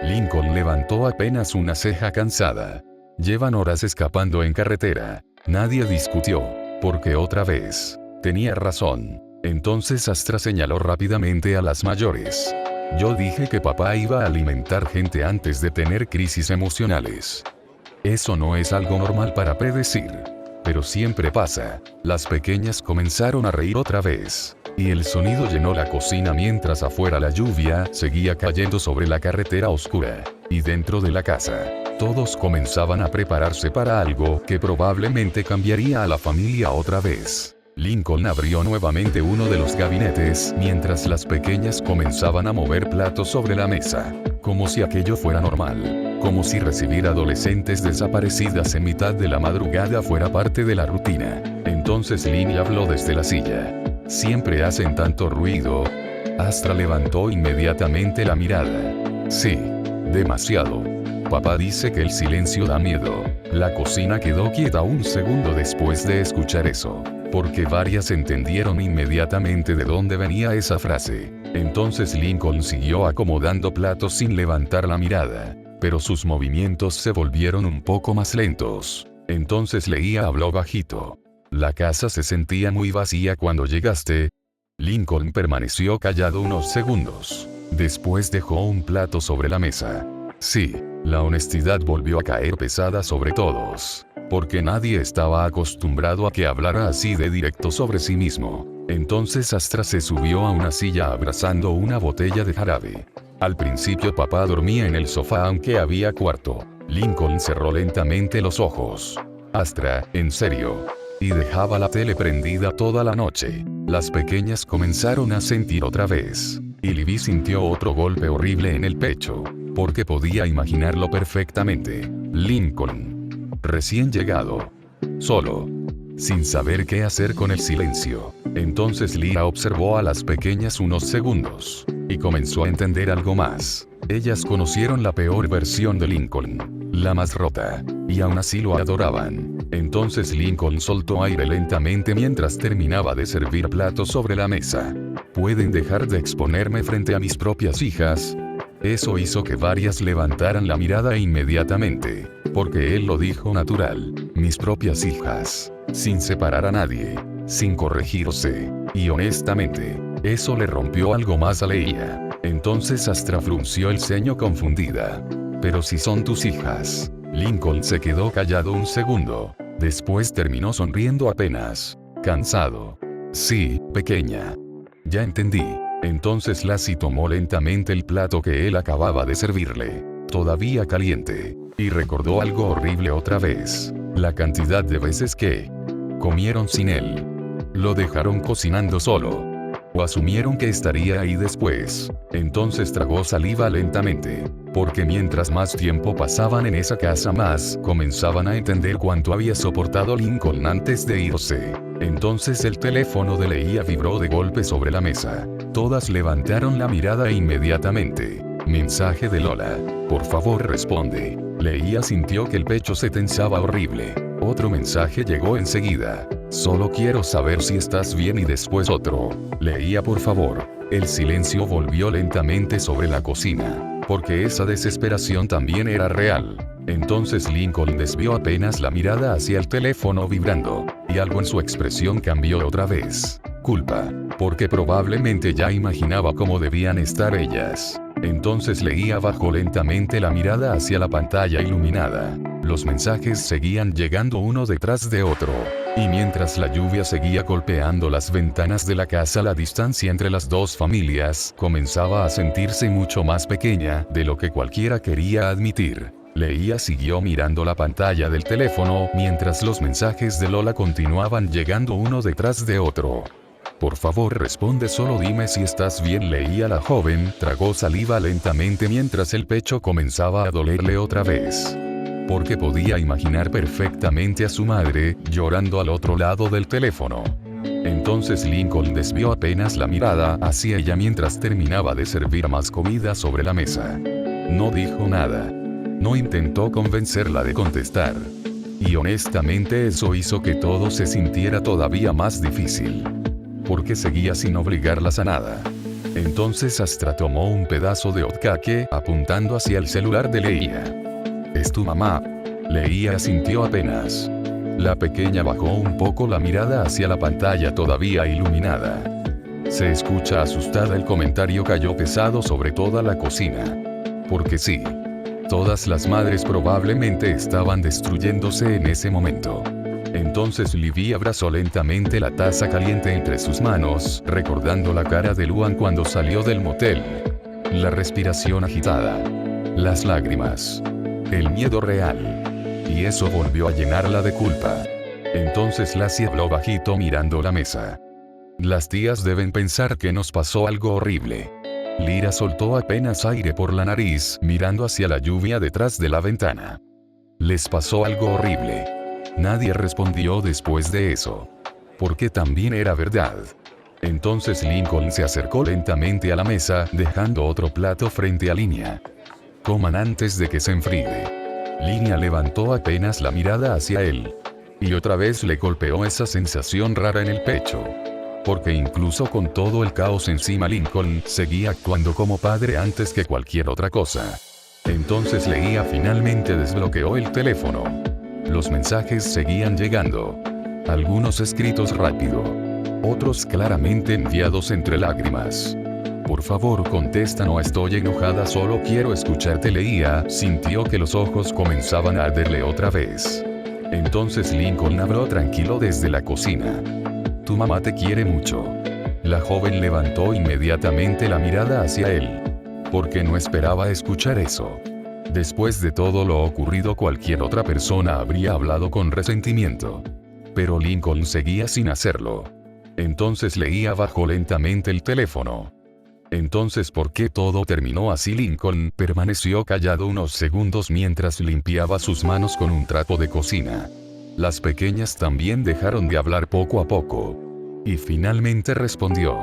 Lincoln levantó apenas una ceja cansada. Llevan horas escapando en carretera. Nadie discutió. Porque otra vez. Tenía razón. Entonces Astra señaló rápidamente a las mayores. Yo dije que papá iba a alimentar gente antes de tener crisis emocionales. Eso no es algo normal para predecir. Pero siempre pasa. Las pequeñas comenzaron a reír otra vez. Y el sonido llenó la cocina mientras afuera la lluvia seguía cayendo sobre la carretera oscura. Y dentro de la casa, todos comenzaban a prepararse para algo que probablemente cambiaría a la familia otra vez. Lincoln abrió nuevamente uno de los gabinetes mientras las pequeñas comenzaban a mover platos sobre la mesa. Como si aquello fuera normal. Como si recibir adolescentes desaparecidas en mitad de la madrugada fuera parte de la rutina. Entonces Lynn habló desde la silla. Siempre hacen tanto ruido. Astra levantó inmediatamente la mirada. Sí. Demasiado. Papá dice que el silencio da miedo. La cocina quedó quieta un segundo después de escuchar eso. Porque varias entendieron inmediatamente de dónde venía esa frase. Entonces Lincoln siguió acomodando platos sin levantar la mirada. Pero sus movimientos se volvieron un poco más lentos. Entonces Leia habló bajito. La casa se sentía muy vacía cuando llegaste. Lincoln permaneció callado unos segundos. Después dejó un plato sobre la mesa. Sí, la honestidad volvió a caer pesada sobre todos. Porque nadie estaba acostumbrado a que hablara así de directo sobre sí mismo. Entonces Astra se subió a una silla abrazando una botella de jarabe. Al principio papá dormía en el sofá aunque había cuarto. Lincoln cerró lentamente los ojos. Astra, ¿en serio? Y dejaba la tele prendida toda la noche. Las pequeñas comenzaron a sentir otra vez. Y Libby sintió otro golpe horrible en el pecho. porque podía imaginarlo perfectamente. Lincoln. Recién llegado. Solo. Sin saber qué hacer con el silencio. Entonces Lyra observó a las pequeñas unos segundos. Y comenzó a entender algo más. Ellas conocieron la peor versión de Lincoln. La más rota. Y aún así lo adoraban. Entonces Lincoln soltó aire lentamente mientras terminaba de servir platos sobre la mesa. ¿Pueden dejar de exponerme frente a mis propias hijas? Eso hizo que varias levantaran la mirada inmediatamente. Porque él lo dijo natural. Mis propias hijas. Sin separar a nadie. Sin corregirse. Y honestamente, eso le rompió algo más a Leia. Entonces Astra frunció el ceño confundida. Pero si son tus hijas. Lincoln se quedó callado un segundo. Después terminó sonriendo apenas. Cansado. Sí, pequeña. Ya entendí. Entonces Lassie tomó lentamente el plato que él acababa de servirle. Todavía caliente. Y recordó algo horrible otra vez. La cantidad de veces que comieron sin él. Lo dejaron cocinando solo. O asumieron que estaría ahí después. Entonces tragó saliva lentamente. Porque mientras más tiempo pasaban en esa casa más comenzaban a entender cuánto había soportado Lincoln antes de irse. Entonces el teléfono de Leia vibró de golpe sobre la mesa. Todas levantaron la mirada inmediatamente. Mensaje de Lola. Por favor responde. Leia sintió que el pecho se tensaba horrible. Otro mensaje llegó enseguida. Solo quiero saber si estás bien y después otro. Leia por favor. El silencio volvió lentamente sobre la cocina. Porque esa desesperación también era real. Entonces Lincoln desvió apenas la mirada hacia el teléfono vibrando. Y algo en su expresión cambió otra vez. Culpa. Porque probablemente ya imaginaba cómo debían estar ellas. Entonces Leia bajó lentamente la mirada hacia la pantalla iluminada. Los mensajes seguían llegando uno detrás de otro. Y mientras la lluvia seguía golpeando las ventanas de la casa, la distancia entre las dos familias comenzaba a sentirse mucho más pequeña de lo que cualquiera quería admitir. Leia siguió mirando la pantalla del teléfono mientras los mensajes de Lola continuaban llegando uno detrás de otro. Por favor responde, solo dime si estás bien. Leia la joven tragó saliva lentamente mientras el pecho comenzaba a dolerle otra vez. Porque podía imaginar perfectamente a su madre llorando al otro lado del teléfono. Entonces Lincoln desvió apenas la mirada hacia ella mientras terminaba de servir más comida sobre la mesa. No dijo nada. No intentó convencerla de contestar. Y honestamente eso hizo que todo se sintiera todavía más difícil. Porque seguía sin obligarlas a nada. Entonces Astra tomó un pedazo de hot cake apuntando hacia el celular de Leia. ¿Es tu mamá? Leia asintió apenas. La pequeña bajó un poco la mirada hacia la pantalla todavía iluminada. Se escucha asustada. El comentario cayó pesado sobre toda la cocina. Porque sí. Todas las madres probablemente estaban destruyéndose en ese momento. Entonces Libby abrazó lentamente la taza caliente entre sus manos, recordando la cara de Luan cuando salió del motel. La respiración agitada. Las lágrimas. El miedo real. Y eso volvió a llenarla de culpa. Entonces Lassie habló bajito mirando la mesa. Las tías deben pensar que nos pasó algo horrible. Lyra soltó apenas aire por la nariz, mirando hacia la lluvia detrás de la ventana. Les pasó algo horrible. Nadie respondió después de eso. Porque también era verdad. Entonces Lincoln se acercó lentamente a la mesa, dejando otro plato frente a Línea. Coman antes de que se enfríe. Línea levantó apenas la mirada hacia él. Y otra vez le golpeó esa sensación rara en el pecho. Porque incluso con todo el caos encima, Lincoln seguía actuando como padre antes que cualquier otra cosa. Entonces Leia finalmente desbloqueó el teléfono. Los mensajes seguían llegando. Algunos escritos rápido. Otros claramente enviados entre lágrimas. Por favor contesta, no estoy enojada, solo quiero escucharte. Leia sintió que los ojos comenzaban a arderle otra vez. Entonces Lincoln habló tranquilo desde la cocina. Tu mamá te quiere mucho. La joven levantó inmediatamente la mirada hacia él. Porque no esperaba escuchar eso. Después de todo lo ocurrido, cualquier otra persona habría hablado con resentimiento. Pero Lincoln seguía sin hacerlo. Entonces Leia bajó lentamente el teléfono. Entonces, ¿por qué todo terminó así? Lincoln permaneció callado unos segundos mientras limpiaba sus manos con un trapo de cocina. Las pequeñas también dejaron de hablar poco a poco. Y finalmente respondió.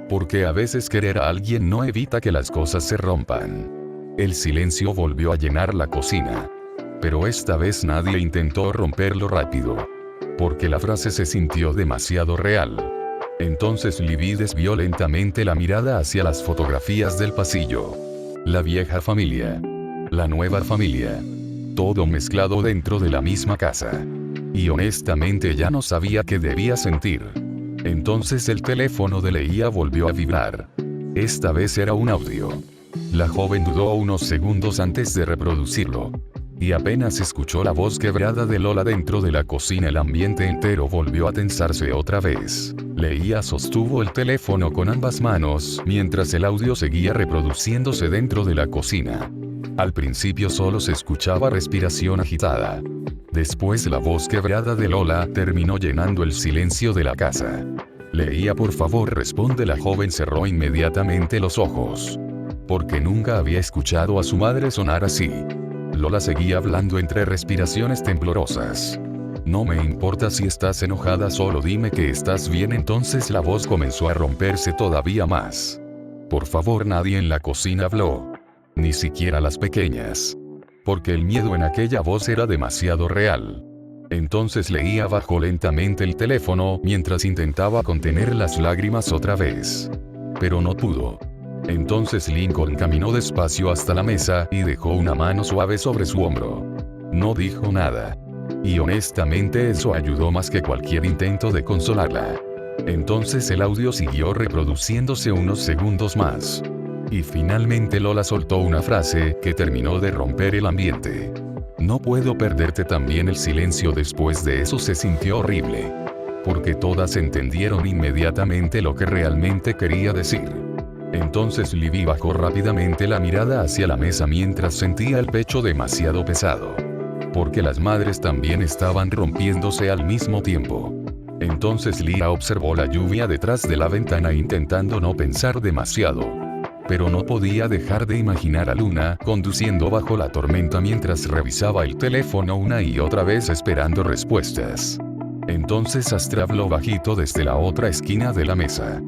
Porque a veces querer a alguien no evita que las cosas se rompan. El silencio volvió a llenar la cocina. Pero esta vez nadie intentó romperlo rápido. Porque la frase se sintió demasiado real. Entonces Libby desvió lentamente la mirada hacia las fotografías del pasillo. La vieja familia. La nueva familia. Todo mezclado dentro de la misma casa. Y honestamente ya no sabía qué debía sentir. Entonces el teléfono de Leia volvió a vibrar. Esta vez era un audio. La joven dudó unos segundos antes de reproducirlo. Y apenas escuchó la voz quebrada de Lola dentro de la cocina, el ambiente entero volvió a tensarse otra vez. Leia sostuvo el teléfono con ambas manos mientras el audio seguía reproduciéndose dentro de la cocina. Al principio solo se escuchaba respiración agitada. Después la voz quebrada de Lola terminó llenando el silencio de la casa. Leia, por favor, responde. La joven cerró inmediatamente los ojos. Porque nunca había escuchado a su madre sonar así. Lola seguía hablando entre respiraciones temblorosas. No me importa si estás enojada, solo dime que estás bien. Entonces la voz comenzó a romperse todavía más. Por favor, nadie en la cocina habló. Ni siquiera las pequeñas. Porque el miedo en aquella voz era demasiado real. Entonces Leia bajó lentamente el teléfono mientras intentaba contener las lágrimas otra vez. Pero no pudo. Entonces Lincoln caminó despacio hasta la mesa y dejó una mano suave sobre su hombro. No dijo nada. Y honestamente eso ayudó más que cualquier intento de consolarla. Entonces el audio siguió reproduciéndose unos segundos más. Y finalmente Lola soltó una frase que terminó de romper el ambiente. No puedo perderte. También el silencio después de eso se sintió horrible. Porque todas entendieron inmediatamente lo que realmente quería decir. Entonces Libby bajó rápidamente la mirada hacia la mesa mientras sentía el pecho demasiado pesado. Porque las madres también estaban rompiéndose al mismo tiempo. Entonces Lyra observó la lluvia detrás de la ventana intentando no pensar demasiado. Pero no podía dejar de imaginar a Luna conduciendo bajo la tormenta mientras revisaba el teléfono una y otra vez esperando respuestas. Entonces Astra habló bajito desde la otra esquina de la mesa.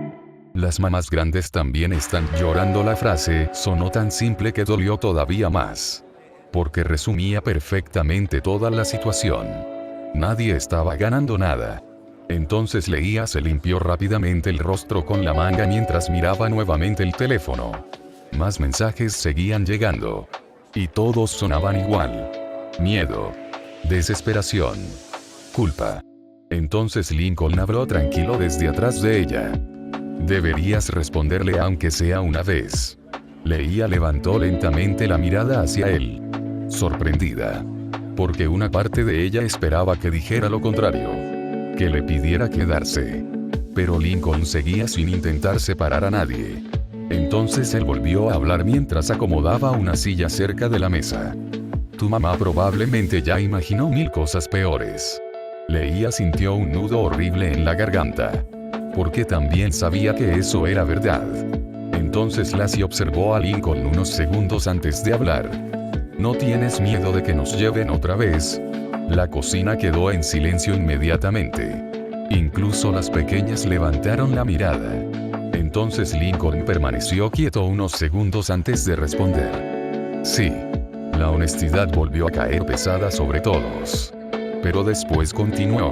Las mamás grandes también están llorando. La frase sonó tan simple que dolió todavía más. Porque resumía perfectamente toda la situación. Nadie estaba ganando nada. Entonces Leia se limpió rápidamente el rostro con la manga mientras miraba nuevamente el teléfono. Más mensajes seguían llegando. Y todos sonaban igual. Miedo. Desesperación. Culpa. Entonces Lincoln habló tranquilo desde atrás de ella. Deberías responderle aunque sea una vez. Leia levantó lentamente la mirada hacia él. Sorprendida. Porque una parte de ella esperaba que dijera lo contrario. Que le pidiera quedarse. Pero Lincoln seguía sin intentar separar a nadie. Entonces él volvió a hablar mientras acomodaba una silla cerca de la mesa. Tu mamá probablemente ya imaginó 1000 cosas peores. Leia sintió un nudo horrible en la garganta. Porque también sabía que eso era verdad. Entonces Lassie observó a Lincoln unos segundos antes de hablar. ¿No tienes miedo de que nos lleven otra vez? La cocina quedó en silencio inmediatamente. Incluso las pequeñas levantaron la mirada. Entonces Lincoln permaneció quieto unos segundos antes de responder. Sí. La honestidad volvió a caer pesada sobre todos. Pero después continuó.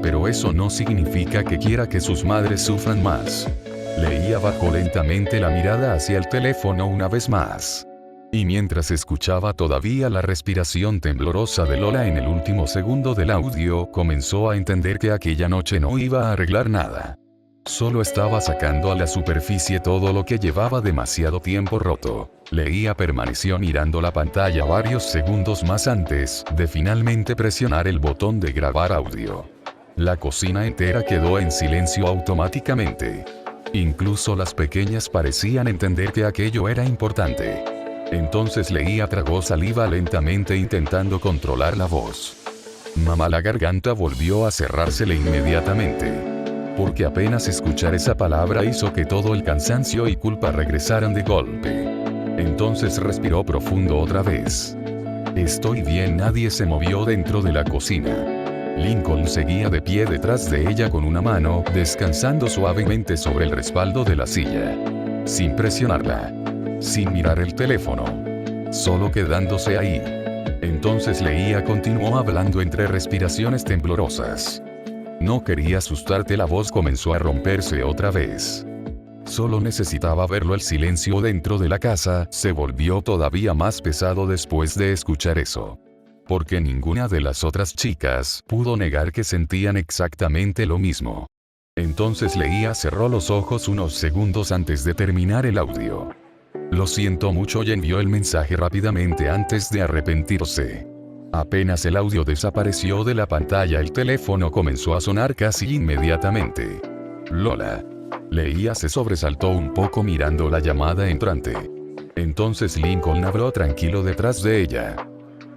Pero eso no significa que quiera que sus madres sufran más. Leia bajó lentamente la mirada hacia el teléfono una vez más. Y mientras escuchaba todavía la respiración temblorosa de Lola en el último segundo del audio, comenzó a entender que aquella noche no iba a arreglar nada. Solo estaba sacando a la superficie todo lo que llevaba demasiado tiempo roto. Leia permaneció mirando la pantalla varios segundos más antes de finalmente presionar el botón de grabar audio. La cocina entera quedó en silencio automáticamente. Incluso las pequeñas parecían entender que aquello era importante. Entonces Leia tragó saliva lentamente intentando controlar la voz. Mamá, la garganta volvió a cerrársele inmediatamente. porque apenas escuchar esa palabra hizo que todo el cansancio y culpa regresaran de golpe. Entonces respiró profundo otra vez. Estoy bien. Nadie se movió dentro de la cocina. Lincoln seguía de pie detrás de ella con una mano descansando suavemente sobre el respaldo de la silla, sin presionarla, sin mirar el teléfono, solo quedándose ahí. Entonces Leía continuó hablando entre respiraciones temblorosas. No quería asustarte. La voz comenzó a romperse otra vez. Solo necesitaba verlo. El silencio dentro de la casa se volvió todavía más pesado después de escuchar eso. Porque ninguna de las otras chicas pudo negar que sentían exactamente lo mismo. Entonces Leía cerró los ojos unos segundos antes de terminar el audio. Lo siento mucho, y envió el mensaje rápidamente antes de arrepentirse. Apenas el audio desapareció de la pantalla, el teléfono comenzó a sonar casi inmediatamente. Lola. Leía se sobresaltó un poco mirando la llamada entrante. Entonces Lincoln habló tranquilo detrás de ella.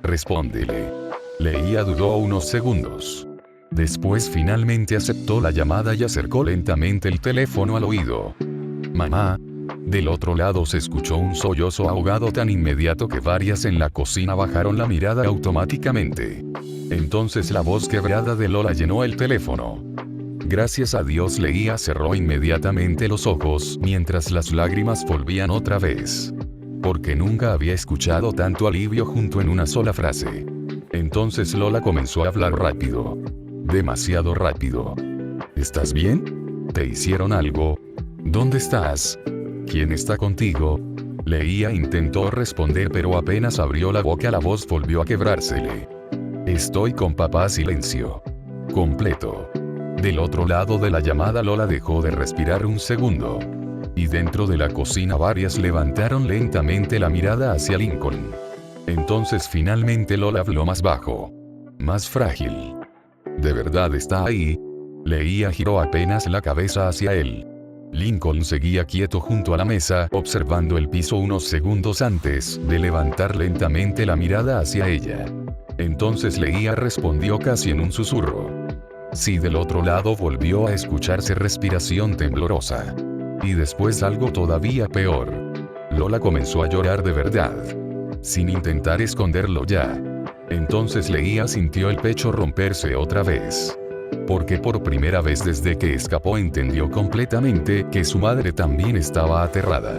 Respóndele. Leía dudó unos segundos. Después finalmente aceptó la llamada y acercó lentamente el teléfono al oído. Mamá. Del otro lado se escuchó un sollozo ahogado tan inmediato que varias en la cocina bajaron la mirada automáticamente. Entonces la voz quebrada de Lola llenó el teléfono. Gracias a Dios. Leía cerró inmediatamente los ojos mientras las lágrimas volvían otra vez. Porque nunca había escuchado tanto alivio junto en una sola frase. Entonces Lola comenzó a hablar rápido. Demasiado rápido. ¿Estás bien? ¿Te hicieron algo? ¿Dónde estás? ¿Quién está contigo? Leía intentó responder, pero apenas abrió la boca la voz volvió a quebrársele. Estoy con papá. Silencio completo. Del otro lado de la llamada Lola dejó de respirar un segundo. Y dentro de la cocina varias levantaron lentamente la mirada hacia Lincoln. Entonces finalmente Lola habló más bajo. Más frágil. ¿De verdad está ahí? Leía giró apenas la cabeza hacia él. Lincoln seguía quieto junto a la mesa, observando el piso unos segundos antes de levantar lentamente la mirada hacia ella. Entonces Leía respondió casi en un susurro. Sí. Del otro lado volvió a escucharse respiración temblorosa. Y después algo todavía peor. Lola comenzó a llorar de verdad. Sin intentar esconderlo ya. Entonces Leía sintió el pecho romperse otra vez. Porque por primera vez desde que escapó entendió completamente que su madre también estaba aterrada.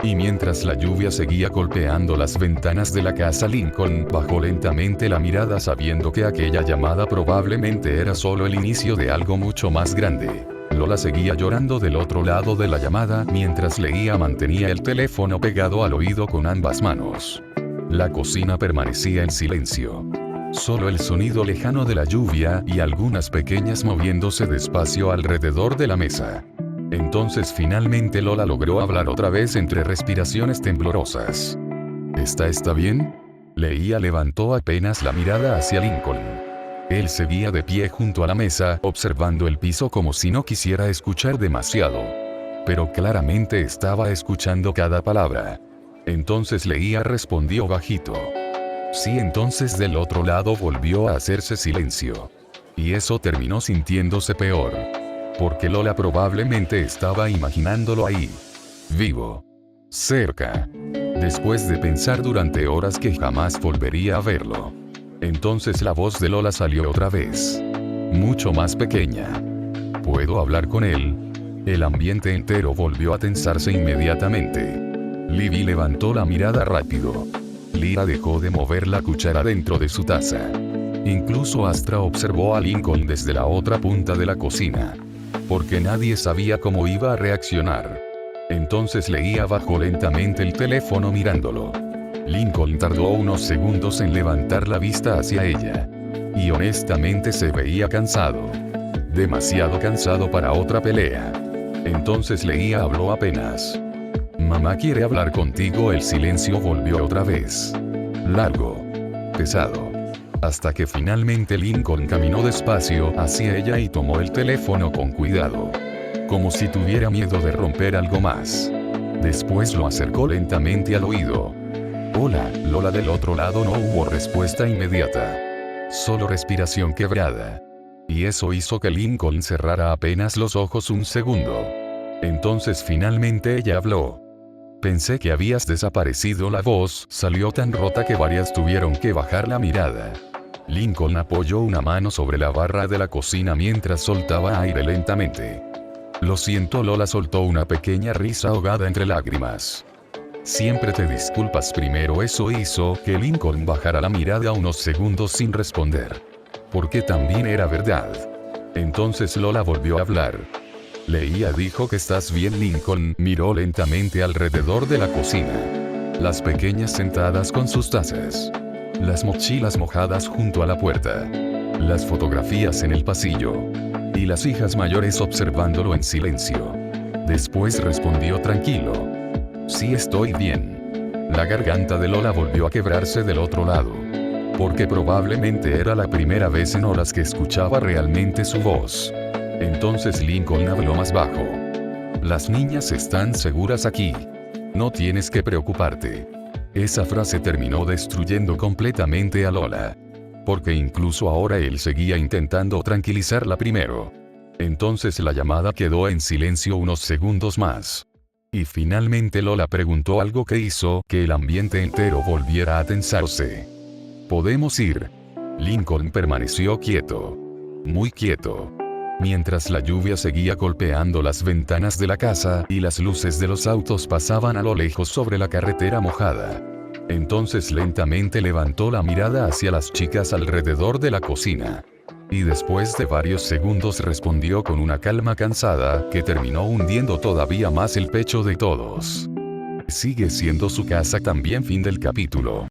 Y mientras la lluvia seguía golpeando las ventanas de la casa, Lincoln bajó lentamente la mirada sabiendo que aquella llamada probablemente era solo el inicio de algo mucho más grande. Lola seguía llorando del otro lado de la llamada mientras Leía mantenía el teléfono pegado al oído con ambas manos. La cocina permanecía en silencio. Solo el sonido lejano de la lluvia y algunas pequeñas moviéndose despacio alrededor de la mesa. Entonces finalmente Lola logró hablar otra vez entre respiraciones temblorosas. ¿Está bien? Leía levantó apenas la mirada hacia Lincoln. Él seguía de pie junto a la mesa, observando el piso como si no quisiera escuchar demasiado. Pero claramente estaba escuchando cada palabra. Entonces Leía respondió bajito. Sí. Entonces del otro lado volvió a hacerse silencio. Y eso terminó sintiéndose peor. Porque Lola probablemente estaba imaginándolo ahí. Vivo. Cerca. Después de pensar durante horas que jamás volvería a verlo. Entonces la voz de Lola salió otra vez. Mucho más pequeña. ¿Puedo hablar con él? El ambiente entero volvió a tensarse inmediatamente. Libby levantó la mirada rápido. Lyra dejó de mover la cuchara dentro de su taza. Incluso Astra observó a Lincoln desde la otra punta de la cocina. Porque nadie sabía cómo iba a reaccionar. Entonces Leía bajó lentamente el teléfono mirándolo. Lincoln tardó unos segundos en levantar la vista hacia ella. Y honestamente se veía cansado. Demasiado cansado para otra pelea. Entonces Leía habló apenas. Mamá quiere hablar contigo. El silencio volvió otra vez. Largo. Pesado. Hasta que finalmente Lincoln caminó despacio hacia ella y tomó el teléfono con cuidado. Como si tuviera miedo de romper algo más. Después lo acercó lentamente al oído. Hola. Lola. Del otro lado no hubo respuesta inmediata. Solo respiración quebrada. Y eso hizo que Lincoln cerrara apenas los ojos un segundo. Entonces finalmente ella habló. Pensé que habías desaparecido. La voz salió tan rota que varias tuvieron que bajar la mirada. Lincoln apoyó una mano sobre la barra de la cocina mientras soltaba aire lentamente. Lo siento. Lola soltó una pequeña risa ahogada entre lágrimas. Siempre te disculpas primero. Eso hizo que Lincoln bajara la mirada unos segundos sin responder. Porque también era verdad. Entonces Lola volvió a hablar. Leía dijo que estás bien. Lincoln miró lentamente alrededor de la cocina. Las pequeñas sentadas con sus tazas. Las mochilas mojadas junto a la puerta. Las fotografías en el pasillo. Y las hijas mayores observándolo en silencio. Después respondió tranquilo. Sí, estoy bien. La garganta de Lola volvió a quebrarse del otro lado. Porque probablemente era la primera vez en horas que escuchaba realmente su voz. Entonces Lincoln habló más bajo. Las niñas están seguras aquí. No tienes que preocuparte. Esa frase terminó destruyendo completamente a Lola. Porque incluso ahora él seguía intentando tranquilizarla primero. Entonces la llamada quedó en silencio unos segundos más. Y finalmente Lola preguntó algo que hizo que el ambiente entero volviera a tensarse. ¿Podemos ir? Lincoln permaneció quieto. Muy quieto. Mientras la lluvia seguía golpeando las ventanas de la casa y las luces de los autos pasaban a lo lejos sobre la carretera mojada. Entonces lentamente levantó la mirada hacia las chicas alrededor de la cocina. Y después de varios segundos respondió con una calma cansada que terminó hundiendo todavía más el pecho de todos. Sigue siendo su casa también. Fin del capítulo.